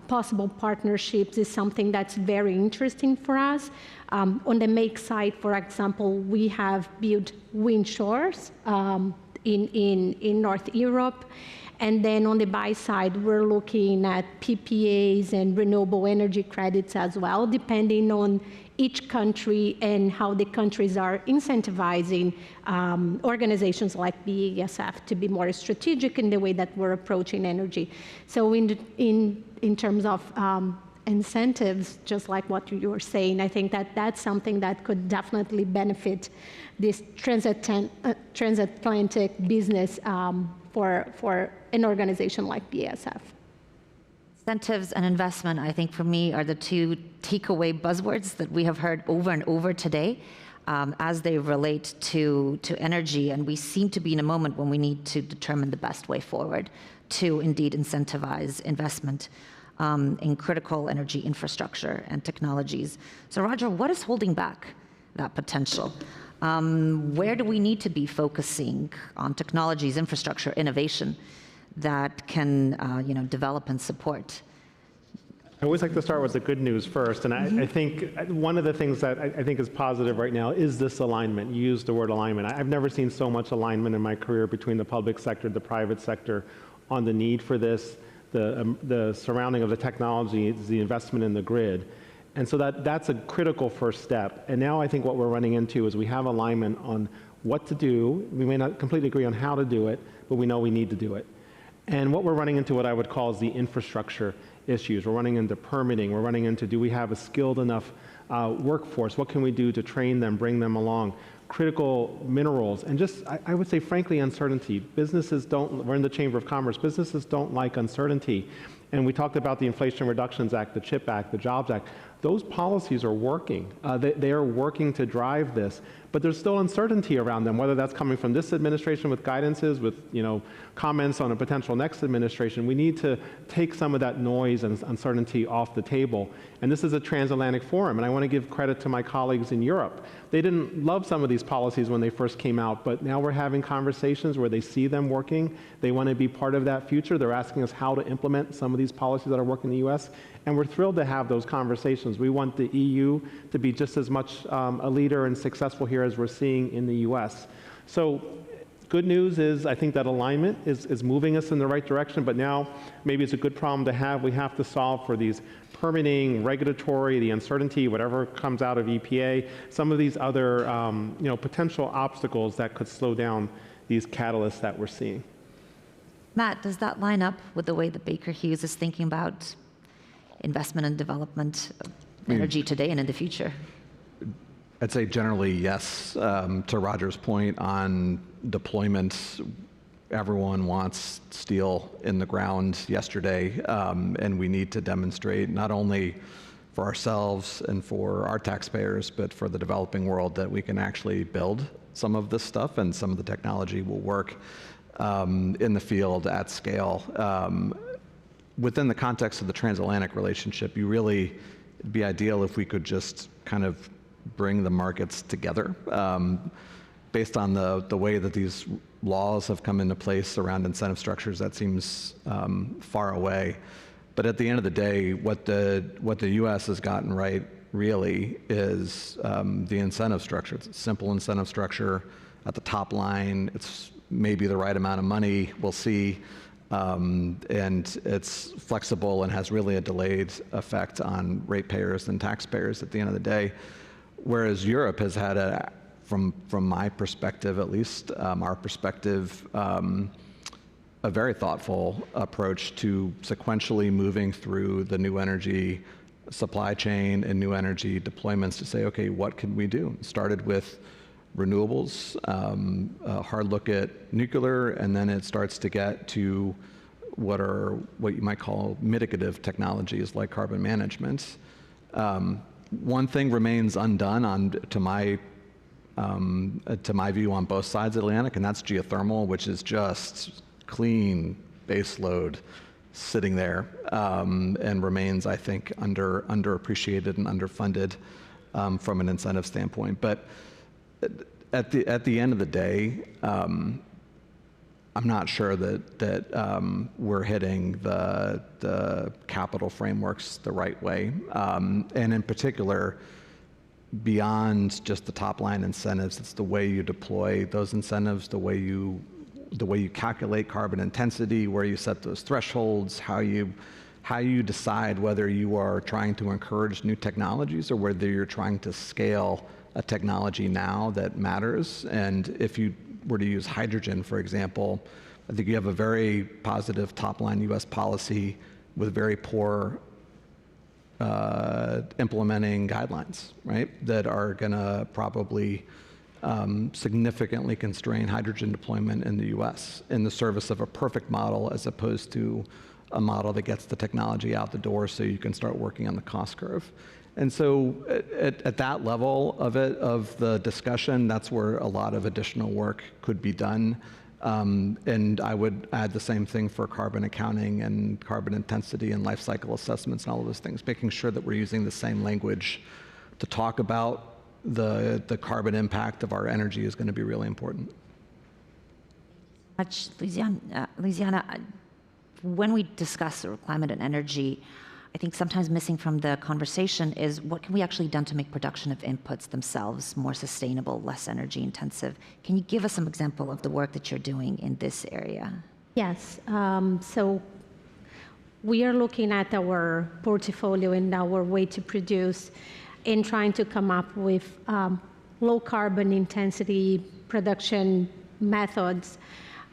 Speaker 18: possible partnerships is something that's very interesting for us. On the make side, for example, we have built wind shores in North Europe. And then on the buy side, we're looking at PPAs and renewable energy credits as well, depending on each country and how the countries are incentivizing organizations like BASF to be more strategic in the way that we're approaching energy. So in terms of incentives, just like what you were saying, I think that that's something that could definitely benefit this transatlantic business for an organization like BASF.
Speaker 1: Incentives and investment, I think for me, are the two takeaway buzzwords that we have heard over and over today as they relate to energy. And we seem to be in a moment when we need to determine the best way forward to indeed incentivize investment in critical energy infrastructure and technologies. So Roger, what is holding back that potential? Where do we need to be focusing on technologies, infrastructure, innovation that can develop and support?
Speaker 6: I always like to start with the good news first, and I think one of the things that I think is positive right now is this alignment. You used the word alignment. I've never seen so much alignment in my career between the public sector, the private sector, on the need for this, the surrounding of the technology, the investment in the grid. And so that's a critical first step. And now I think what we're running into is we have alignment on what to do. We may not completely agree on how to do it, but we know we need to do it. And what we're running into, what I would call, is the infrastructure issues. We're running into permitting. We're running into, do we have a skilled enough workforce? What can we do to train them, bring them along? Critical minerals, and just, I would say, frankly, uncertainty. Businesses don't, we're in the Chamber of Commerce, businesses don't like uncertainty. And we talked about the Inflation Reduction Act, the CHIP Act, the Jobs Act. Those policies are working. They are working to drive this, but there's still uncertainty around them, whether that's coming from this administration with guidances, with comments on a potential next administration. We need to take some of that noise and uncertainty off the table. And this is a transatlantic forum, and I want to give credit to my colleagues in Europe. They didn't love some of these policies when they first came out, but now we're having conversations where they see them working. They want to be part of that future. They're asking us how to implement some of these policies that are working in the US, and we're thrilled to have those conversations. We want the EU to be just as much a leader and successful here as we're seeing in the US. So good news is I think that alignment is moving us in the right direction, but now maybe it's a good problem to have. We have to solve for these permitting, regulatory, the uncertainty, whatever comes out of EPA, some of these other potential obstacles that could slow down these catalysts that we're seeing.
Speaker 1: Matt, does that line up with the way that Baker Hughes is thinking about investment and development of energy today and in the future?
Speaker 5: I'd say generally yes. To Roger's point on deployment, everyone wants steel in the ground yesterday, and we need to demonstrate not only for ourselves and for our taxpayers, but for the developing world that we can actually build some of this stuff and some of the technology will work in the field at scale. Within the context of the transatlantic relationship, it'd be ideal if we could just kind of bring the markets together. Based on the way that these laws have come into place around incentive structures, that seems far away. But at the end of the day, what the US has gotten right really is the incentive structure. It's a simple incentive structure. At the top line, it's maybe the right amount of money, we'll see. And it's flexible and has really a delayed effect on ratepayers and taxpayers at the end of the day. Whereas Europe has had from my perspective at least, our perspective, a very thoughtful approach to sequentially moving through the new energy supply chain and new energy deployments to say, okay, what can we do? It started with renewables, a hard look at nuclear, and then it starts to get to what you might call mitigative technologies like carbon management. One thing remains undone to my view on both sides of the Atlantic, and that's geothermal, which is just clean baseload sitting there and remains, I think, underappreciated and underfunded from an incentive standpoint. But at the end of the day, I'm not sure that we're hitting the capital frameworks the right way. And in particular, beyond just the top line incentives, it's the way you deploy those incentives, the way you calculate carbon intensity, where you set those thresholds, how you how you decide whether you are trying to encourage new technologies or whether you're trying to scale a technology now that matters. And if you were to use hydrogen, for example, I think you have a very positive top-line US policy with very poor implementing guidelines, right, that are going to probably significantly constrain hydrogen deployment in the US in the service of a perfect model as opposed to a model that gets the technology out the door so you can start working on the cost curve. And so at that level of the discussion, that's where a lot of additional work could be done. And I would add the same thing for carbon accounting and carbon intensity and life cycle assessments and all of those things, making sure that we're using the same language to talk about the carbon impact of our energy is going to be really important.
Speaker 1: Much, Louisiana, when we discuss climate and energy, I think sometimes missing from the conversation is what can we actually done to make production of inputs themselves more sustainable, less energy intensive? Can you give us some example of the work that you're doing in this area?
Speaker 18: Yes. So we are looking at our portfolio and our way to produce and trying to come up with low carbon intensity production methods.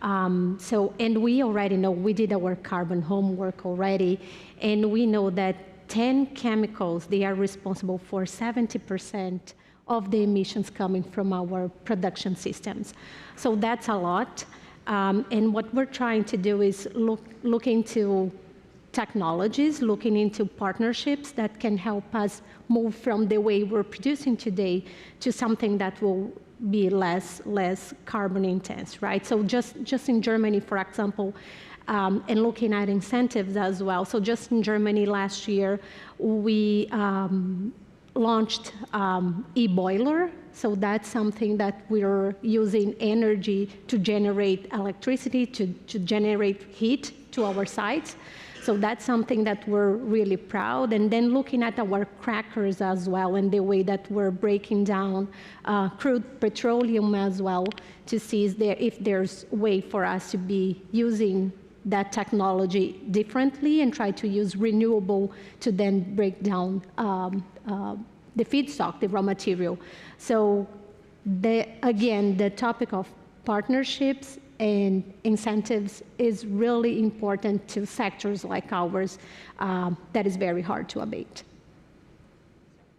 Speaker 18: And we already know, we did our carbon homework already, and we know that 10 chemicals, they are responsible for 70% of the emissions coming from our production systems. So that's a lot. And what we're trying to do is look into technologies, looking into partnerships that can help us move from the way we're producing today to something that will be less carbon intense, right? So just in Germany, for example, and looking at incentives as well. So just in Germany last year, we launched e-boiler. So that's something that we're using energy to generate electricity, to generate heat to our sites. So that's something that we're really proud. And then looking at our crackers as well and the way that we're breaking down crude petroleum as well to see if there's a way for us to be using that technology differently and try to use renewable to then break down the feedstock, the raw material. So again, the topic of partnerships and incentives is really important to sectors like ours that is very hard to abate.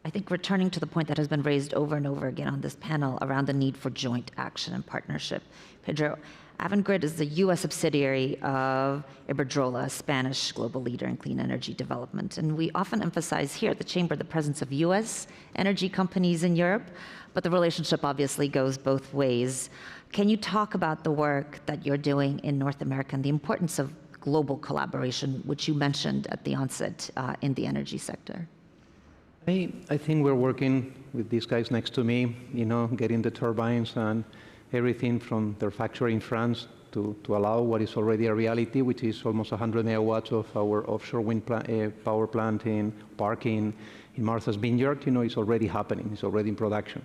Speaker 1: I think returning to the point that has been raised over and over again on this panel around the need for joint action and partnership. Pedro, Avangrid is the U.S. subsidiary of Iberdrola, a Spanish global leader in clean energy development. And we often emphasize here at the Chamber the presence of U.S. energy companies in Europe, but the relationship obviously goes both ways. Can you talk about the work that you're doing in North America and the importance of global collaboration, which you mentioned at the onset in the energy sector?
Speaker 4: I think we're working with these guys next to me, getting the turbines and everything from their factory in France to allow what is already a reality, which is almost 100 megawatts of our offshore wind power plant in Parkin in Martha's Vineyard. It's already happening. It's already in production.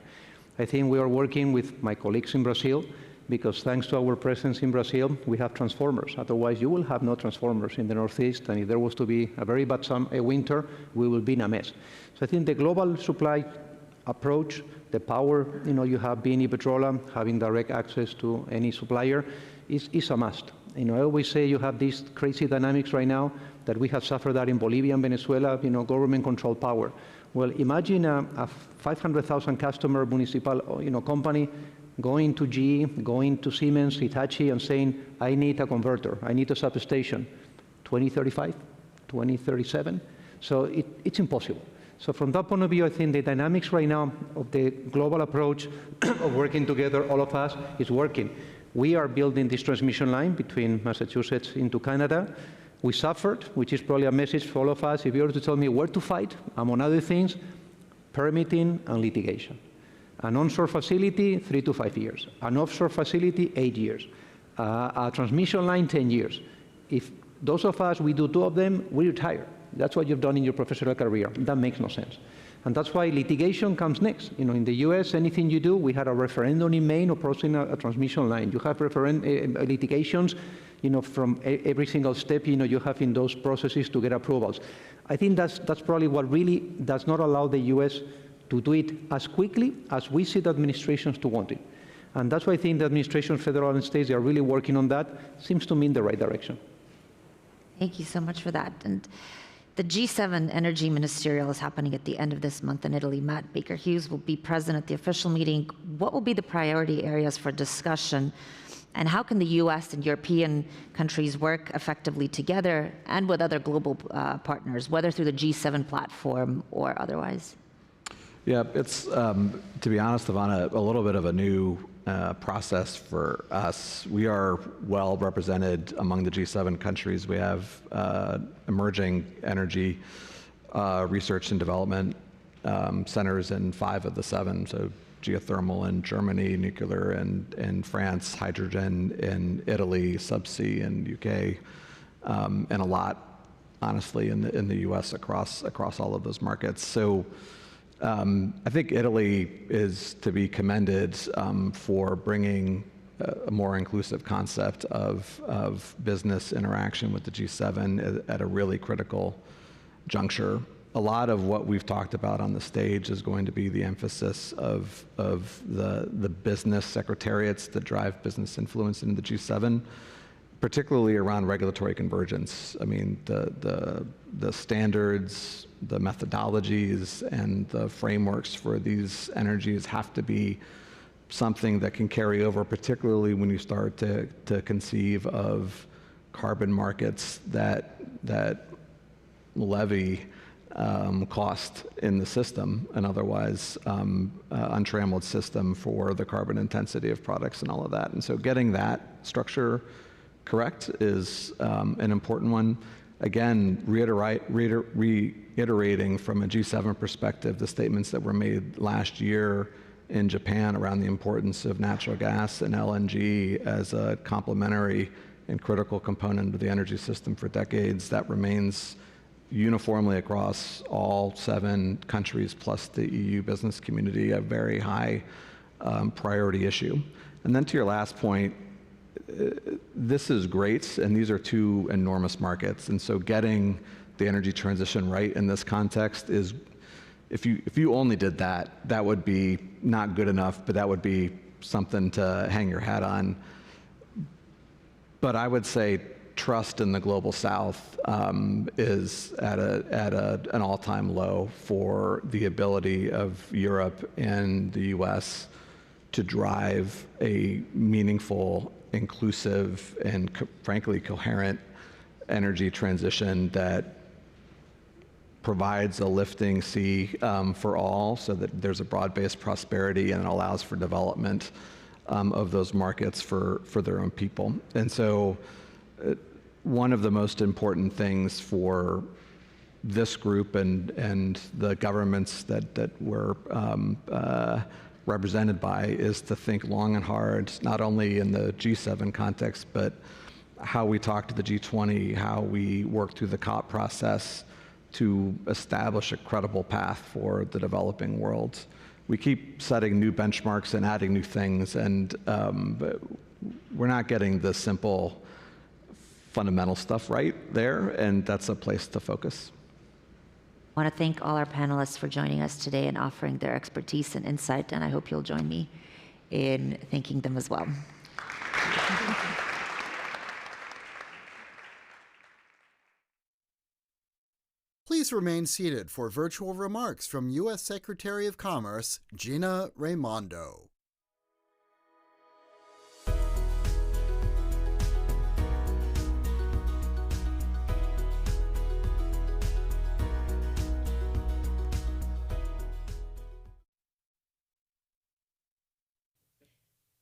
Speaker 4: I think we are working with my colleagues in Brazil because thanks to our presence in Brazil, we have transformers. Otherwise, you will have no transformers in the Northeast, and if there was to be a very bad winter, we will be in a mess. So I think the global supply approach, the power you have being Iberdrola, having direct access to any supplier, is a must. I always say you have these crazy dynamics right now that we have suffered that in Bolivia and Venezuela, government-controlled power. Well, imagine a 500,000 customer municipal company going to GE, going to Siemens, Hitachi, and saying, I need a converter, I need a substation, 2035, 2037. So it's impossible. So from that point of view, I think the dynamics right now of the global approach of working together, all of us, is working. We are building this transmission line between Massachusetts into Canada. We suffered, which is probably a message for all of us. If you were to tell me where to fight, among other things, permitting and litigation. An onshore facility, 3 to 5 years. An offshore facility, 8 years. A transmission line, 10 years. If those of us, we do 2 of them, we retire. That's what you've done in your professional career. That makes no sense. And that's why litigation comes next. In the US, anything you do, we had a referendum in Maine opposing a transmission line. You have litigations, from every single step, you have in those processes to get approvals. I think that's probably what really does not allow the U.S. to do it as quickly as we see the administrations to want it. And that's why I think the administration, federal and states, are really working on that. Seems to me in the right direction.
Speaker 1: Thank you so much for that. And the G7 Energy Ministerial is happening at the end of this month in Italy. Matt Baker-Hughes will be present at the official meeting. What will be the priority areas for discussion? And how can the US and European countries work effectively together and with other global partners, whether through the G7 platform or otherwise?
Speaker 5: Yeah, it's, to be honest, Ivana, a little bit of a new process for us. We are well represented among the G7 countries. We have emerging energy research and development centers in 5 of the 7, so geothermal in Germany, nuclear in France, hydrogen in Italy, subsea in UK, and a lot, honestly, in the US across all of those markets. So I think Italy is to be commended for bringing a more inclusive concept of business interaction with the G7 at a really critical juncture. A lot of what we've talked about on the stage is going to be the emphasis of the business secretariats that drive business influence into the G7, particularly around regulatory convergence. I mean, the standards, the methodologies, and the frameworks for these energies have to be something that can carry over, particularly when you start to conceive of carbon markets that levy cost in the system, an otherwise untrammeled system for the carbon intensity of products and all of that. And so getting that structure correct is an important one. Again, reiterating from a G7 perspective the statements that were made last year in Japan around the importance of natural gas and LNG as a complementary and critical component of the energy system for decades. That remains uniformly across all 7 countries plus the EU business community a very high priority issue. And then to your last point, this is great, and these are 2 enormous markets. And so getting the energy transition right in this context is, if you only did that, that would be not good enough, but that would be something to hang your hat on. But I would say trust in the global south is at an all-time low for the ability of Europe and the US to drive a meaningful, inclusive, and frankly coherent energy transition that provides a lifting sea for all, so that there's a broad-based prosperity and it allows for development of those markets for their own people. And so one of the most important things for this group and the governments that we're represented by is to think long and hard, not only in the G7 context, but how we talk to the G20, how we work through the COP process to establish a credible path for the developing world. We keep setting new benchmarks and adding new things, and but we're not getting the simple fundamental stuff right there, and that's a place to focus.
Speaker 1: I want to thank all our panelists for joining us today and offering their expertise and insight, and I hope you'll join me in thanking them as well.
Speaker 9: Please remain seated for virtual remarks from U.S. Secretary of Commerce Gina Raimondo.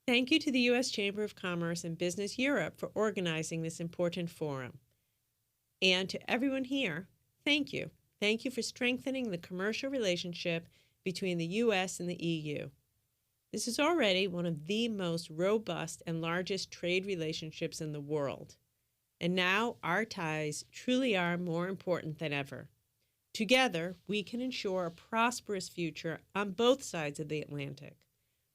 Speaker 7: Thank you to the U.S. Chamber of Commerce and Business Europe for organizing this important forum. And to everyone here, thank you. Thank you for strengthening the commercial relationship between the U.S. and the EU. This is already one of the most robust and largest trade relationships in the world. And now our ties truly are more important than ever. Together, we can ensure a prosperous future on both sides of the Atlantic.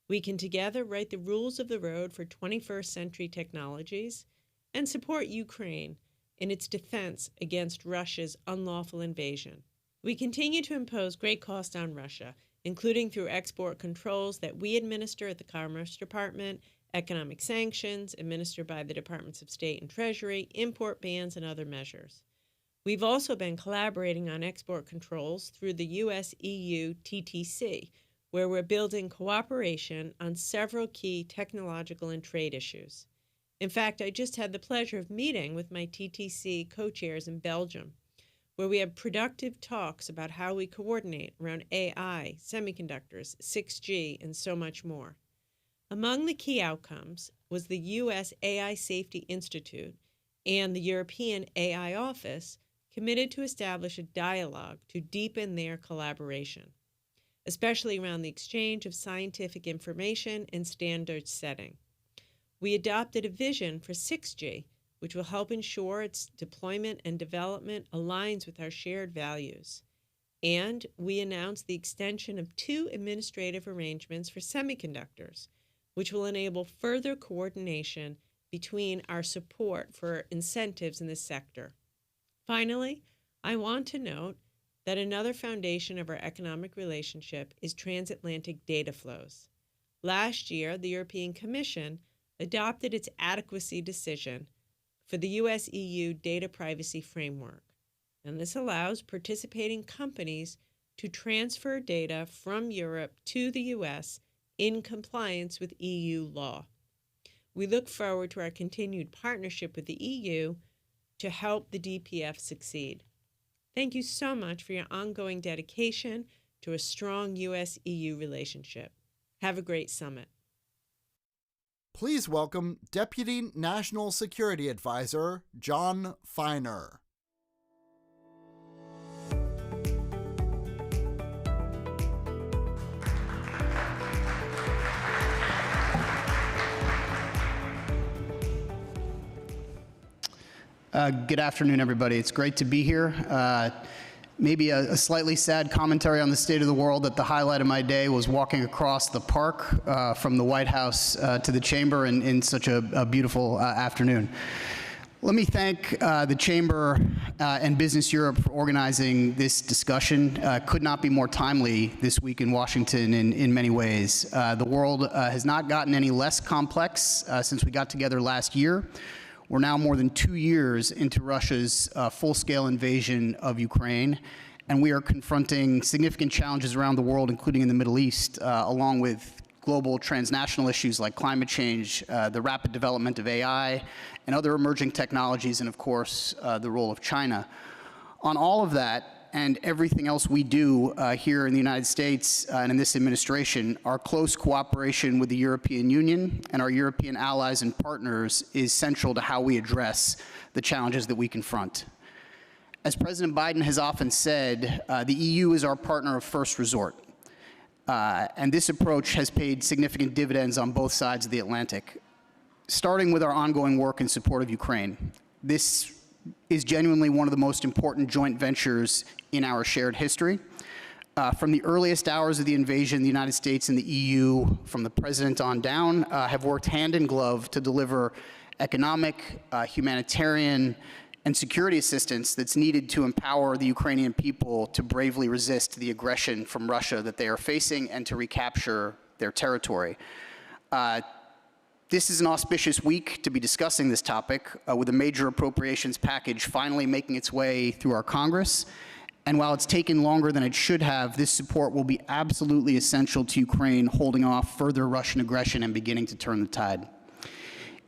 Speaker 7: We can together write the rules of the road for 21st century technologies, and support Ukraine in its defense against Russia's unlawful invasion. We continue to impose great costs on Russia, including through export controls that we administer at the Commerce Department, economic sanctions administered by the Departments of State and Treasury, import bans, and other measures. We've also been collaborating on export controls through the US-EU TTC, where we're building cooperation on several key technological and trade issues. In fact, I just had the pleasure of meeting with my TTC co-chairs in Belgium, where we have productive talks about how we coordinate around AI, semiconductors, 6G, and so much more. Among the key outcomes was the U.S. AI Safety Institute and the European AI Office committed to establish a dialogue to deepen their collaboration, especially around the exchange of scientific information and standard setting. We adopted a vision for 6G, which will help ensure its deployment and development aligns with our shared values. And we announced the extension of 2 administrative arrangements for semiconductors, which will enable further coordination between our support for incentives in this sector. Finally, I want to note that another foundation of our economic relationship is transatlantic data flows. Last year, the European Commission adopted its adequacy decision for the US-EU data privacy framework, and this allows participating companies to transfer data from Europe to the US in compliance with EU law. We look forward to our continued partnership with the EU to help the DPF succeed. Thank you so much for your ongoing dedication to a strong US-EU relationship. Have a great summit.
Speaker 9: Please welcome Deputy National Security Advisor John Feiner.
Speaker 12: Good afternoon, everybody. It's great to be here. Maybe a slightly sad commentary on the state of the world that the highlight of my day was walking across the park from the White House to the Chamber in such a beautiful afternoon. Let me thank the Chamber and Business Europe for organizing this discussion. Could not be more timely this week in Washington in many ways. The world has not gotten any less complex since we got together last year. We're now more than 2 years into Russia's full-scale invasion of Ukraine, and we are confronting significant challenges around the world, including in the Middle East, along with global transnational issues like climate change, the rapid development of AI, and other emerging technologies, and of course, the role of China. On all of that, and everything else we do here in the United States and in this administration, our close cooperation with the European Union and our European allies and partners is central to how we address the challenges that we confront. As President Biden has often said, the EU is our partner of first resort. And this approach has paid significant dividends on both sides of the Atlantic, starting with our ongoing work in support of Ukraine. This is genuinely one of the most important joint ventures in our shared history. From the earliest hours of the invasion, the United States and the EU, from the president on down, have worked hand in glove to deliver economic, humanitarian, and security assistance that's needed to empower the Ukrainian people to bravely resist the aggression from Russia that they are facing and to recapture their territory. This is an auspicious week to be discussing this topic, with a major appropriations package finally making its way through our Congress. And while it's taken longer than it should have, this support will be absolutely essential to Ukraine holding off further Russian aggression and beginning to turn the tide.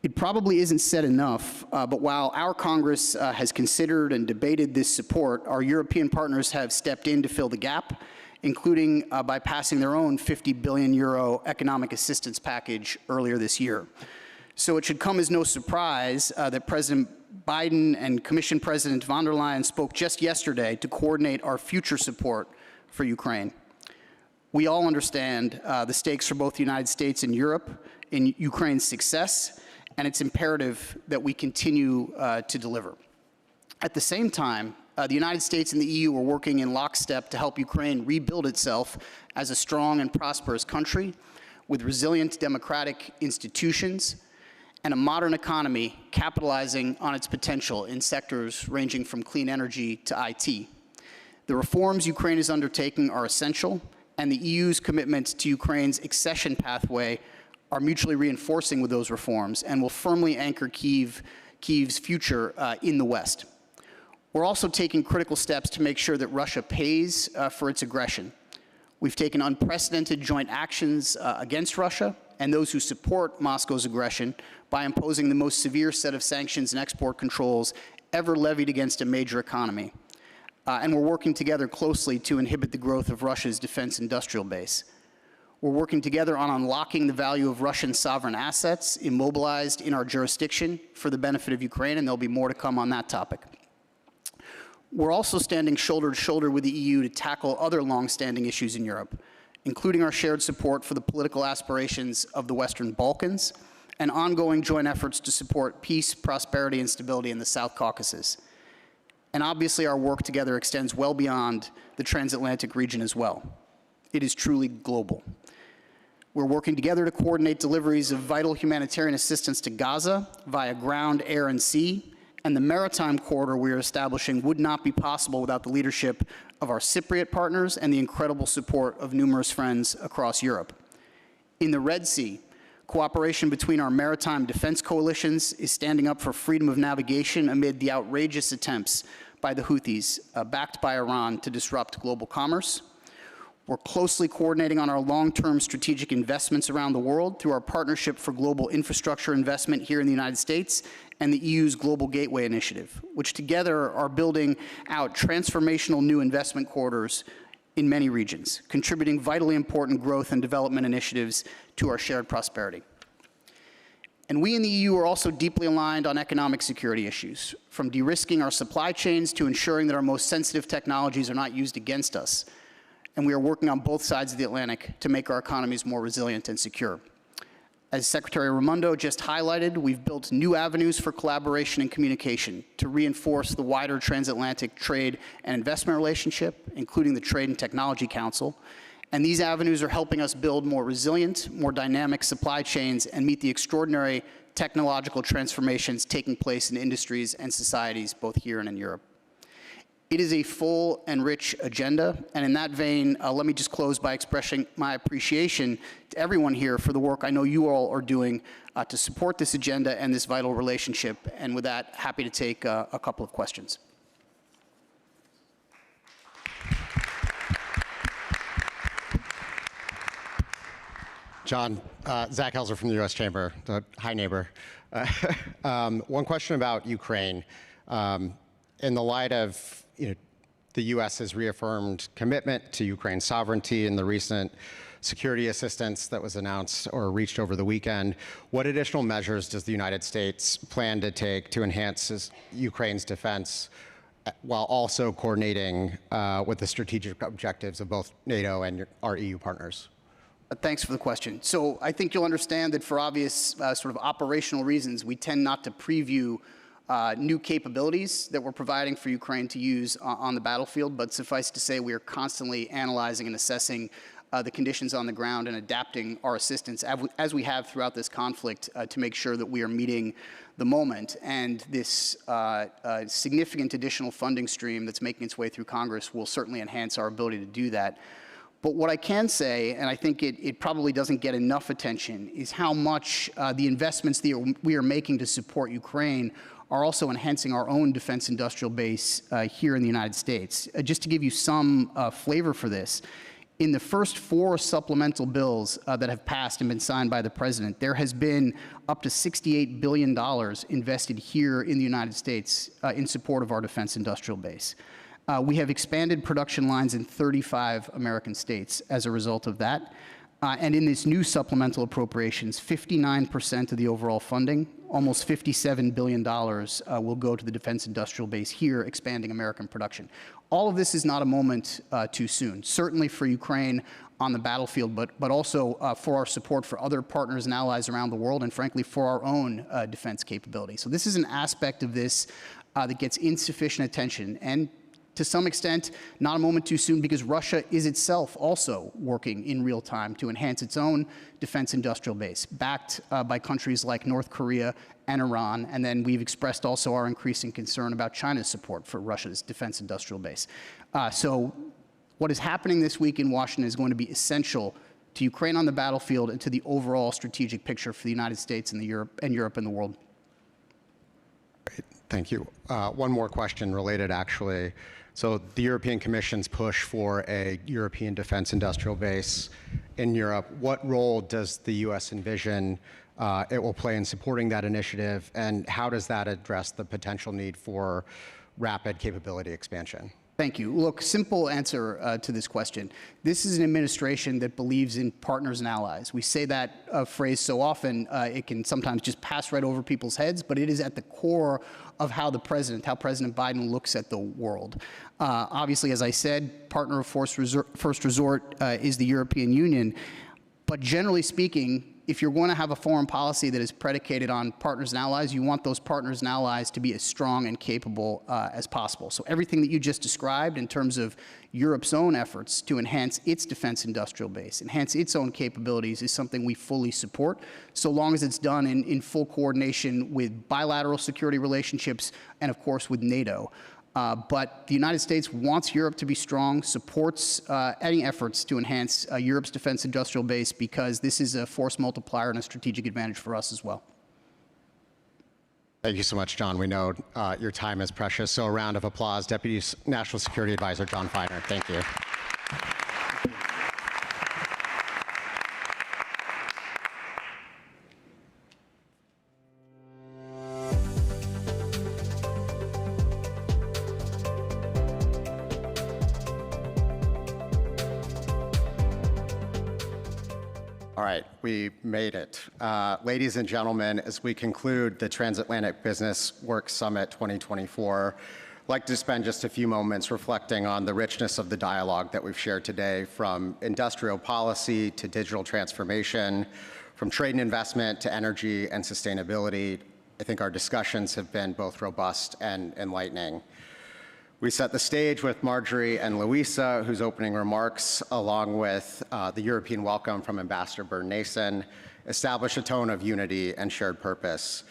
Speaker 12: It probably isn't said enough, but while our Congress has considered and debated this support, our European partners have stepped in to fill the gap, including by passing their own €50 billion economic assistance package earlier this year. So it should come as no surprise that President Biden and Commission President von der Leyen spoke just yesterday to coordinate our future support for Ukraine. We all understand the stakes for both the United States and Europe in Ukraine's success, and it's imperative that we continue to deliver. At the same time, the United States and the EU are working in lockstep to help Ukraine rebuild itself as a strong and prosperous country with resilient democratic institutions and a modern economy capitalizing on its potential in sectors ranging from clean energy to IT. The reforms Ukraine is undertaking are essential, and the EU's commitment to Ukraine's accession pathway are mutually reinforcing with those reforms and will firmly anchor Kyiv's future in the West. We're also taking critical steps to make sure that Russia pays for its aggression. We've taken unprecedented joint actions against Russia and those who support Moscow's aggression by imposing the most severe set of sanctions and export controls ever levied against a major economy. And we're working together closely to inhibit the growth of Russia's defense industrial base. We're working together on unlocking the value of Russian sovereign assets immobilized in our jurisdiction for the benefit of Ukraine, and there'll be more to come on that topic. We're also standing shoulder to shoulder with the EU to tackle other long-standing issues in Europe, including our shared support for the political aspirations of the Western Balkans and ongoing joint efforts to support peace, prosperity, and stability in the South Caucasus. And obviously, our work together extends well beyond the Transatlantic region as well. It is truly global. We're working together to coordinate deliveries of vital humanitarian assistance to Gaza via ground, air, and sea, and the maritime corridor we are establishing would not be possible without the leadership of our Cypriot partners and the incredible support of numerous friends across Europe. In the Red Sea, cooperation between our maritime defense coalitions is standing up for freedom of navigation amid the outrageous attempts by the Houthis, backed by Iran, to disrupt global commerce. We're closely coordinating on our long-term strategic investments around the world through our Partnership for Global Infrastructure Investment here in the United States and the EU's Global Gateway Initiative, which together are building out transformational new investment corridors in many regions, contributing vitally important growth and development initiatives to our shared prosperity. And we in the EU are also deeply aligned on economic security issues, from de-risking our supply chains to ensuring that our most sensitive technologies are not used against us. And we are working on both sides of the Atlantic to make our economies more resilient and secure. As Secretary Raimondo just highlighted, we've built new avenues for collaboration and communication to reinforce the wider transatlantic trade and investment relationship, including the Trade and Technology Council. And these avenues are helping us build more resilient, more dynamic supply chains and meet the extraordinary technological transformations taking place in industries and societies both here and in Europe. It is a full and rich agenda, and in that vein, let me just close by expressing my appreciation to everyone here for the work I know you all are doing to support this agenda and this vital relationship. And with that, happy to take a couple of questions.
Speaker 14: John, Zach Helzer from the U.S. Chamber, the hi neighbor. One question about Ukraine. In the light of the U.S. has reaffirmed commitment to Ukraine's sovereignty in the recent security assistance that was announced or reached over the weekend, what additional measures does the United States plan to take to enhance Ukraine's defense while also coordinating with the strategic objectives of both NATO and our EU partners?
Speaker 12: Thanks for the question. So I think you'll understand that for obvious sort of operational reasons, we tend not to preview new capabilities that we're providing for Ukraine to use on the battlefield, but suffice to say we are constantly analyzing and assessing the conditions on the ground and adapting our assistance as we have throughout this conflict to make sure that we are meeting the moment. And this significant additional funding stream that's making its way through Congress will certainly enhance our ability to do that. But what I can say, and I think it probably doesn't get enough attention, is how much the investments that we are making to support Ukraine are also enhancing our own defense industrial base here in the United States. Just to give you some flavor for this, in the first 4 supplemental bills that have passed and been signed by the President, there has been up to $68 billion invested here in the United States in support of our defense industrial base. We have expanded production lines in 35 American states as a result of that. And in this new supplemental appropriations, 59% of the overall funding, almost $57 billion, will go to the defense industrial base here, expanding American production. All of this is not a moment too soon, certainly for Ukraine on the battlefield, but also for our support for other partners and allies around the world, and frankly, for our own defense capability. So this is an aspect of this that gets insufficient attention. And To some extent, not a moment too soon, because Russia is itself also working in real time to enhance its own defense industrial base, backed by countries like North Korea and Iran. And then we've expressed also our increasing concern about China's support for Russia's defense industrial base. So what is happening this week in Washington is going to be essential to Ukraine on the battlefield and to the overall strategic picture for the United States and Europe and the world.
Speaker 14: Great. Thank you. One more question related, actually. So the European Commission's push for a European defense industrial base in Europe, what role does the U.S. envision it will play in supporting that initiative, and how does that address the potential need for rapid capability expansion?
Speaker 12: Thank you. Look, simple answer to this question. This is an administration that believes in partners and allies. We say that phrase so often, it can sometimes just pass right over people's heads, but it is at the core of how President Biden looks at the world. Obviously, as I said, partner of first resort is the European Union. But generally speaking, if you're going to have a foreign policy that is predicated on partners and allies, you want those partners and allies to be as strong and capable as possible. So everything that you just described in terms of Europe's own efforts to enhance its defense industrial base, enhance its own capabilities, is something we fully support, so long as it's done in full coordination with bilateral security relationships and, of course, with NATO. But the United States wants Europe to be strong, supports any efforts to enhance Europe's defense industrial base, because this is a force multiplier and a strategic advantage for us as well.
Speaker 14: Thank you so much, John. We know your time is precious, so a round of applause. Deputy National Security Advisor John Feiner, thank you. All right, we made it. Ladies and gentlemen, as we conclude the Transatlantic Business Work Summit 2024, I'd like to spend just a few moments reflecting on the richness of the dialogue that we've shared today, from industrial policy to digital transformation, from trade and investment to energy and sustainability. I think our discussions have been both robust and enlightening. We set the stage with Marjorie and Louisa, whose opening remarks, along with the European welcome from Ambassador Bernd-Naesen, established a tone of unity and shared purpose.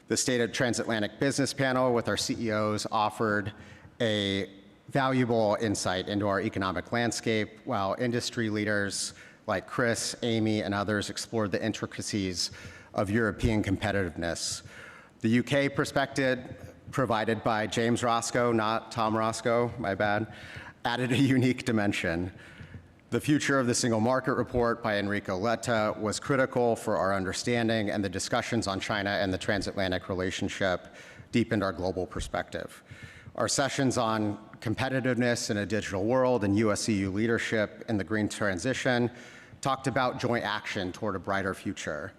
Speaker 14: The State of Transatlantic Business Panel with our CEOs offered a valuable insight into our economic landscape, while industry leaders like Chris, Amy, and others explored the intricacies of European competitiveness. The UK perspective, provided by James Roscoe, not Tom Roscoe, my bad, added a unique dimension. The Future of the Single Market report by Enrico Letta was critical for our understanding, and the discussions on China and the transatlantic relationship deepened our global perspective. Our sessions on competitiveness in a digital world and US-EU leadership in the green transition talked about joint action toward a brighter future.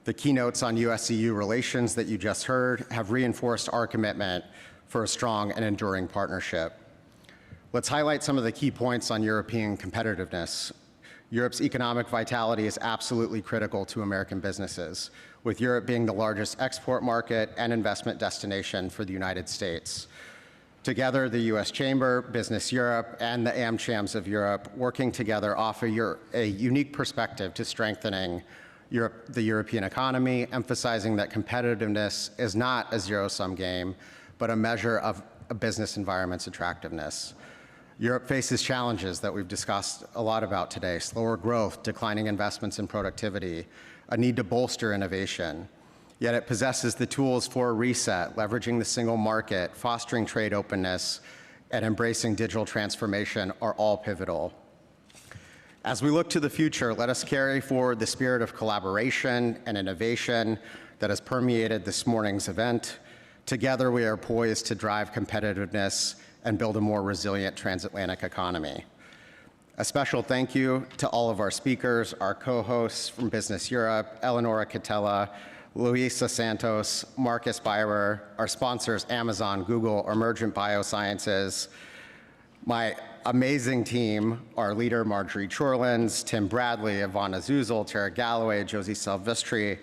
Speaker 14: The keynotes on US-EU relations that you just heard have reinforced our commitment for a strong and enduring partnership. Let's highlight some of the key points on European competitiveness. Europe's economic vitality is absolutely critical to American businesses, with Europe being the largest export market and investment destination for the United States. Together, the U.S. Chamber, Business Europe, and the AmChams of Europe working together offer a unique perspective to strengthening the European economy, emphasizing that competitiveness is not a zero-sum game, but a measure of a business environment's attractiveness. Europe faces challenges that we've discussed a lot about today: slower growth, declining investments in productivity, a need to bolster innovation. Yet it possesses the tools for a reset, leveraging the single market, fostering trade openness, and embracing digital transformation are all pivotal. As we look to the future, let us carry forward the spirit of collaboration and innovation that has permeated this morning's event. Together, we are poised to drive competitiveness and build a more resilient transatlantic economy. A special thank you to all of our speakers, our co-hosts from Business Europe, Eleonora Catella, Luisa Santos, Marcus Byrer, our sponsors, Amazon, Google, Emergent Biosciences, my amazing team, our leader, Marjorie Chorlins, Tim Bradley, Ivana Zuzul, Tara Galloway, Josie Silvestri,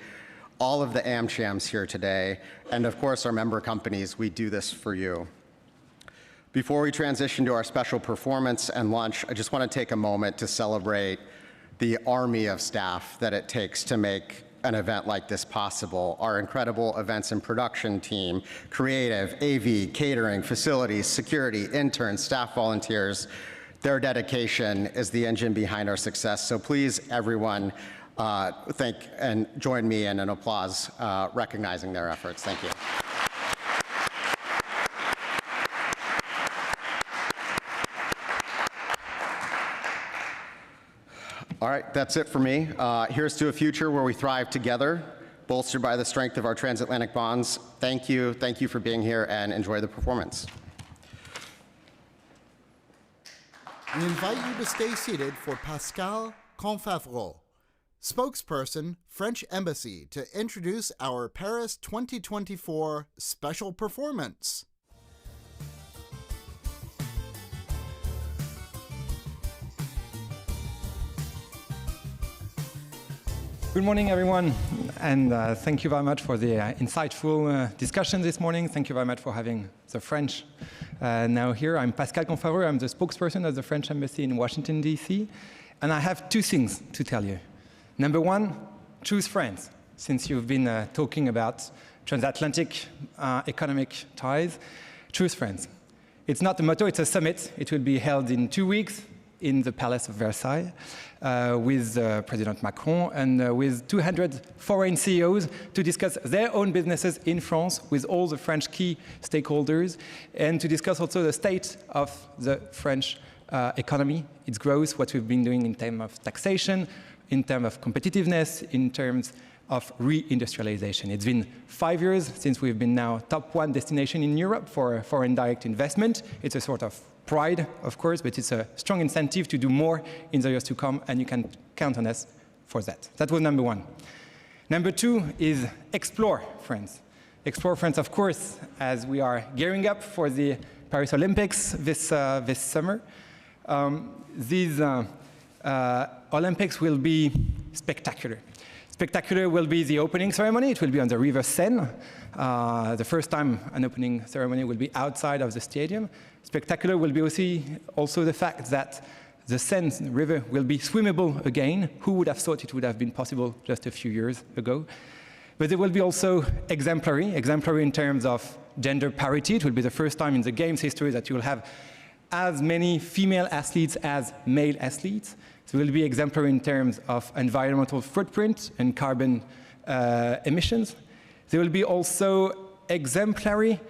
Speaker 14: all of the AmChams here today, and of course our member companies. We do this for you. Before we transition to our special performance and lunch, I just want to take a moment to celebrate the army of staff that it takes to make an event like this possible. Our incredible events and production team, creative, AV, catering, facilities, security, interns, staff volunteers. Their dedication is the engine behind our success. So please, everyone, thank and join me in an applause recognizing their efforts. Thank you. All right, that's it for me. Here's to a future where we thrive together, bolstered by the strength of our transatlantic bonds. Thank you for being here, and enjoy the performance.
Speaker 9: We invite you to stay seated for Pascal Confavreau, spokesperson, French Embassy, to introduce our Paris 2024 special performance.
Speaker 11: Good morning, everyone, and thank you very much for the insightful discussion this morning. Thank you very much for having the French now here. I'm Pascal Confavreau. I'm the spokesperson of the French Embassy in Washington, D.C., and I have two things to tell you. Number one, choose France. Since you've been talking about transatlantic economic ties, choose France. It's not a motto, it's a summit. It will be held in 2 weeks in the Palace of Versailles with President Macron and with 200 foreign CEOs to discuss their own businesses in France with all the French key stakeholders, and to discuss also the state of the French economy, its growth, what we've been doing in terms of taxation, in terms of competitiveness, in terms of reindustrialization. It's been 5 years since we've been now top 1 destination in Europe for foreign direct investment. It's a sort of pride, of course, but it's a strong incentive to do more in the years to come, and you can count on us for that. That was number one. Number two is explore France. Explore France, of course, as we are gearing up for the Paris Olympics this summer. These Olympics will be spectacular. Spectacular will be the opening ceremony. It will be on the River Seine. The first time an opening ceremony will be outside of the stadium. Spectacular will be also the fact that the Seine River will be swimmable again. Who would have thought it would have been possible just a few years ago? But it will be also exemplary in terms of gender parity. It will be the first time in the game's history that you will have as many female athletes as male athletes. So it will be exemplary in terms of environmental footprint and carbon emissions. They will be also exemplary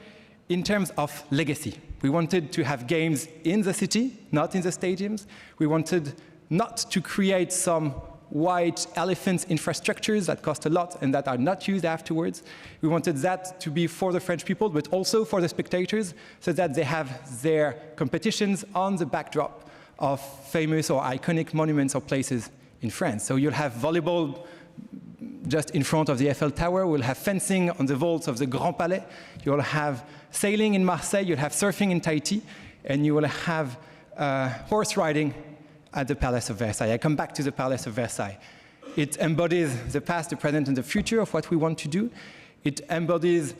Speaker 11: in terms of legacy. We wanted to have games in the city, not in the stadiums. We wanted not to create some white elephant infrastructures that cost a lot and that are not used afterwards. We wanted that to be for the French people, but also for the spectators, so that they have their competitions on the backdrop of famous or iconic monuments or places in France. So you'll have volleyball just in front of the Eiffel Tower. We'll have fencing on the vaults of the Grand Palais. You'll have sailing in Marseille. You'll have surfing in Tahiti. And you will have horse riding at the Palace of Versailles. I come back to the Palace of Versailles. It embodies the past, the present, and the future of what we want to do. It embodies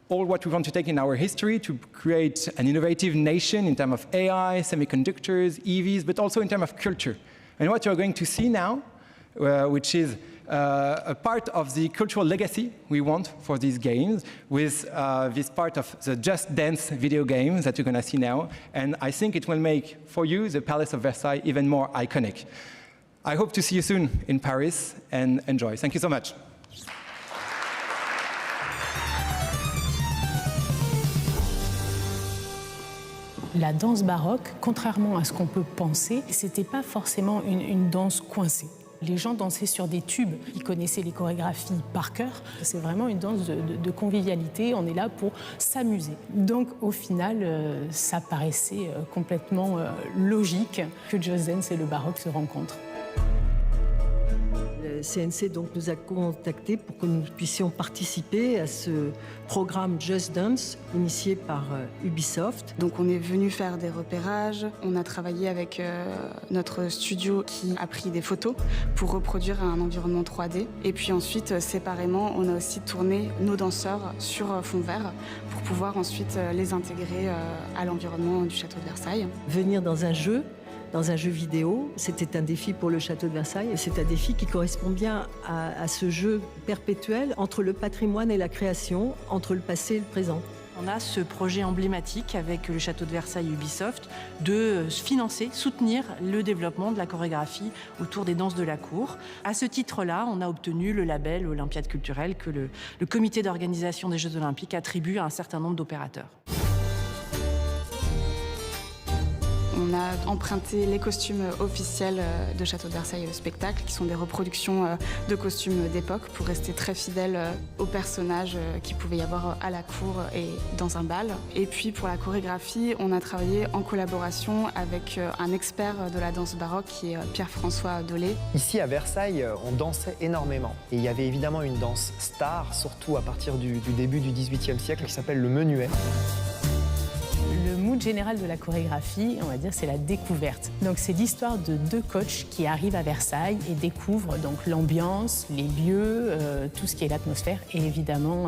Speaker 11: all what we want to take in our history to create an innovative nation in terms of AI, semiconductors, EVs, but also in terms of culture. And what you're going to see now, which is a part of the cultural legacy we want for these games, with this part of the Just Dance video game that you're going to see now. And I think it will make, for you, the Palace of Versailles even more iconic. I hope to see you soon in Paris, and enjoy. Thank you so much.
Speaker 13: La danse baroque, contrairement à ce qu'on peut penser, c'était pas forcément une danse coincée. Les gens dansaient sur des tubes, ils connaissaient les chorégraphies par cœur. C'est vraiment une danse de convivialité, on est là pour s'amuser. Donc au final, ça paraissait complètement logique que Just Dance et le baroque se rencontrent.
Speaker 3: CNC donc, nous a contactés pour que nous puissions participer à ce programme Just Dance initié par Ubisoft.
Speaker 10: Donc on est venu faire des repérages, on a travaillé avec notre studio qui a pris des photos pour reproduire un environnement 3D. Et puis ensuite, séparément, on a aussi tourné nos danseurs sur fond vert pour pouvoir ensuite les intégrer à l'environnement du château de Versailles.
Speaker 3: Venir dans un jeu vidéo, c'était un défi pour le château de Versailles. Et c'est un défi qui correspond bien à ce jeu perpétuel entre le patrimoine et la création, entre le passé et le présent.
Speaker 23: On a ce projet emblématique avec le château de Versailles Ubisoft de financer, soutenir le développement de la chorégraphie autour des danses de la cour. À ce titre-là, on a obtenu le label Olympiade culturelle que le comité d'organisation des Jeux olympiques attribue à un certain nombre d'opérateurs.
Speaker 10: On a emprunté les costumes officiels de Château de Versailles Spectacle, qui sont des reproductions de costumes d'époque pour rester très fidèles aux personnages qu'il pouvait y avoir à la cour et dans un bal. Et puis pour la chorégraphie, on a travaillé en collaboration avec un expert de la danse baroque qui est Pierre-François Dolé.
Speaker 24: Ici à Versailles, on dansait énormément. Et il y avait évidemment une danse star, surtout à partir du début du XVIIIe siècle, qui s'appelle le menuet.
Speaker 13: Le mood général de la chorégraphie, on va dire, c'est la découverte. Donc c'est l'histoire de deux coachs qui arrivent à Versailles et découvrent donc l'ambiance, les lieux, tout ce qui est l'atmosphère et évidemment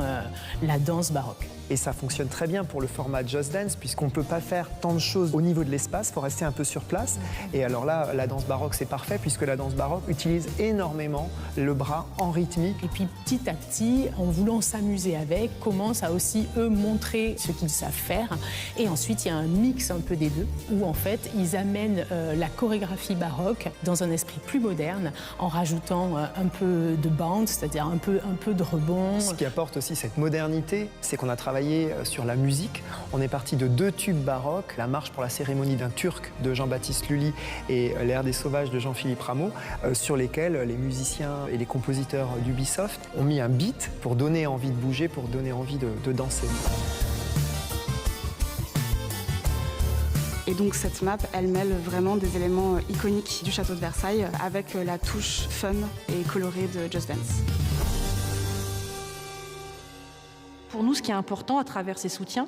Speaker 13: la danse baroque.
Speaker 24: Et ça fonctionne très bien pour le format Just Dance, puisqu'on ne peut pas faire tant de choses au niveau de l'espace, il faut rester un peu sur place. Et alors là, la danse baroque, c'est parfait, puisque la danse baroque utilise énormément le bras en rythmique.
Speaker 13: Et puis petit à petit, en voulant s'amuser avec, commencent à aussi, eux, montrer ce qu'ils savent faire. Et ensuite, il y a un mix un peu des deux, où en fait, ils amènent la chorégraphie baroque dans un esprit plus moderne, en rajoutant un peu de bounce, c'est-à-dire un peu de rebond.
Speaker 24: Ce qui apporte aussi cette modernité, c'est qu'on a travaillé sur la musique. On est parti de deux tubes baroques, la marche pour la cérémonie d'un Turc de Jean-Baptiste Lully et l'air des sauvages de Jean-Philippe Rameau, sur lesquels les musiciens et les compositeurs d'Ubisoft ont mis un beat pour donner envie de bouger, pour donner envie de danser.
Speaker 10: Et donc cette map, elle mêle vraiment des éléments iconiques du château de Versailles avec la touche fun et colorée de Just Dance.
Speaker 23: Pour nous, ce qui est important à travers ces soutiens,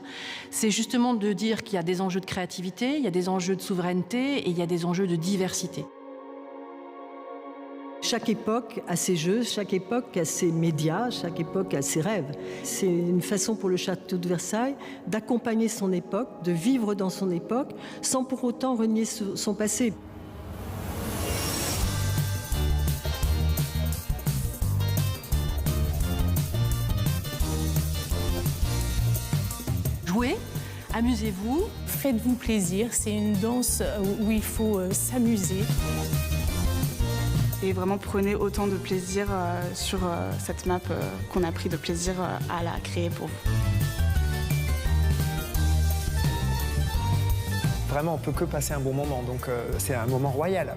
Speaker 23: c'est justement de dire qu'il y a des enjeux de créativité, il y a des enjeux de souveraineté et il y a des enjeux de diversité.
Speaker 3: Chaque époque a ses jeux, chaque époque a ses médias, chaque époque a ses rêves. C'est une façon pour le château de Versailles d'accompagner son époque, de vivre dans son époque, sans pour autant renier son passé.
Speaker 23: Jouez, amusez-vous.
Speaker 13: Faites-vous plaisir, c'est une danse où il faut s'amuser.
Speaker 10: Et vraiment prenez autant de plaisir sur cette map qu'on a pris de plaisir à la créer pour vous.
Speaker 24: Vraiment, on ne peut que passer un bon moment, donc c'est un moment royal.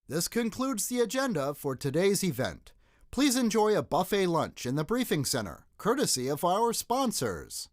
Speaker 9: This concludes the agenda for today's event. Please enjoy a buffet lunch in the Briefing Center, courtesy of our sponsors.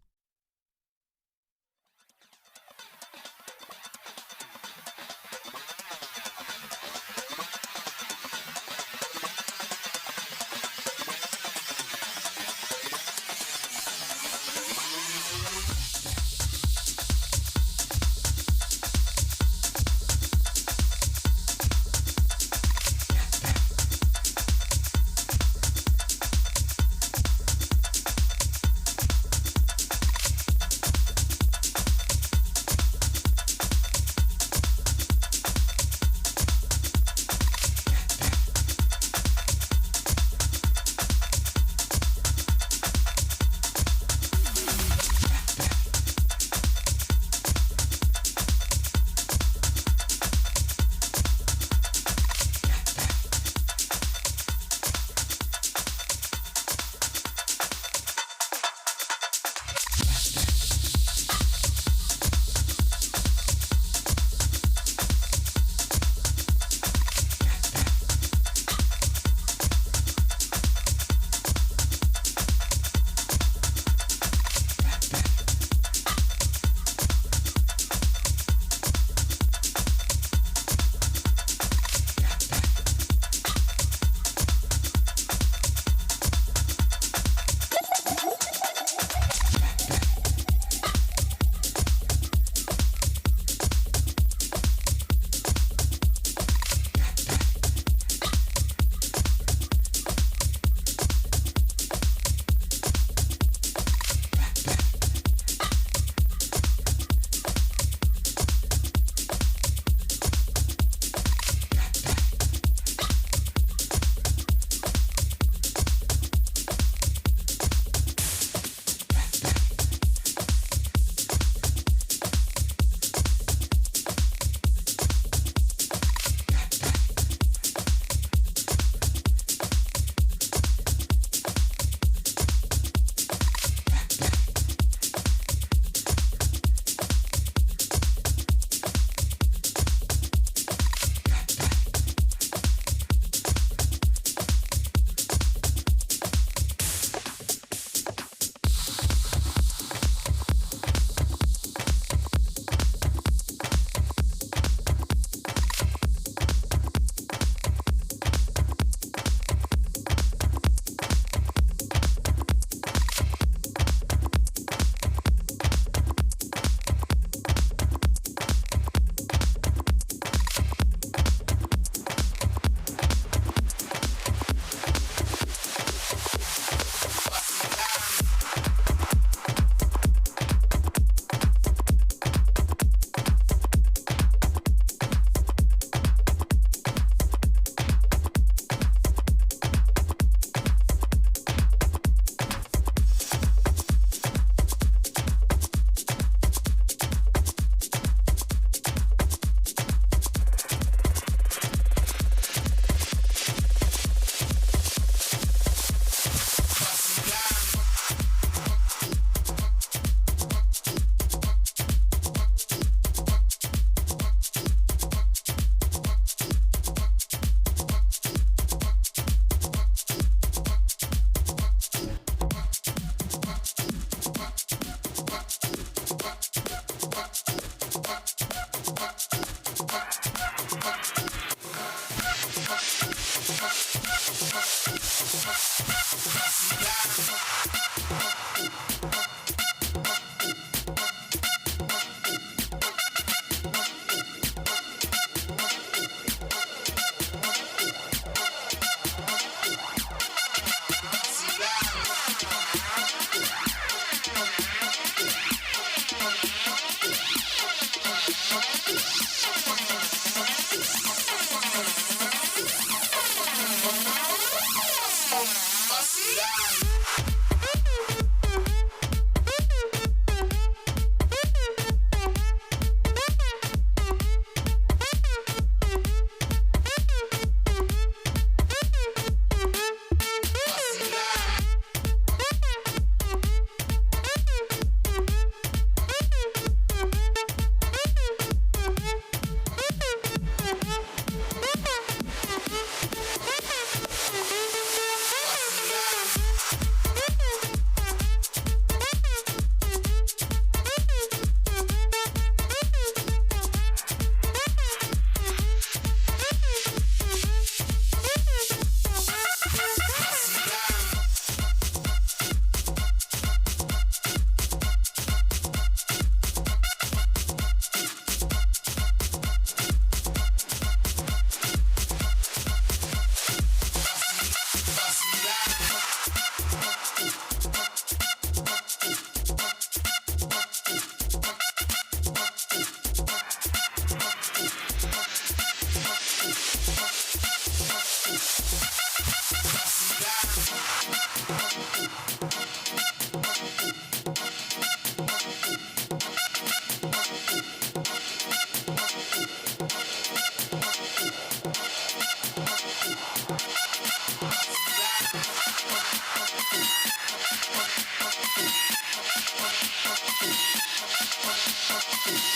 Speaker 9: you.